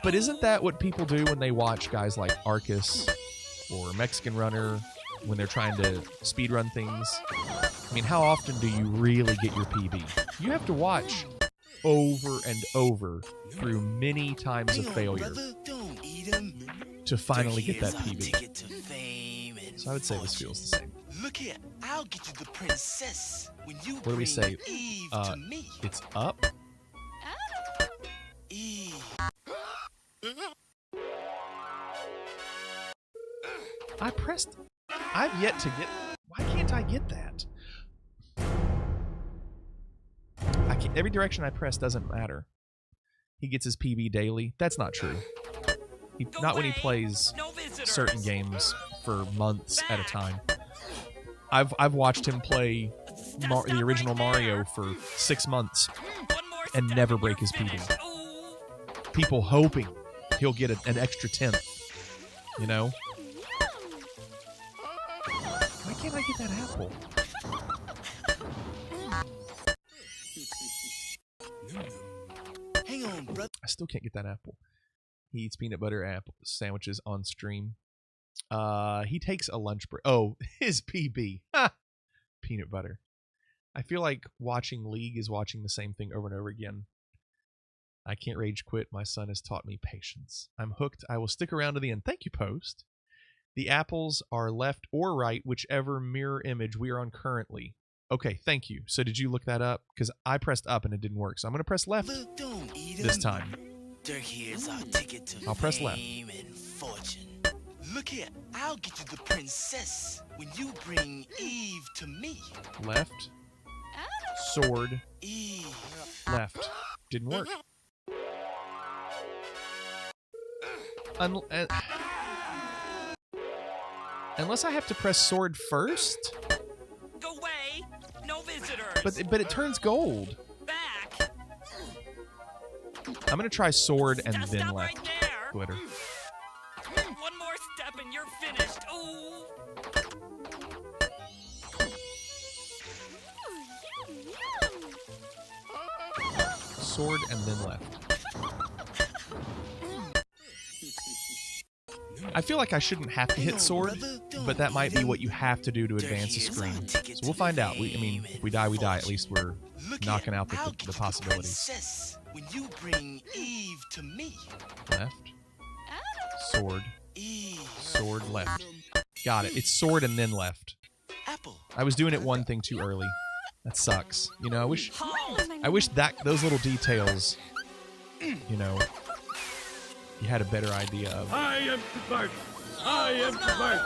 But isn't that what people do when they watch guys like Arcus or Mexican Runner when they're trying to speedrun things? I mean, how often do you really get your PB? You have to watch over and over through many times of failure to finally get that PB. So I would say this feels the same. Look here. I'll get you the princess when you What do we say? Eve to me. It's up. Eve. I pressed. I've yet to get. Why can't I get that? I can't, every direction I press doesn't matter. He gets his PB daily. That's not true. Not when he plays certain games for months at a time. I've watched him play the original Mario for 6 months and never break his PB. People hoping he'll get an extra 10th. You know? Why can't I get that apple? Hang on, brother. I still can't get that apple. He eats peanut butter apple sandwiches on stream. He takes a lunch break. Oh, his PB. Ha! Peanut butter. I feel like watching League is watching the same thing over and over again. I can't rage quit. My son has taught me patience. I'm hooked. I will stick around to the end. Thank you, Post. The apples are left or right, whichever mirror image we are on currently. Okay, thank you. So did you look that up? Because I pressed up and it didn't work. So I'm going to press left this time. Dirk here's our ticket to I'll press left. fame and fortune. Look here. I'll get you the princess when you bring Eve to me. Left. Sword. Eve. Left. Didn't work. Unless I have to press sword first. Go away. No visitors. But it turns gold. Back. I'm gonna try sword and then Stop left. right there. Glitter. One more step and you're finished. Ooh. Sword and then left. I feel like I shouldn't have to hit sword, but that might be what you have to do to advance a screen. So we'll find out. I mean, if we die, we die. At least we're knocking out the possibilities. When you bring Eve to me. Left. Sword. Sword, left. Got it. It's sword and then left. I was doing it one thing too early. That sucks. You know, I wish that those little details, you know, you had a better idea of. I am smart. I am smart.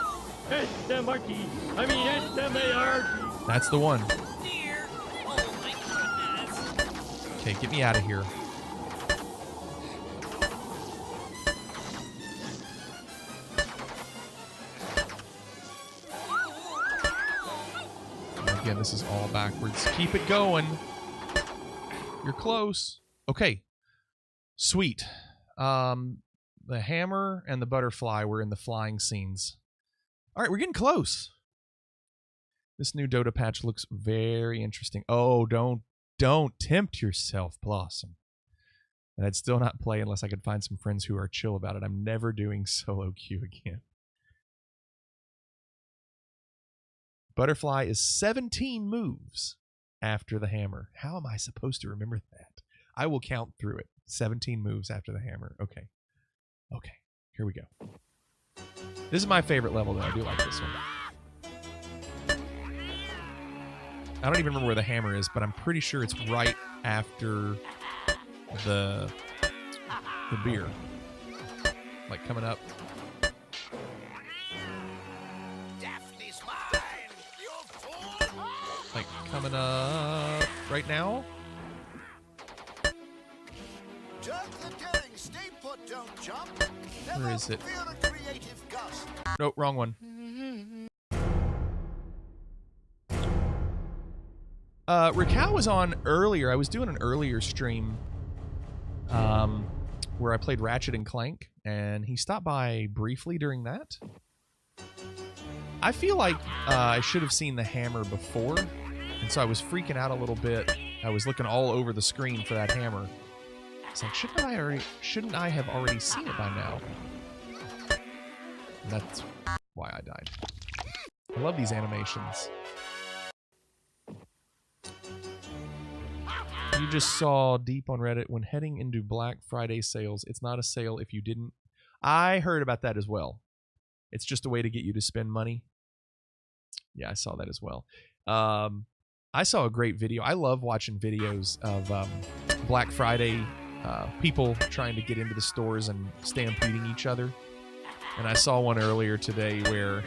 S-M-R-T. I mean S-M-A-R-T. That's the one. Dear. Oh my goodness. Okay, get me out of here. Again, this is all backwards. Keep it going. You're close. Okay. Sweet. The hammer and the butterfly were in the flying scenes. All right, we're getting close. This new Dota patch looks very interesting. Oh, don't tempt yourself, Blossom. And I'd still not play unless I could find some friends who are chill about it. I'm never doing solo queue again. Butterfly is 17 moves after the hammer. How am I supposed to remember that? I will count through it. 17 moves after the hammer. Okay. Okay. Here we go. This is my favorite level, though. I do like this one. I don't even remember where the hammer is, but I'm pretty sure it's right after the beer. Like coming up. Daphne's mine, you fool! Like coming up right now. Jerk the daring, stay put, don't jump. Where is it? Feel a creative gust. Nope, wrong one. Raquel was on earlier. I was doing an earlier stream where I played Ratchet and Clank, and he stopped by briefly during that. I feel like I should have seen the hammer before, and so I was freaking out a little bit. I was looking all over the screen for that hammer. It's like, shouldn't I have already seen it by now? And that's why I died. I love these animations. You just saw deep on Reddit, when heading into Black Friday sales, it's not a sale if you didn't. I heard about that as well. It's just a way to get you to spend money. Yeah, I saw that as well. I saw a great video. I love watching videos of Black Friday people trying to get into the stores and stampeding each other. And I saw one earlier today where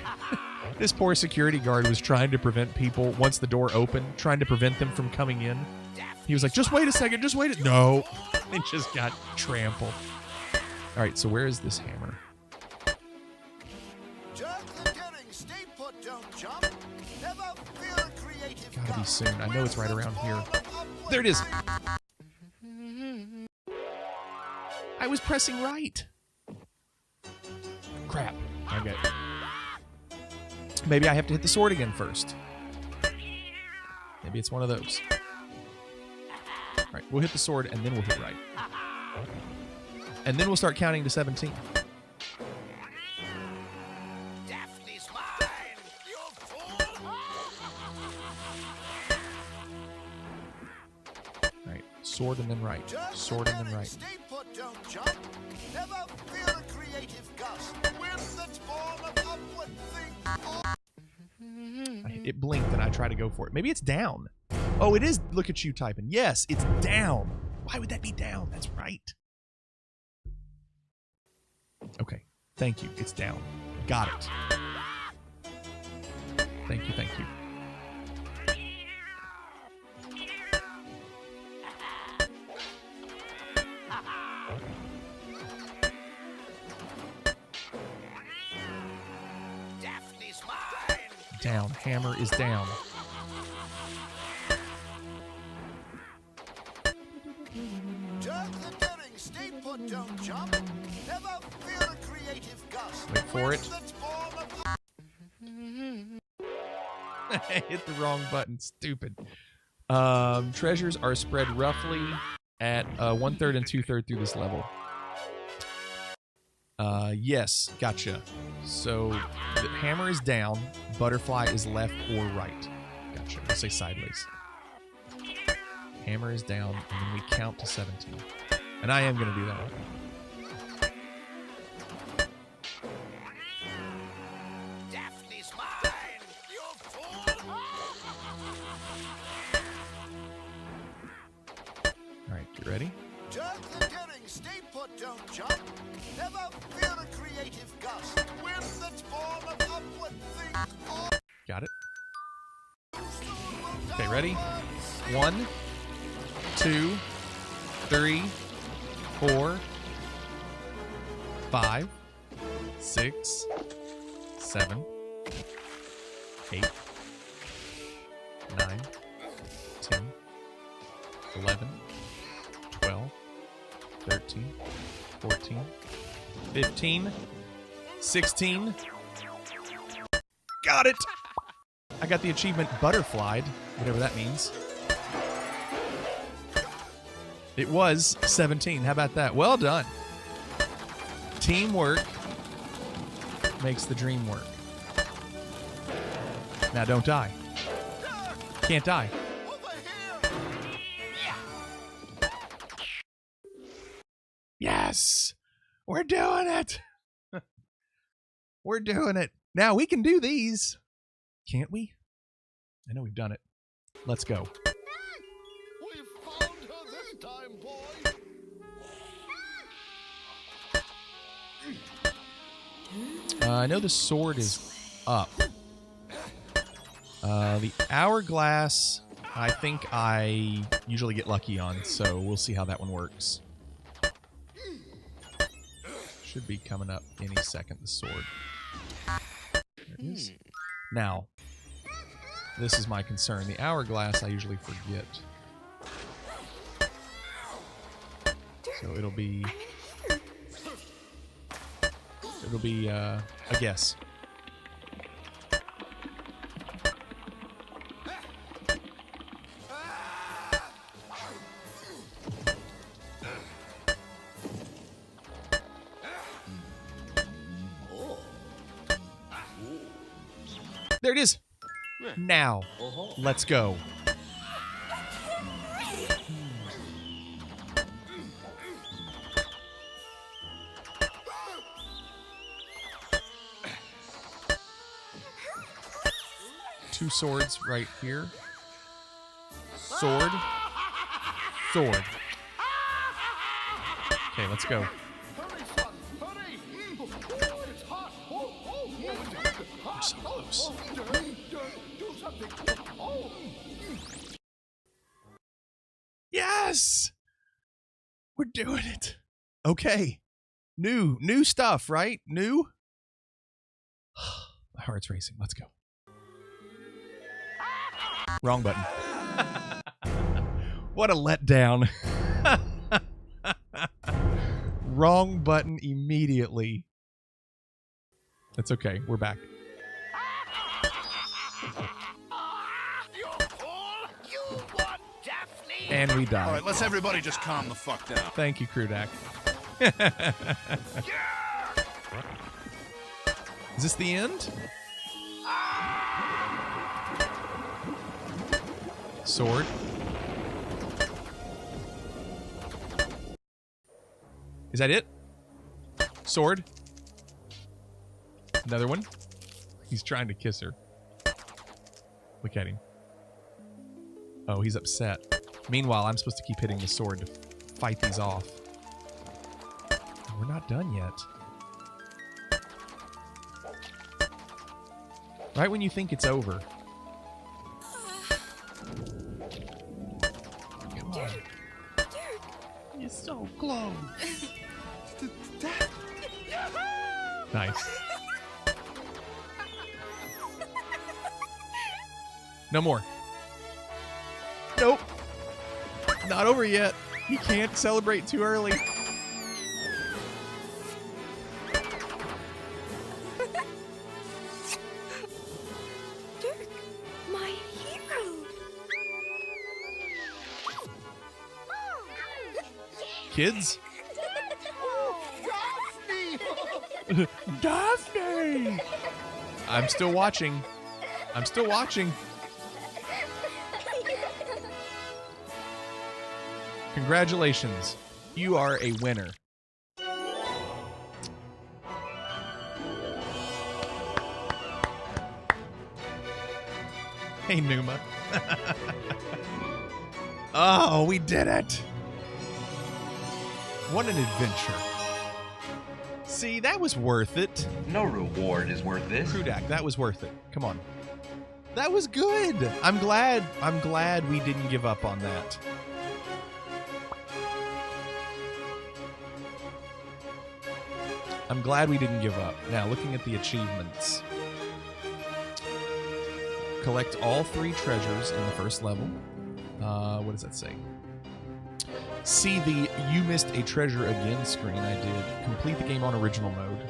this poor security guard was trying to prevent people, once the door opened, trying to prevent them from coming in. He was like, just wait a second, just wait a... No. They just got trampled. All right, so where is this hammer? Jerk the daring, stay put, don't jump. Never feel a creative Gotta be soon. I know it's right around here. There it is. I was pressing right. Crap. Okay. Maybe I have to hit the sword again first. Maybe it's one of those. All right, we'll hit the sword and then we'll hit right. And then we'll start counting to 17. Daphne's mine, you fool! All right, sword and then right. Sword and then right. Stay put, don't jump. Never feel a creative gust. Wind that's born of upward think. It blinked and I tried to go for it. Maybe it's down. Oh, it is. Look at you typing. Yes, it's down. Why would that be down? That's right. Okay. Thank you. It's down. Got it. Thank you. Thank you. Daphne's mine. Down. Hammer is down. Jerk the daring, stay put, don't jump. Never feel a creative gust. Wait for it. That's born of I hit the wrong button. Stupid. Treasures are spread roughly at 1/3 and 2/3 through this level. Yes, gotcha. So the hammer is down, butterfly is left or right. Gotcha. Let's say sideways. Hammer is down, and then we count to 17. And I am going to do that one. Daphne's mine, you fool! All right, get ready? Jerk the daring, stay put, don't jump. Never feel a creative gust. Wind that's born of upward think. Got it. Okay, ready? 1, 2, 3, 4, 5, 6, 7, 8, 9, 10, 11, 12, 13, 14, 15, 16. Got it! I got the achievement butterflied, whatever that means. It was 17. How about that? Well done. Teamwork makes the dream work. Now don't die. Can't die. Yes! We're doing it! We're doing it. Now we can do these. Can't we? I know we've done it. Let's go. We found her this time, boy. I know the sword is up. The hourglass, I think I usually get lucky on, so we'll see how that one works. Should be coming up any second, the sword. There it is. Now, this is my concern. The hourglass I usually forget. So it'll be a guess. There it is. Now, let's go. Two swords right here. Sword. Sword. Okay, let's go. We're so close. Yes! We're doing it. Okay. New stuff, right? New? My heart's racing. Let's go. Wrong button. What a letdown. Wrong button immediately. That's okay. We're back. And we die. All right, let's everybody just calm the fuck down. Thank you, Krudak. Is this the end? Sword. Is that it? Sword. Another one. He's trying to kiss her. Look at him. Oh, he's upset. Meanwhile, I'm supposed to keep hitting the sword to fight these off. We're not done yet. Right when you think it's over. Come on. You're so close. Nice. No more. Nope. Not over yet. You can't celebrate too early. Dirk, my hero. Kids? Daphne! I'm still watching. I'm still watching. Congratulations. You are a winner. Hey, Numa. Oh, we did it. What an adventure. See, that was worth it. No reward is worth this. Krudak, that was worth it. Come on. That was good. I'm glad we didn't give up on that. I'm glad we didn't give up. Now, looking at the achievements. collect all 3 treasures in the first level. What does that say? See the "You missed a treasure again" screen. I did. Complete the game on original mode.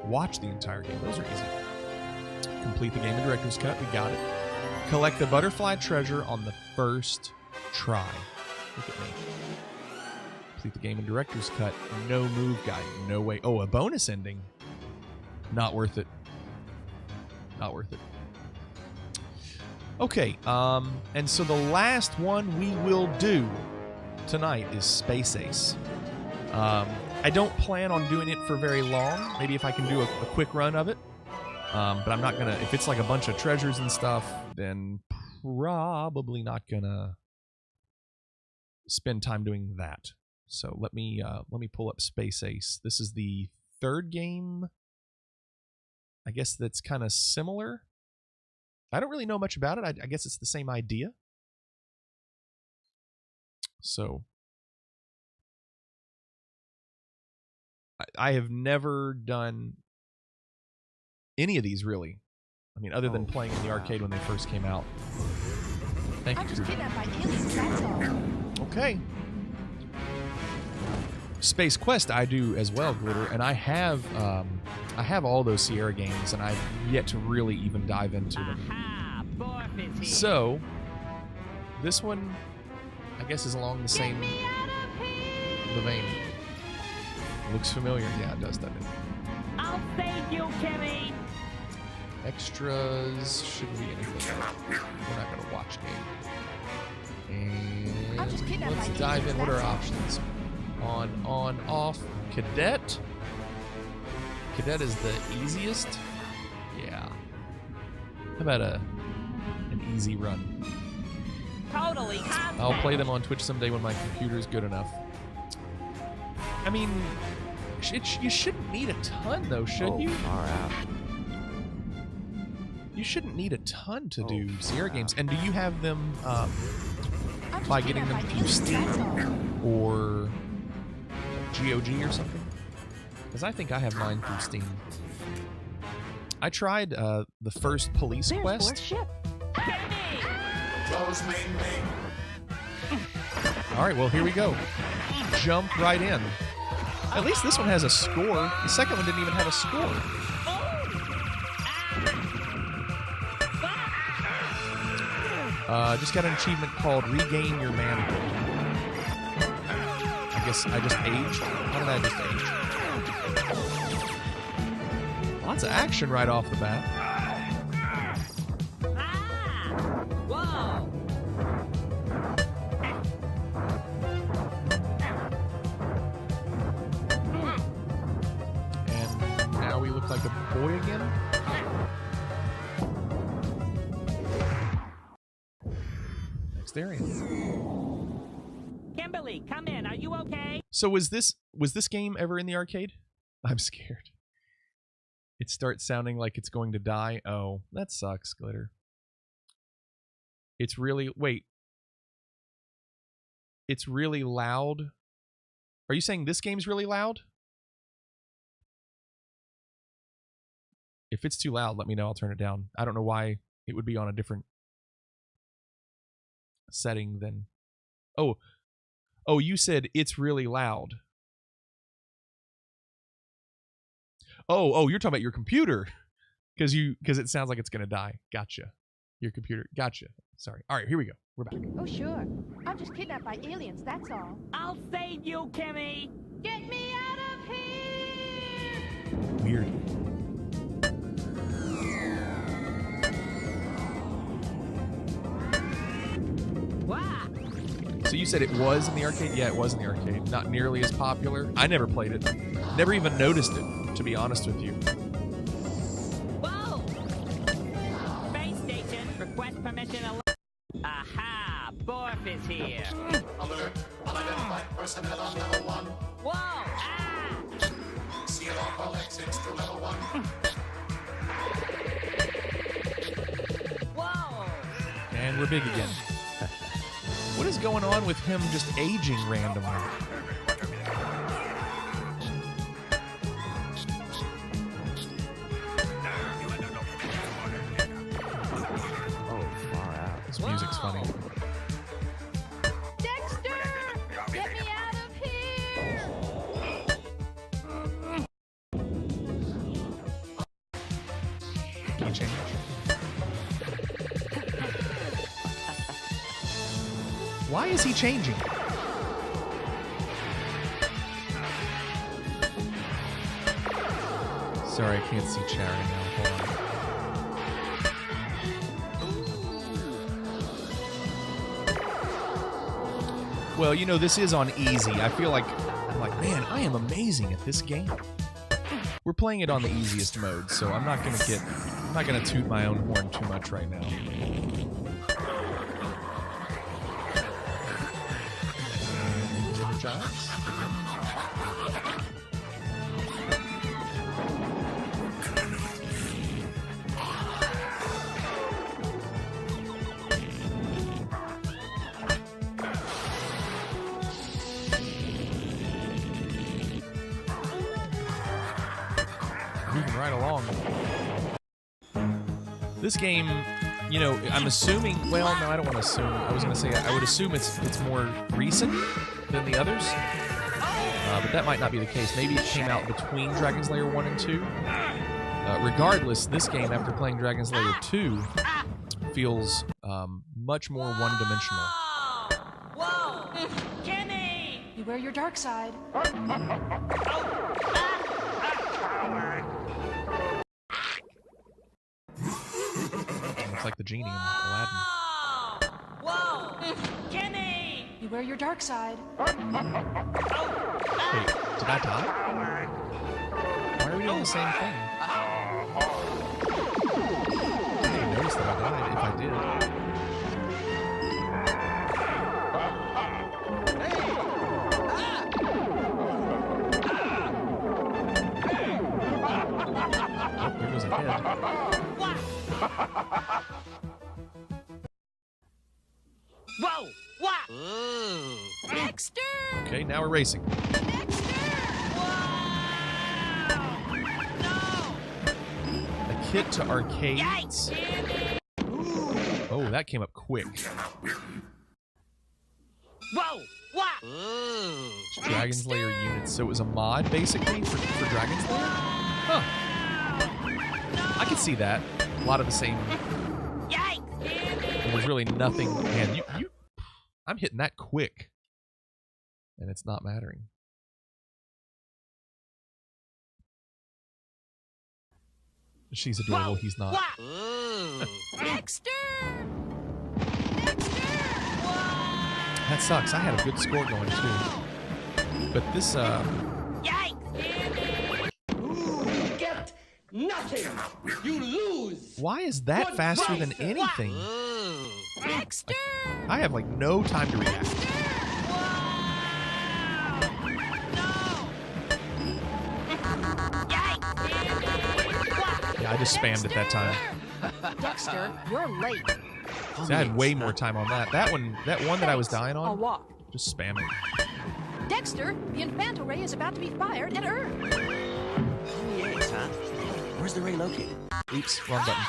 Watch the entire game. Those are easy. Complete the game in Director's Cut. We got it. Collect the butterfly treasure on the first try. Look at me. Complete the game in Director's Cut. No move guide. No way. Oh, a bonus ending. Not worth it. Not worth it. Okay, and so the last one we will do tonight is Space Ace. I don't plan on doing it for very long. Maybe if I can do a quick run of it. But I'm not gonna, if it's like a bunch of treasures and stuff, then probably not gonna spend time doing that. So let me pull up Space Ace. This is the 3rd game, I guess, that's kind of similar. I don't really know much about it. I guess it's the same idea. So I have never done any of these, really. I mean, other than playing in the arcade when they first came out. Thank you. Okay. Space Quest I do as well, Glitter, and I have all those Sierra games, and I've yet to really even dive into them. So this one, I guess, is along the same vein. Looks familiar. Yeah, it does, doesn't it? I'll save you, Kimmy. Extras shouldn't be anything. We're not going to watch game. And let's dive in. What are our options? On, off. Cadet. Cadet is the easiest. Yeah. How about an easy run? Totally. I'll play them on Twitch someday when my computer's good enough. I mean, you shouldn't need a ton, though, should you? Far out. You shouldn't need a ton to do Sierra games. And do you have them by getting them through Steam or GOG or something? Because I think I have mine through Steam. I tried the first Police Quest. All right, well, here we go. Jump right in. At least this one has a score. The second one didn't even have a score. Just got an achievement called Regain Your Manhood. I guess I just aged. How did I just age? Lots of action right off the bat. Whoa! And now we look like a boy again. Next area. Kimberly, come in. Are you okay? So was this game ever in the arcade? I'm scared. It starts sounding like it's going to die. Oh, that sucks, Glitter. It's really... Wait. It's really loud? Are you saying this game's really loud? If it's too loud, let me know. I'll turn it down. I don't know why it would be on a different setting than... Oh, you said it's really loud. Oh, you're talking about your computer. Because it sounds like it's going to die. Gotcha. Your computer. Gotcha. Sorry. All right, here we go. We're back. Oh, sure. I'm just kidnapped by aliens, that's all. I'll save you, Kimmy. Get me out of here! Weird. Wow. So you said it was in the arcade? Yeah, it was in the arcade. Not nearly as popular. I never played it. Never even noticed it, to be honest with you. Whoa! Space station, request permission. Aha! Borf is here. Alert! Unidentified personnel on level 1. Whoa! Ah! Seal off all exits to level 1. Whoa! And we're big again. What is going on with him just aging randomly? funny. Dexter! Get me out of here! Can you change? Why is he changing? Sorry, I can't see chat right now. Hold on. Well, you know, this is on easy. I feel like, I'm like, man, I am amazing at this game. We're playing it on the easiest mode, so I'm not gonna toot my own horn too much right now. Giants? Moving right along. This game, you know, I'm assuming. Well, no, I don't want to assume. I was going to say I would assume it's more recent than the others, but that might not be the case. Maybe it came out between Dragon's Lair 1 and 2. Regardless, this game, after playing Dragon's Lair 2, feels much more one-dimensional. Whoa! Kenny! Beware your dark side. Looks like the genie in Aladdin. Whoa! Kenny! Beware your dark side. Wait, did I die? Why are we doing the same thing? I didn't notice that I died, if I did. Oh, there goes a head. Whoa! What? Ooh. Dexter! Okay, now we're racing. A kit to arcades. Oh, that came up quick. Whoa! What? Ooh. Dragon's Lair units. So it was a mod, basically, for Dragon's Lair? Huh. I could see that. A lot of the same. There's really nothing. Man, I'm hitting that quick. And it's not mattering. She's adorable, he's not. Dexter! That sucks. I had a good score going too. But this Get nothing! You lose! why is that faster than anything? Dexter! I have like no time to react. Yeah, I just spammed it that time. Dexter, you're late. See, I had way more time on that. That one that I was dying I'll on, walk. just spam it. Dexter, the Infanto ray is about to be fired at Earth. Yes, huh? Where's the ray located? Oops, wrong button.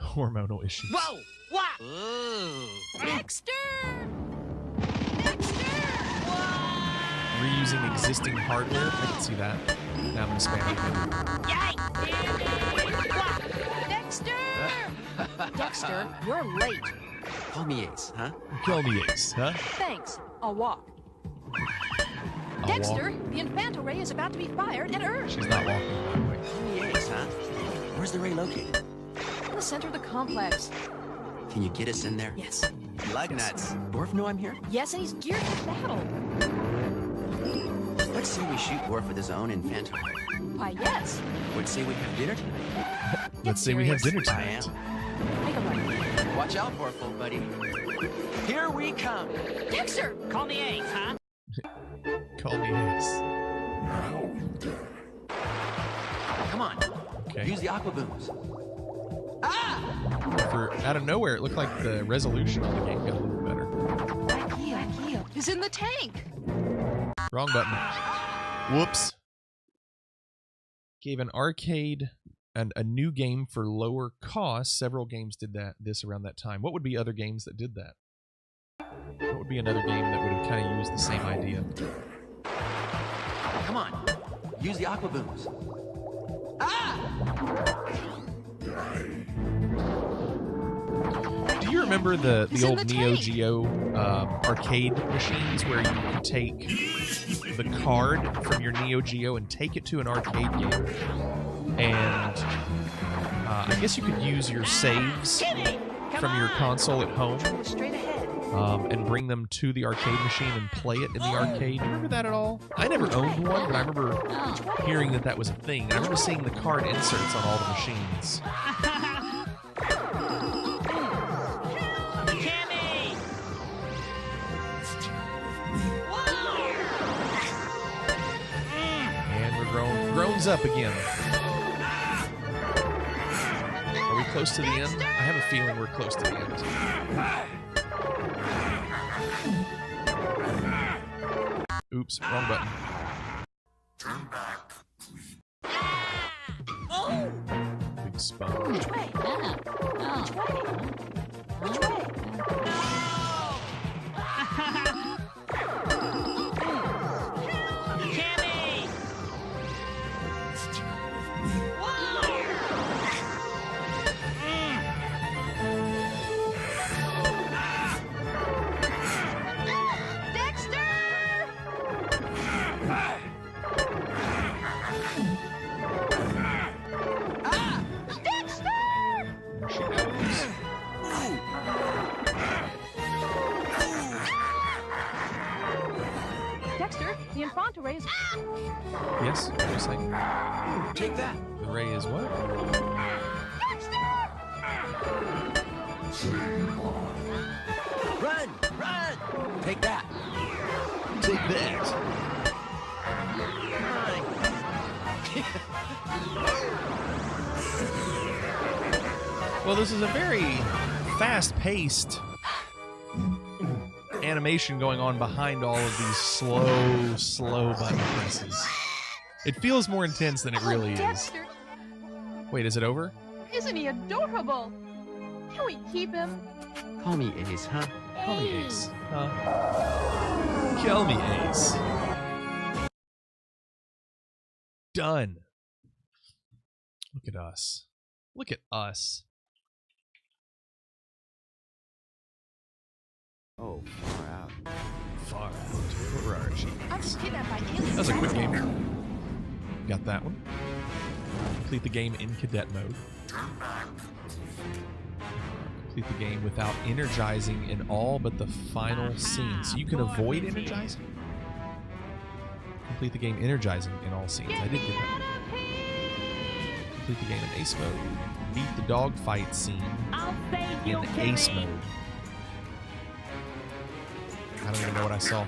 Hormonal issues. Whoa! What? Ooh. Dexter! Reusing existing hardware. I can see that. Now I'm gonna spam it. Dexter! Dexter, you're late. Call me Ace, huh? Call me Ace, huh? Thanks. I'll walk. Dexter, the Infanto ray is about to be fired at Earth. She's not walking, by the way. Call me Ace, huh? Where's the ray located? In the center of the complex. Can you get us in there? Yes. Lug nuts. Worf know I'm here? Yes, and he's geared for battle. Let's say we shoot Worf with his own Infanto. Why, yes. Let's say we have dinner tonight. Let's say we have dinner I tonight. am. Make a right. Watch out, Worf, old buddy. Here we come. Dexter! Call me Ace, huh? Call me Ace. Come on. Okay. Use the aqua booms. For out of nowhere, it looked like the resolution on the game got a little better. Ikea is in the tank. Wrong button. Whoops. Gave an arcade and a new game for lower cost. Several games did this around that time. What would be other games that did that? What would be another game that would have kind of used the same idea? Come on, use the aqua booms. Do you remember the old Neo Geo arcade machines where you could take the card from your Neo Geo and take it to an arcade game? And I guess you could use your saves from your console at home and bring them to the arcade machine and play it in the arcade. Do you remember that at all? I never owned one, but I remember hearing that was a thing. And I remember seeing the card inserts on all the machines. And we're groans up again. Are we close to the end? I have a feeling we're close to the end. Oops, wrong button. Turn back. Oh! Big sponge. Which way? Which way? Which way? The Infanta Ray is... Yes? What are you saying? Take that. The ray is what? Run! Run! Take that. Take that. Well, this is a very fast-paced animation going on behind all of these slow button presses. It feels more intense than it really is. Wait, is it over? Isn't he adorable? Can we keep him? Call me Ace, huh? Call me Ace. Call me Ace. Done. Look at us. Look at us. Oh, far out. Far out. What were our achievements? I was kidnapped by aliens. That was a quick game. Got that one. Complete the game in cadet mode. Complete the game without energizing in all but the final scene. So you can avoid energizing? Complete the game energizing in all scenes. I did get that. Complete the game in ace mode. Beat the dogfight scene in ace mode. I don't even know what I saw.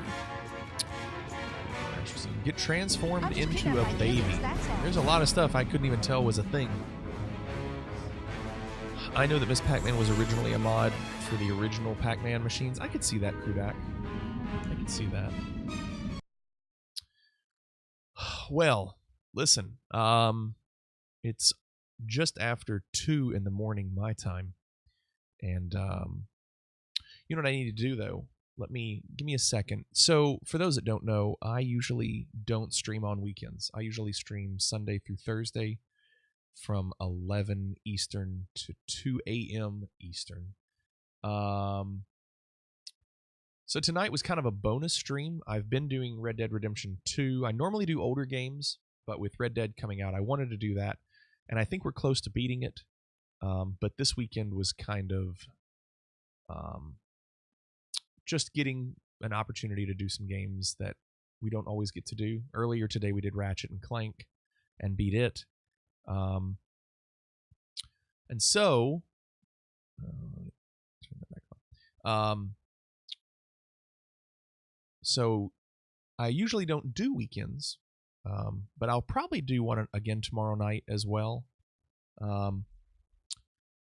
Interesting. Get transformed into a baby. There's a lot of stuff I couldn't even tell was a thing. I know that Miss Pac-Man was originally a mod for the original Pac-Man machines. I could see that, Kudak. I could see that. Well, listen. It's just after 2 in the morning my time. And you know what I need to do, though? Give me a second. So, for those that don't know, I usually don't stream on weekends. I usually stream Sunday through Thursday from 11 Eastern to 2 a.m. Eastern. So tonight was kind of a bonus stream. I've been doing Red Dead Redemption 2. I normally do older games, but with Red Dead coming out, I wanted to do that. And I think we're close to beating it. But this weekend was kind of just getting an opportunity to do some games that we don't always get to do. Earlier today we did Ratchet and Clank and beat it. And so turn that back on. So I usually don't do weekends, but I'll probably do one again tomorrow night as well. And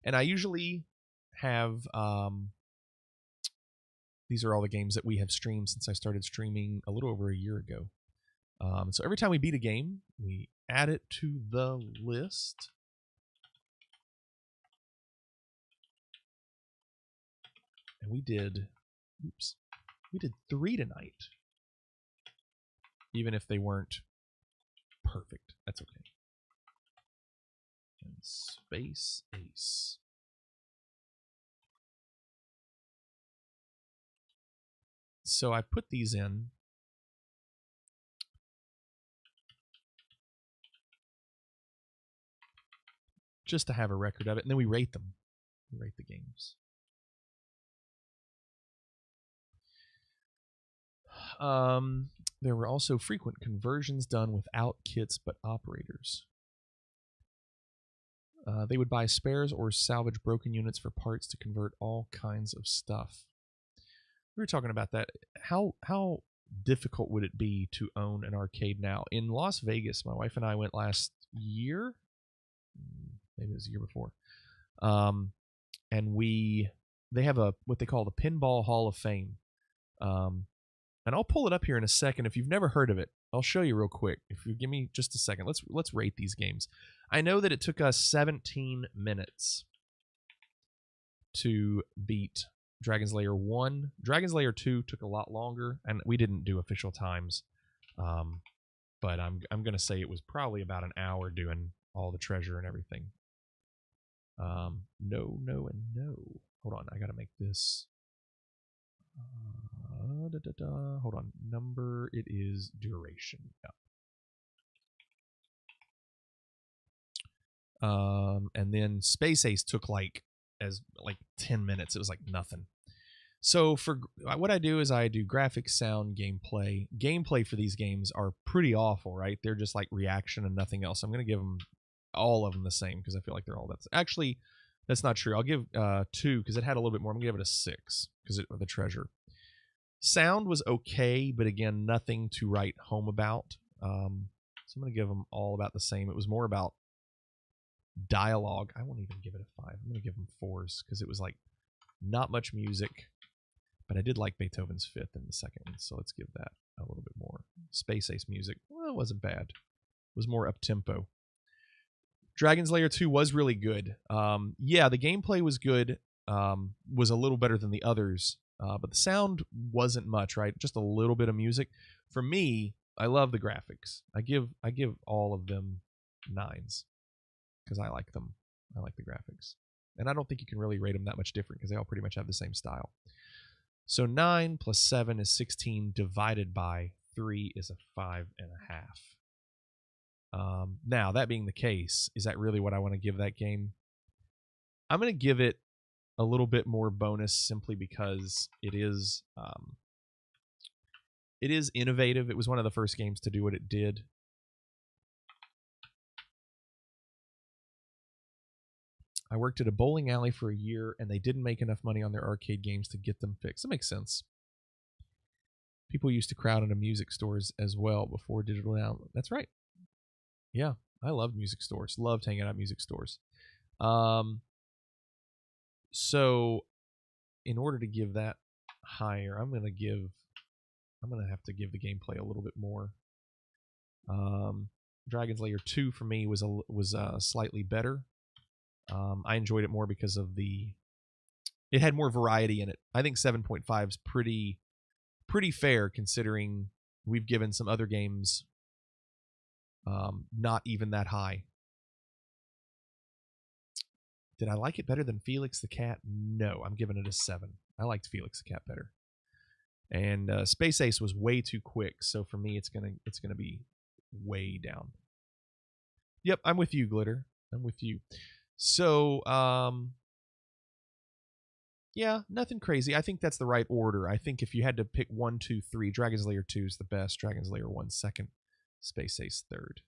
I usually have these are all the games that we have streamed since I started streaming a little over a year ago. So every time we beat a game, we add it to the list. And we did 3 tonight. Even if they weren't perfect, that's okay. And Space Ace. So I put these in. Just to have a record of it, and then we rate them. We rate the games. There were also frequent conversions done without kits but operators. They would buy spares or salvage broken units for parts to convert all kinds of stuff. We were talking about that. How difficult would it be to own an arcade now? In Las Vegas, my wife and I went last year. Maybe it was the year before. And they have what they call the Pinball Hall of Fame. And I'll pull it up here in a second. If you've never heard of it, I'll show you real quick. If you give me just a second, let's rate these games. I know that it took us 17 minutes to beat Dragon's Lair 1. Dragon's Lair 2 took a lot longer, and we didn't do official times. But I'm going to say it was probably about an hour doing all the treasure and everything. No, and no. Hold on, I got to make this... Hold on. Number, it is duration. Yeah. And then Space Ace took like 10 minutes. It was like nothing. So for what I do is I do graphics, sound, gameplay. Gameplay for these games are pretty awful, right? They're just like reaction and nothing else. I'm going to give them all of them the same because I feel like they're all that's actually that's not true. I'll give 2 because it had a little bit more. I'm going to give it a 6 because of the treasure. Sound was okay, but again, nothing to write home about. So I'm going to give them all about the same. It was more about dialogue. I won't even give it a 5. I'm going to give them 4s because it was like not much music, but I did like Beethoven's Fifth in the second one, so let's give that a little bit more. Space Ace music, well, it wasn't bad. It was more up-tempo. Dragon's Lair 2 was really good. Yeah, the gameplay was good, was a little better than the others. But the sound wasn't much, right? Just a little bit of music. For me, I love the graphics. I give all of them 9s because I like them. I like the graphics. And I don't think you can really rate them that much different because they all pretty much have the same style. So 9 plus 7 is 16 divided by 3 is a 5.5. Now, that being the case, is that really what I want to give that game? I'm going to give it a little bit more bonus simply because it is innovative. It was one of the first games to do what it did. I worked at a bowling alley for a year, and they didn't make enough money on their arcade games to get them fixed. That makes sense. People used to crowd into music stores as well before digital download. That's right. Yeah, I loved music stores. Loved hanging out at music stores. So, in order to give that higher, I'm going to have to give the gameplay a little bit more. Dragon's Lair 2 for me was slightly better. I enjoyed it more because of it had more variety in it. I think 7.5 is pretty fair considering we've given some other games not even that high. Did I like it better than Felix the Cat? No, I'm giving it a 7. I liked Felix the Cat better. And Space Ace was way too quick, so for me it's gonna be way down. Yep, I'm with you, Glitter. I'm with you. So, yeah, nothing crazy. I think that's the right order. I think if you had to pick 1, 2, 3, Dragon's Lair 2 is the best. Dragon's Lair 1 second. Space Ace third.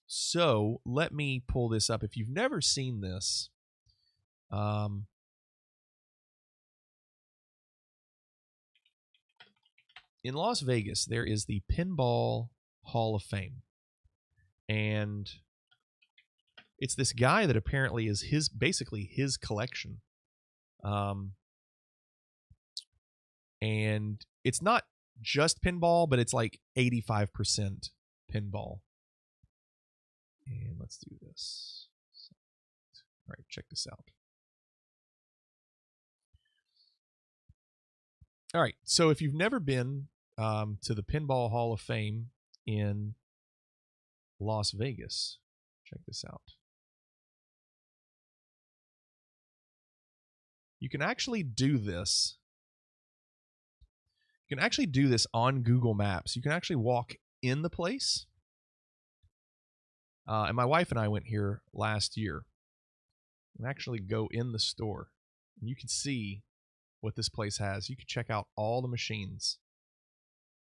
So let me pull this up. If you've never seen this, in Las Vegas, there is the Pinball Hall of Fame. And it's this guy that apparently is basically his collection. And it's not just pinball, but it's like 85% pinball. And let's do this. All right, check this out. All right. So if you've never been to the Pinball Hall of Fame in Las Vegas, check this out. You can actually do this. You can actually do this on Google Maps. You can actually walk in the place. And my wife and I went here last year and actually go in the store. And you can see what this place has. You can check out all the machines.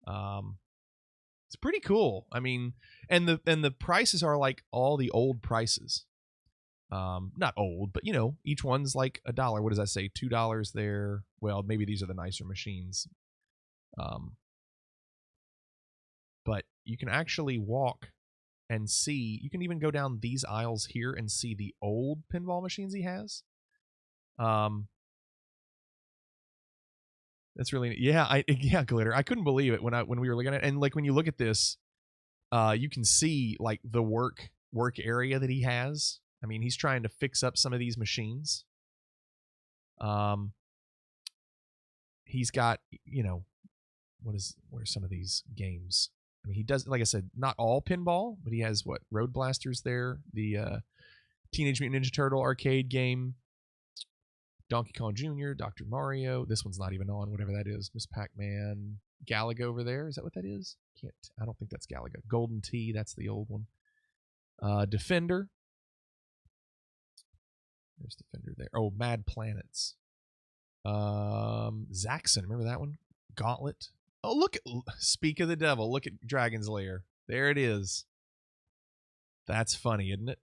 It's pretty cool. I mean, and the prices are like all the old prices. Not old, but you know, each one's like $1. What does that say? $2 there. Well, maybe these are the nicer machines. But you can actually walk and see. You can even go down these aisles here and see the old pinball machines he has. That's really, yeah, Glitter. I couldn't believe it when we were looking at it. And like when you look at this, you can see like the work area that he has. I mean, he's trying to fix up some of these machines. He's got, you know, what are some of these games? I mean, he does, like I said, not all pinball, but he has what? Road Blasters there, the Teenage Mutant Ninja Turtle arcade game, Donkey Kong Jr., Dr. Mario. This one's not even on, whatever that is. Miss Pac-Man, Galaga over there. Is that what that is? I don't think that's Galaga. Golden Tee, that's the old one. Defender. There's Defender there. Oh, Mad Planets. Zaxxon, remember that one? Gauntlet. Oh, look at, speak of the devil, look at Dragon's Lair. There it is. That's funny, isn't it?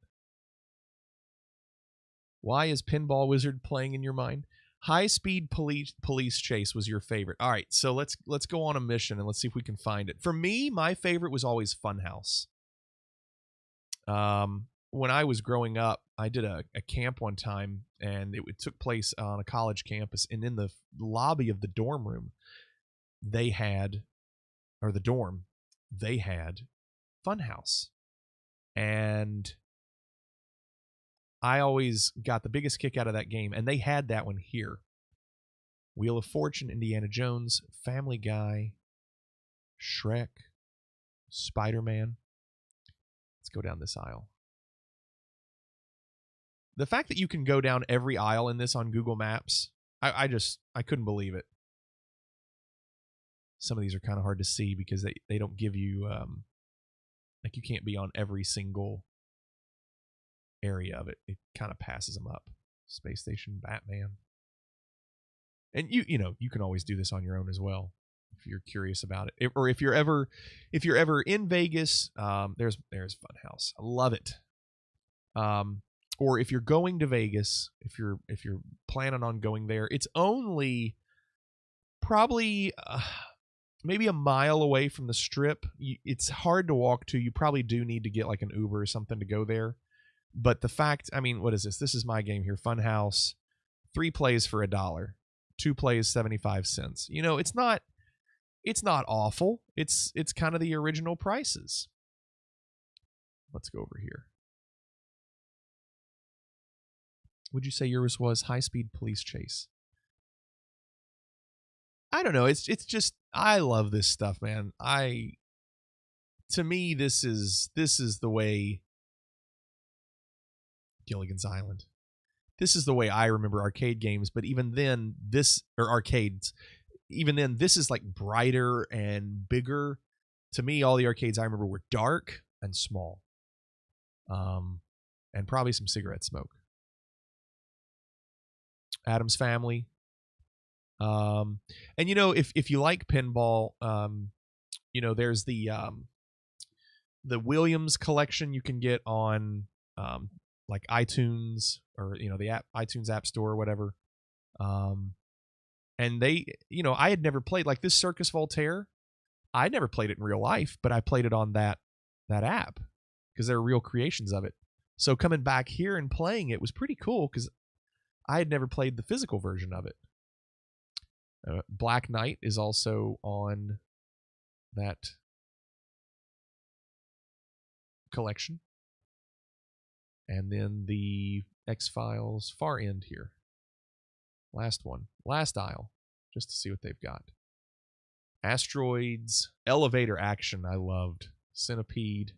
Why is Pinball Wizard playing in your mind? High Speed Police Chase was your favorite. All right, so let's go on a mission and let's see if we can find it. For me, my favorite was always Funhouse. When I was growing up, I did a camp one time, and it took place on a college campus, and in the lobby of the dorm room, they had Funhouse. And I always got the biggest kick out of that game, and they had that one here. Wheel of Fortune, Indiana Jones, Family Guy, Shrek, Spider-Man. Let's go down this aisle. The fact that you can go down every aisle in this on Google Maps, I couldn't believe it. Some of these are kind of hard to see because they don't give you, like you can't be on every single area of it. It kind of passes them up. Space Station, Batman. And you know, you can always do this on your own as well if you're curious about it. Or if you're ever in Vegas, there's Funhouse. I love it. Or if you're going to Vegas, if you're planning on going there, it's only probably maybe a mile away from the Strip. It's hard to walk to. You probably do need to get like an Uber or something to go there. But the fact, I mean, what is this? This is my game here, Funhouse. 3 plays for $1. 2 plays 75 cents. You know, it's not awful. It's kind of the original prices. Let's go over here. Would you say yours was High Speed Police Chase? I don't know. It's just, I love this stuff, man. To me, this is the way Gilligan's Island. This is the way I remember arcade games, but even then, arcades, even then, this is like brighter and bigger. To me, all the arcades I remember were dark and small. And probably some cigarette smoke. Addams Family. And you know, if you like pinball, you know, there's the Williams collection you can get on like iTunes, or you know, the iTunes App Store or whatever. And they, you know, I had never played like this Circus Voltaire. I never played it in real life, but I played it on that app because there are real creations of it. So coming back here and playing it was pretty cool because I had never played the physical version of it. Black Knight is also on that collection. And then the X-Files far end here. Last one. Last aisle. just to see what they've got. Asteroids, elevator action, I loved. Centipede,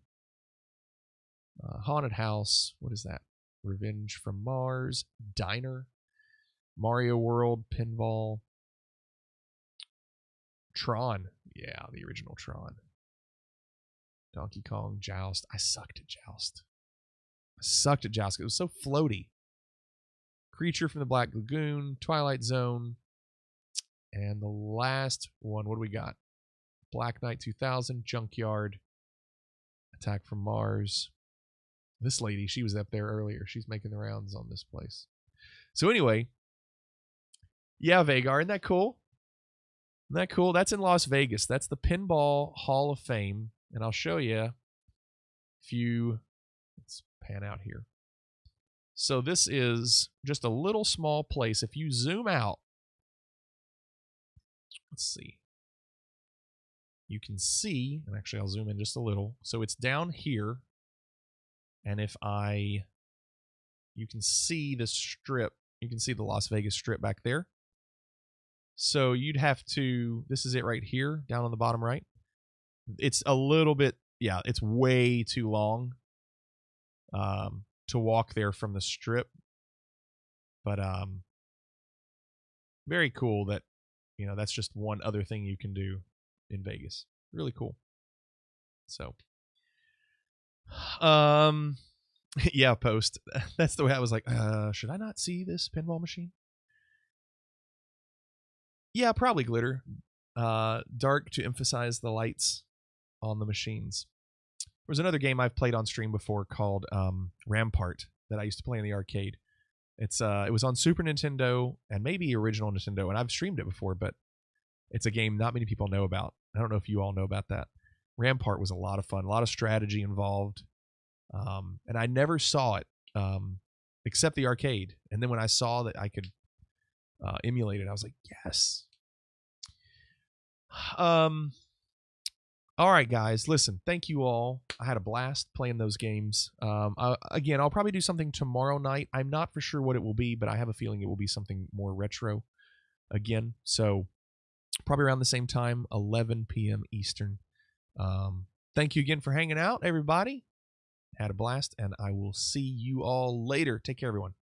haunted house, what is that? Revenge from Mars, Diner, Mario World, Pinball, Tron, yeah, the original Tron. Donkey Kong, Joust. I sucked at Joust. It was so floaty. Creature from the Black Lagoon, Twilight Zone, and the last one, what do we got? Black Knight 2000, Junkyard, Attack from Mars. This lady, she was up there earlier. She's making the rounds on this place. So anyway, yeah, Vagar, isn't that cool? Isn't that cool? That's in Las Vegas. That's the Pinball Hall of Fame. And I'll show you if you, let's pan out here. So this is just a little small place. If you zoom out, let's see. You can see, and actually I'll zoom in just a little. So it's down here. And if you can see the strip, you can see the Las Vegas Strip back there. So you'd have to, this is it right here, down on the bottom right. It's a little bit, yeah, it's way too long to walk there from the Strip. But very cool that, you know, that's just one other thing you can do in Vegas. Really cool. So, yeah, Post. That's the way I was like, should I not see this pinball machine? Yeah, probably glitter. Dark to emphasize the lights on the machines. There was another game I've played on stream before called Rampart that I used to play in the arcade. It was on Super Nintendo and maybe original Nintendo, and I've streamed it before, but it's a game not many people know about. I don't know if you all know about that. Rampart was a lot of fun, a lot of strategy involved, and I never saw it except the arcade. And then when I saw that I could emulate it, I was like, yes. All right, guys, listen, thank you all. I had a blast playing those games. Again, I'll probably do something tomorrow night. I'm not for sure what it will be, but I have a feeling it will be something more retro again. So probably around the same time, 11 p.m. Eastern. Thank you again for hanging out, everybody. Had a blast, and I will see you all later. Take care, everyone.